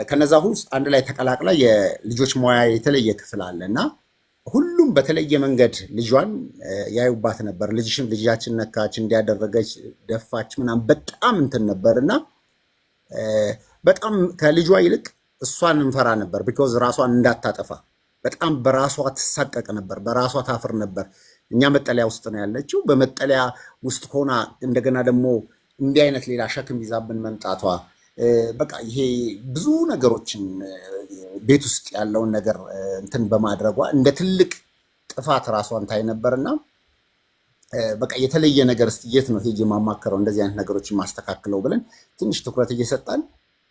[SPEAKER 14] ከነዛ ውስጥ አንድ ላይ ተቀላቅላ የልጆች ሙያ የተለየ ክፍል አለና ሁሉም በተለየ መንገድ ልጇን ያዩባት ነበር። ልጃችን ነካች፣ እንዲያደረገች፣ ደፋች ምናምን በጣም እንትን ነበርና በጣም ከልጇ ይልቅ እሷን እንፈራ ነበር። ቢኮዝ ራሷን እንዳታጠፋ በጣም በራሷ ትሳቀቅ ነበር፣ በራሷ ታፍር ነበር። እኛ መጠለያ ውስጥ ነው ያለችው። በመጠለያ ውስጥ ሆና እንደገና ደግሞ እንዲህ አይነት ሌላ ሸክም ይዛብን መምጣቷ በቃ ይሄ ብዙ ነገሮችን ቤት ውስጥ ያለውን ነገር እንትን በማድረጓ እንደ ትልቅ ጥፋት ራሷን ታይ ነበርና በቃ የተለየ ነገር እስቲ የት ነው ሄጄ ማማከረው እንደዚህ አይነት ነገሮችን ማስተካክለው ብለን ትንሽ ትኩረት እየሰጣን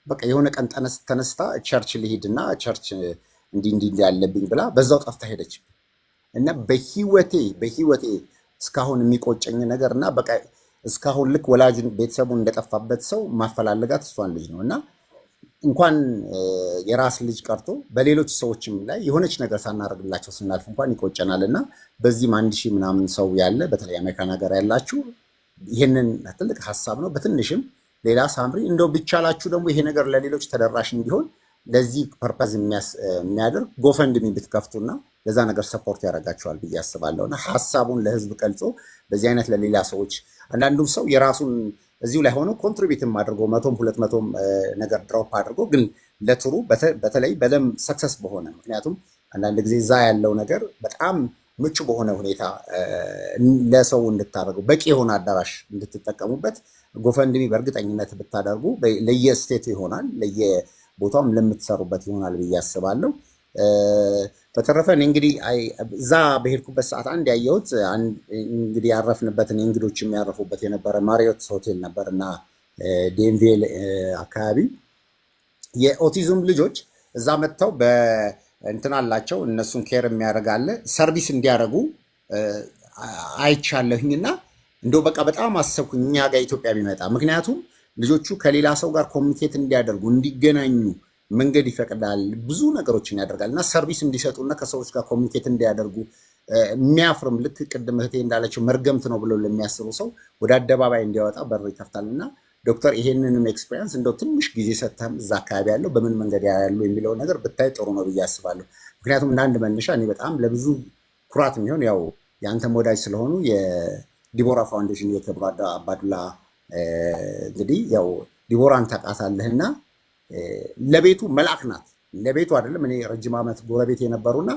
[SPEAKER 14] በቃ የሆነ ቀን ተነስታ ቸርች ልሂድና ቸርች እንዲህ ያለብኝ ብላ በዛው ጠፍታ ሄደች እና በህይወቴ እስካሁን የሚቆጨኝ ነገር እና በቃ እስካሁን ልክ ወላጁን ቤተሰቡን እንደጠፋበት ሰው ማፈላለጋት እሷን ልጅ ነው እና እንኳን የራስ ልጅ ቀርቶ በሌሎች ሰዎችም ላይ የሆነች ነገር ሳናደርግላቸው ስናልፍ እንኳን ይቆጨናል እና በዚህም 1000 ምናምን ሰው ያለ በተለይ አሜሪካን ሀገር ያላችሁ ይሄንን ትልቅ ሀሳብ ነው። በትንሽም ሌላ ሳምሪ እንደው ቢቻላችሁ ደግሞ ይሄ ነገር ለሌሎች ተደራሽ እንዲሆን ለዚህ ፐርፐዝ የሚያደርግ ጎፈንድሚ ብትከፍቱና ለዛ ነገር ሰፖርት ያደርጋቸዋል ብዬ አስባለሁና ሀሳቡን ለህዝብ ቀልጾ በዚህ አይነት ለሌላ ሰዎች አንዳንዱ ሰው የራሱን እዚሁ ላይ ሆኖ ኮንትሪቢዩትም አድርጎ 100ም 200ም ነገር ድሮፕ አድርጎ ግን ለጥሩ በተለይ በደም ሰክሰስ በሆነ ምክንያቱም አንዳንድ ጊዜ እዛ ያለው ነገር በጣም ምቹ በሆነ ሁኔታ ለሰው እንድታደርጉ በቂ የሆነ አዳራሽ እንድትጠቀሙበት ጎፈንድሚ በእርግጠኝነት ብታደርጉ ለየስቴቱ ይሆናል ለየቦታውም ለምትሰሩበት ይሆናል ብዬ አስባለሁ። በተረፈ እንግዲህ እዛ በሄድኩበት ሰዓት አንድ ያየሁት እንግዲህ ያረፍንበትን እንግዶች የሚያረፉበት የነበረ ማሪዮት ሆቴል ነበርና ዴንቪል አካባቢ የኦቲዝም ልጆች እዛ መጥተው በእንትን አላቸው እነሱን ኬር የሚያደርጋለ ሰርቪስ እንዲያደርጉ አይቻለሁኝና እንደው በቃ በጣም አሰብኩኝ እኛ ጋር ኢትዮጵያ ቢመጣ ምክንያቱም ልጆቹ ከሌላ ሰው ጋር ኮሚኒኬት እንዲያደርጉ እንዲገናኙ መንገድ ይፈቅዳል፣ ብዙ ነገሮችን ያደርጋል እና ሰርቪስ እንዲሰጡና ከሰዎች ጋር ኮሚኒኬት እንዲያደርጉ የሚያፍርም ልክ ቅድም እህቴ እንዳለችው መርገምት ነው ብሎ ለሚያስቡ ሰው ወደ አደባባይ እንዲያወጣ በር ይከፍታልና ዶክተር ይሄንንም ኤክስፔሪንስ እንደው ትንሽ ጊዜ ሰጥተህም እዛ አካባቢ ያለው በምን መንገድ ያሉ የሚለው ነገር ብታይ ጥሩ ነው ብዬ አስባለሁ። ምክንያቱም እንደ አንድ መነሻ እኔ በጣም ለብዙ ኩራት የሚሆን ያው የአንተም ወዳጅ ስለሆኑ የዲቦራ ፋውንዴሽን የክብሩ አባዱላ እንግዲህ ያው ዲቦራን ታውቃታለህና ለቤቱ መልአክ ናት። ለቤቱ አይደለም እኔ ረጅም ዓመት ጎረቤት የነበሩና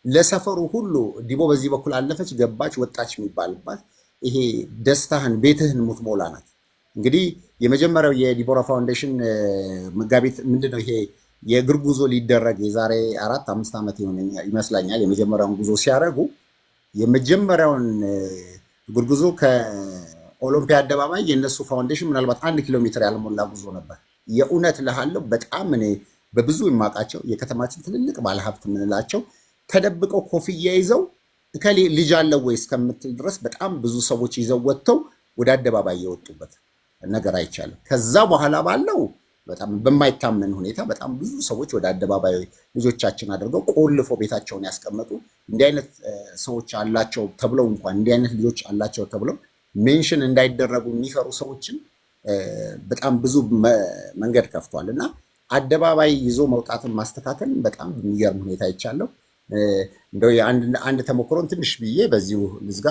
[SPEAKER 14] ለሰፈሩ ሁሉ ዲቦ በዚህ በኩል አለፈች ገባች ወጣች የሚባልባት ይሄ ደስታህን ቤትህን ሙትሞላ ናት። እንግዲህ የመጀመሪያው የዲቦራ ፋውንዴሽን መጋቢት ምንድነው ይሄ የእግር ጉዞ ሊደረግ የዛሬ 4-5 ዓመት ይመስለኛል የመጀመሪያውን ጉዞ ሲያደርጉ የመጀመሪያውን እግር ጉዞ ከኦሎምፒያ አደባባይ የነሱ ፋውንዴሽን ምናልባት 1 ኪሎ ሜትር ያልሞላ ጉዞ ነበር። የእውነት ልሃለው በጣም እኔ በብዙ የማውቃቸው የከተማችን ትልልቅ ባለሀብት የምንላቸው ተደብቀው ኮፍያ ይዘው እከሌ ልጅ አለው ወይ እስከምትል ድረስ በጣም ብዙ ሰዎች ይዘው ወጥተው ወደ አደባባይ የወጡበት ነገር አይቻልም። ከዛ በኋላ ባለው በጣም በማይታመን ሁኔታ በጣም ብዙ ሰዎች ወደ አደባባይ ልጆቻችን አድርገው ቆልፎ ቤታቸውን ያስቀመጡ እንዲህ አይነት ሰዎች አላቸው ተብለው እንኳን እንዲህ አይነት ልጆች አላቸው ተብለው ሜንሽን እንዳይደረጉ የሚፈሩ ሰዎችን በጣም ብዙ መንገድ ከፍቷል እና አደባባይ ይዞ መውጣትን ማስተካከል በጣም የሚገርም ሁኔታ ይቻለው። እንደው አንድ ተሞክሮን ትንሽ ብዬ በዚሁ ልዝጋ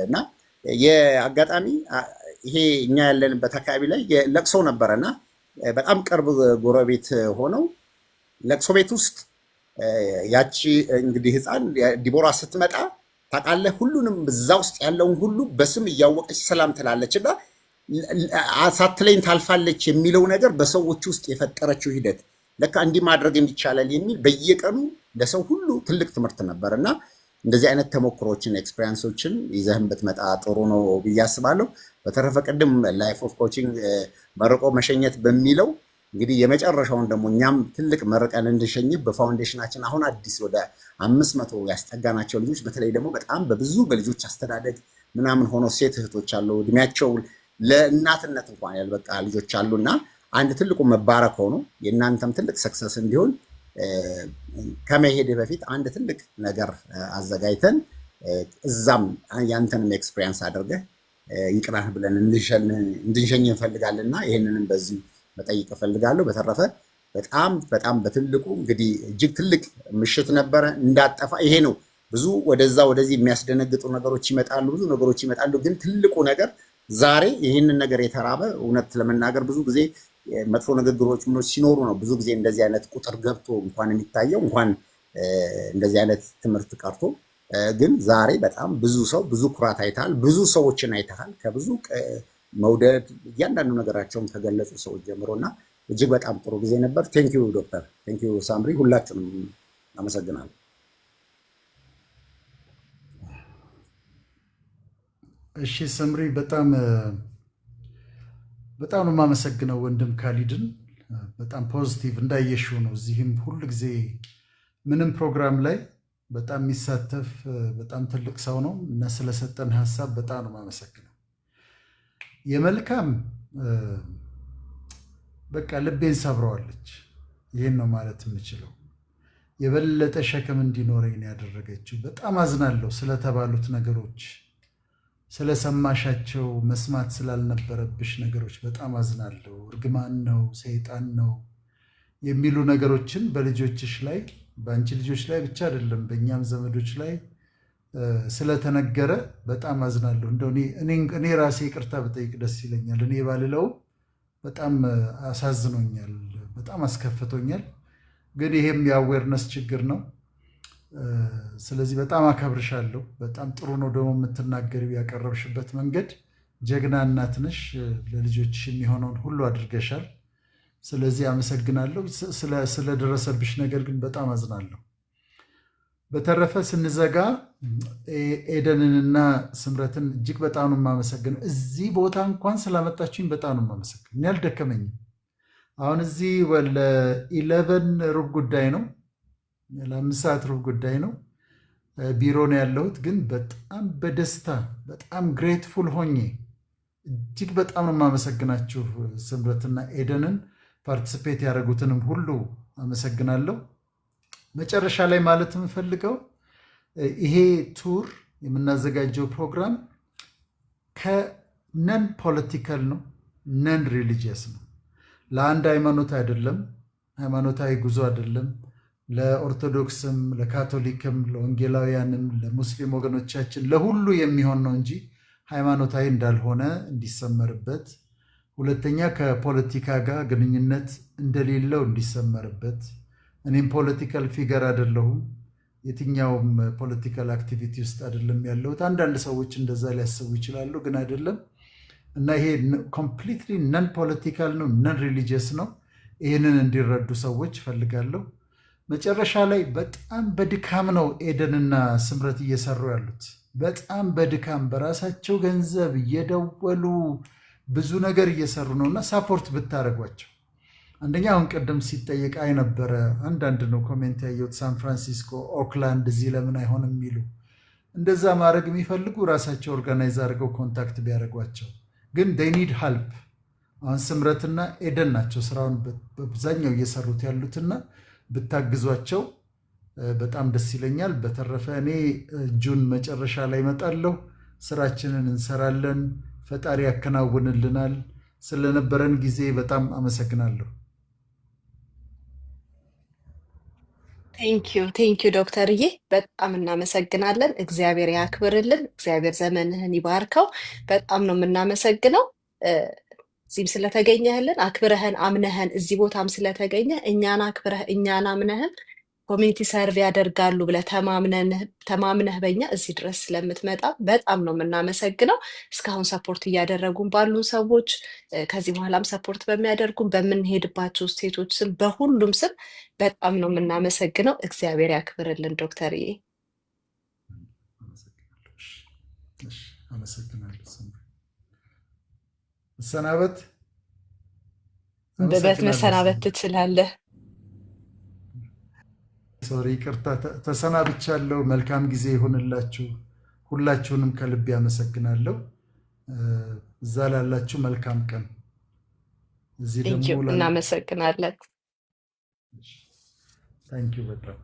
[SPEAKER 14] እና የአጋጣሚ ይሄ እኛ ያለንበት አካባቢ ላይ ለቅሶ ነበረና በጣም ቅርብ ጎረቤት ሆነው ለቅሶ ቤት ውስጥ ያቺ እንግዲህ ህፃን ዲቦራ ስትመጣ ታውቃለህ ሁሉንም እዛ ውስጥ ያለውን ሁሉ በስም እያወቀች ሰላም ትላለችና ሳትለኝ ታልፋለች የሚለው ነገር በሰዎች ውስጥ የፈጠረችው ሂደት ለካ እንዲህ ማድረግ የሚቻላል የሚል በየቀኑ ለሰው ሁሉ ትልቅ ትምህርት ነበር እና እንደዚህ አይነት ተሞክሮችን ኤክስፔሪንሶችን ይዘህን ብትመጣ ጥሩ ነው ብዬ አስባለሁ። በተረፈ ቅድም ላይፍ ኦፍ ኮቺንግ መርቆ መሸኘት በሚለው እንግዲህ የመጨረሻውን ደግሞ እኛም ትልቅ መርቀን እንድንሸኝህ በፋውንዴሽናችን አሁን አዲስ ወደ 500 ያስጠጋናቸው ልጆች በተለይ ደግሞ በጣም በብዙ በልጆች አስተዳደግ ምናምን ሆኖ ሴት እህቶች አሉ እድሜያቸው ለእናትነት እንኳን ያልበቃ ልጆች አሉና አንድ ትልቁ መባረክ ሆኖ የእናንተም ትልቅ ሰክሰስ እንዲሆን ከመሄድ በፊት አንድ ትልቅ ነገር አዘጋጅተን እዛም ያንተንም ኤክስፒሪየንስ አድርገህ ይቅራህ ብለን እንድንሸኝ እንፈልጋለንና ይሄንንም በዚህ መጠይቅ እፈልጋለሁ። በተረፈ በጣም በጣም በትልቁ እንግዲህ እጅግ ትልቅ ምሽት ነበረ። እንዳጠፋ ይሄ ነው። ብዙ ወደዛ ወደዚህ የሚያስደነግጡ ነገሮች ይመጣሉ፣ ብዙ ነገሮች ይመጣሉ። ግን ትልቁ ነገር ዛሬ ይህንን ነገር የተራበ እውነት ለመናገር ብዙ ጊዜ መጥፎ ንግግሮች ምኖች ሲኖሩ ነው ብዙ ጊዜ እንደዚህ አይነት ቁጥር ገብቶ እንኳን የሚታየው እንኳን እንደዚህ አይነት ትምህርት ቀርቶ ግን ዛሬ በጣም ብዙ ሰው ብዙ ኩራት አይተሃል፣ ብዙ ሰዎችን አይተሃል። ከብዙ መውደድ እያንዳንዱ ነገራቸውን ከገለጹ ሰዎች ጀምሮና እጅግ በጣም ጥሩ ጊዜ ነበር። ቴንኪዩ ዶክተር፣ ቴንኪዩ ሳምሪ፣ ሁላችሁንም አመሰግናለሁ።
[SPEAKER 4] እሺ ሰምሪ፣ በጣም ነው የማመሰግነው ወንድም ካሊድን። በጣም ፖዚቲቭ እንዳየሽው ነው። እዚህም ሁሉ ጊዜ ምንም ፕሮግራም ላይ በጣም የሚሳተፍ በጣም ትልቅ ሰው ነው እና ስለሰጠን ሀሳብ በጣም ነው የማመሰግነው። የመልካም በቃ ልቤን ሰብረዋለች። ይህን ነው ማለት የምችለው። የበለጠ ሸክም እንዲኖረኝ ነው ያደረገችው። በጣም አዝናለሁ ስለተባሉት ነገሮች፣ ስለሰማሻቸው መስማት ስላልነበረብሽ ነገሮች በጣም አዝናለሁ። እርግማን ነው፣ ሰይጣን ነው የሚሉ ነገሮችን በልጆችሽ ላይ በአንቺ ልጆች ላይ ብቻ አይደለም በእኛም ዘመዶች ላይ ስለተነገረ በጣም አዝናለሁ። እንደው እኔ ራሴ ይቅርታ ብጠይቅ ደስ ይለኛል። እኔ ባልለው በጣም አሳዝኖኛል፣ በጣም አስከፍቶኛል። ግን ይሄም የአዌርነስ ችግር ነው። ስለዚህ በጣም አከብርሻለሁ። በጣም ጥሩ ነው ደግሞ የምትናገሪው፣ ያቀረብሽበት መንገድ። ጀግና እናት ነሽ። ለልጆችሽ የሚሆነውን ሁሉ አድርገሻል። ስለዚህ አመሰግናለሁ። ስለደረሰብሽ ነገር ግን በጣም አዝናለሁ። በተረፈ ስንዘጋ ኤደንንና ስምረትን እጅግ በጣም ነው የማመሰግነው። እዚህ ቦታ እንኳን ስላመጣችሁኝ በጣም ነው የማመሰግነው። እኔ አልደከመኝም። አሁን እዚህ ለ11 ሩብ ጉዳይ ነው፣ ለ5 ሰዓት ሩብ ጉዳይ ነው ቢሮ ነው ያለሁት። ግን በጣም በደስታ በጣም ግሬትፉል ሆኜ እጅግ በጣም ነው የማመሰግናችሁ። ስምረትና ኤደንን ፓርቲስፔት ያደረጉትንም ሁሉ አመሰግናለሁ። መጨረሻ ላይ ማለት የምፈልገው ይሄ ቱር የምናዘጋጀው ፕሮግራም ከነን ፖለቲካል ነው፣ ነን ሪሊጂየስ ነው። ለአንድ ሃይማኖት አይደለም፣ ሃይማኖታዊ ጉዞ አይደለም። ለኦርቶዶክስም፣ ለካቶሊክም፣ ለወንጌላውያንም፣ ለሙስሊም ወገኖቻችን ለሁሉ የሚሆን ነው እንጂ ሃይማኖታዊ እንዳልሆነ እንዲሰመርበት፣ ሁለተኛ ከፖለቲካ ጋር ግንኙነት እንደሌለው እንዲሰመርበት። እኔም ፖለቲካል ፊገር አይደለሁም፣ የትኛውም ፖለቲካል አክቲቪቲ ውስጥ አይደለም ያለሁት። አንዳንድ ሰዎች እንደዛ ሊያስቡ ይችላሉ፣ ግን አይደለም። እና ይሄ ኮምፕሊትሊ ነን ፖለቲካል ነው፣ ነን ሪሊጂየስ ነው። ይህንን እንዲረዱ ሰዎች ፈልጋለሁ። መጨረሻ ላይ በጣም በድካም ነው ኤደንና ስምረት እየሰሩ ያሉት። በጣም በድካም በራሳቸው ገንዘብ እየደወሉ ብዙ ነገር እየሰሩ ነው እና ሳፖርት ብታደርጓቸው። አንደኛ አሁን ቅድም ሲጠየቅ አይነበረ አንዳንድ ነው ኮሜንት ያየሁት፣ ሳን ፍራንሲስኮ፣ ኦክላንድ እዚህ ለምን አይሆንም የሚሉ እንደዛ ማድረግ የሚፈልጉ ራሳቸው ኦርጋናይዝ አድርገው ኮንታክት ቢያደርጓቸው። ግን they need help። አሁን ስምረትና ኤደን ናቸው ስራውን በአብዛኛው እየሰሩት ያሉትና ብታግዟቸው በጣም ደስ ይለኛል። በተረፈ እኔ ጁን መጨረሻ ላይ እመጣለሁ። ስራችንን እንሰራለን፣ ፈጣሪ ያከናውንልናል። ስለነበረን ጊዜ በጣም አመሰግናለሁ።
[SPEAKER 2] ቴንኪዩ ዶክተርዬ፣ በጣም እናመሰግናለን። እግዚአብሔር ያክብርልን፣ እግዚአብሔር ዘመንህን ይባርከው። በጣም ነው የምናመሰግነው። እዚህም ስለተገኘህልን አክብረህን አምነህን እዚህ ቦታም ስለተገኘ እኛን አክብረህ እኛን አምነህን ኮሚኒቲ ሰርቭ ያደርጋሉ ብለህ ተማምነህ በኛ እዚህ ድረስ ስለምትመጣ በጣም ነው የምናመሰግነው። እስካሁን ሰፖርት እያደረጉን ባሉ ሰዎች፣ ከዚህ በኋላም ሰፖርት በሚያደርጉን በምንሄድባቸው ስቴቶች ስም፣ በሁሉም ስም በጣም ነው የምናመሰግነው። እግዚአብሔር ያክብርልን ዶክተርዬ።
[SPEAKER 4] አመሰግናለሁ። መሰናበት
[SPEAKER 2] መሰናበት ትችላለህ።
[SPEAKER 4] ሶሪ ይቅርታ፣ ተሰናብቻለሁ። መልካም ጊዜ ይሁንላችሁ። ሁላችሁንም ከልብ ያመሰግናለሁ። እዛ ላላችሁ መልካም ቀን። እዚህ ደግሞ
[SPEAKER 2] እናመሰግናለን።
[SPEAKER 4] ታንኪዩ በጣም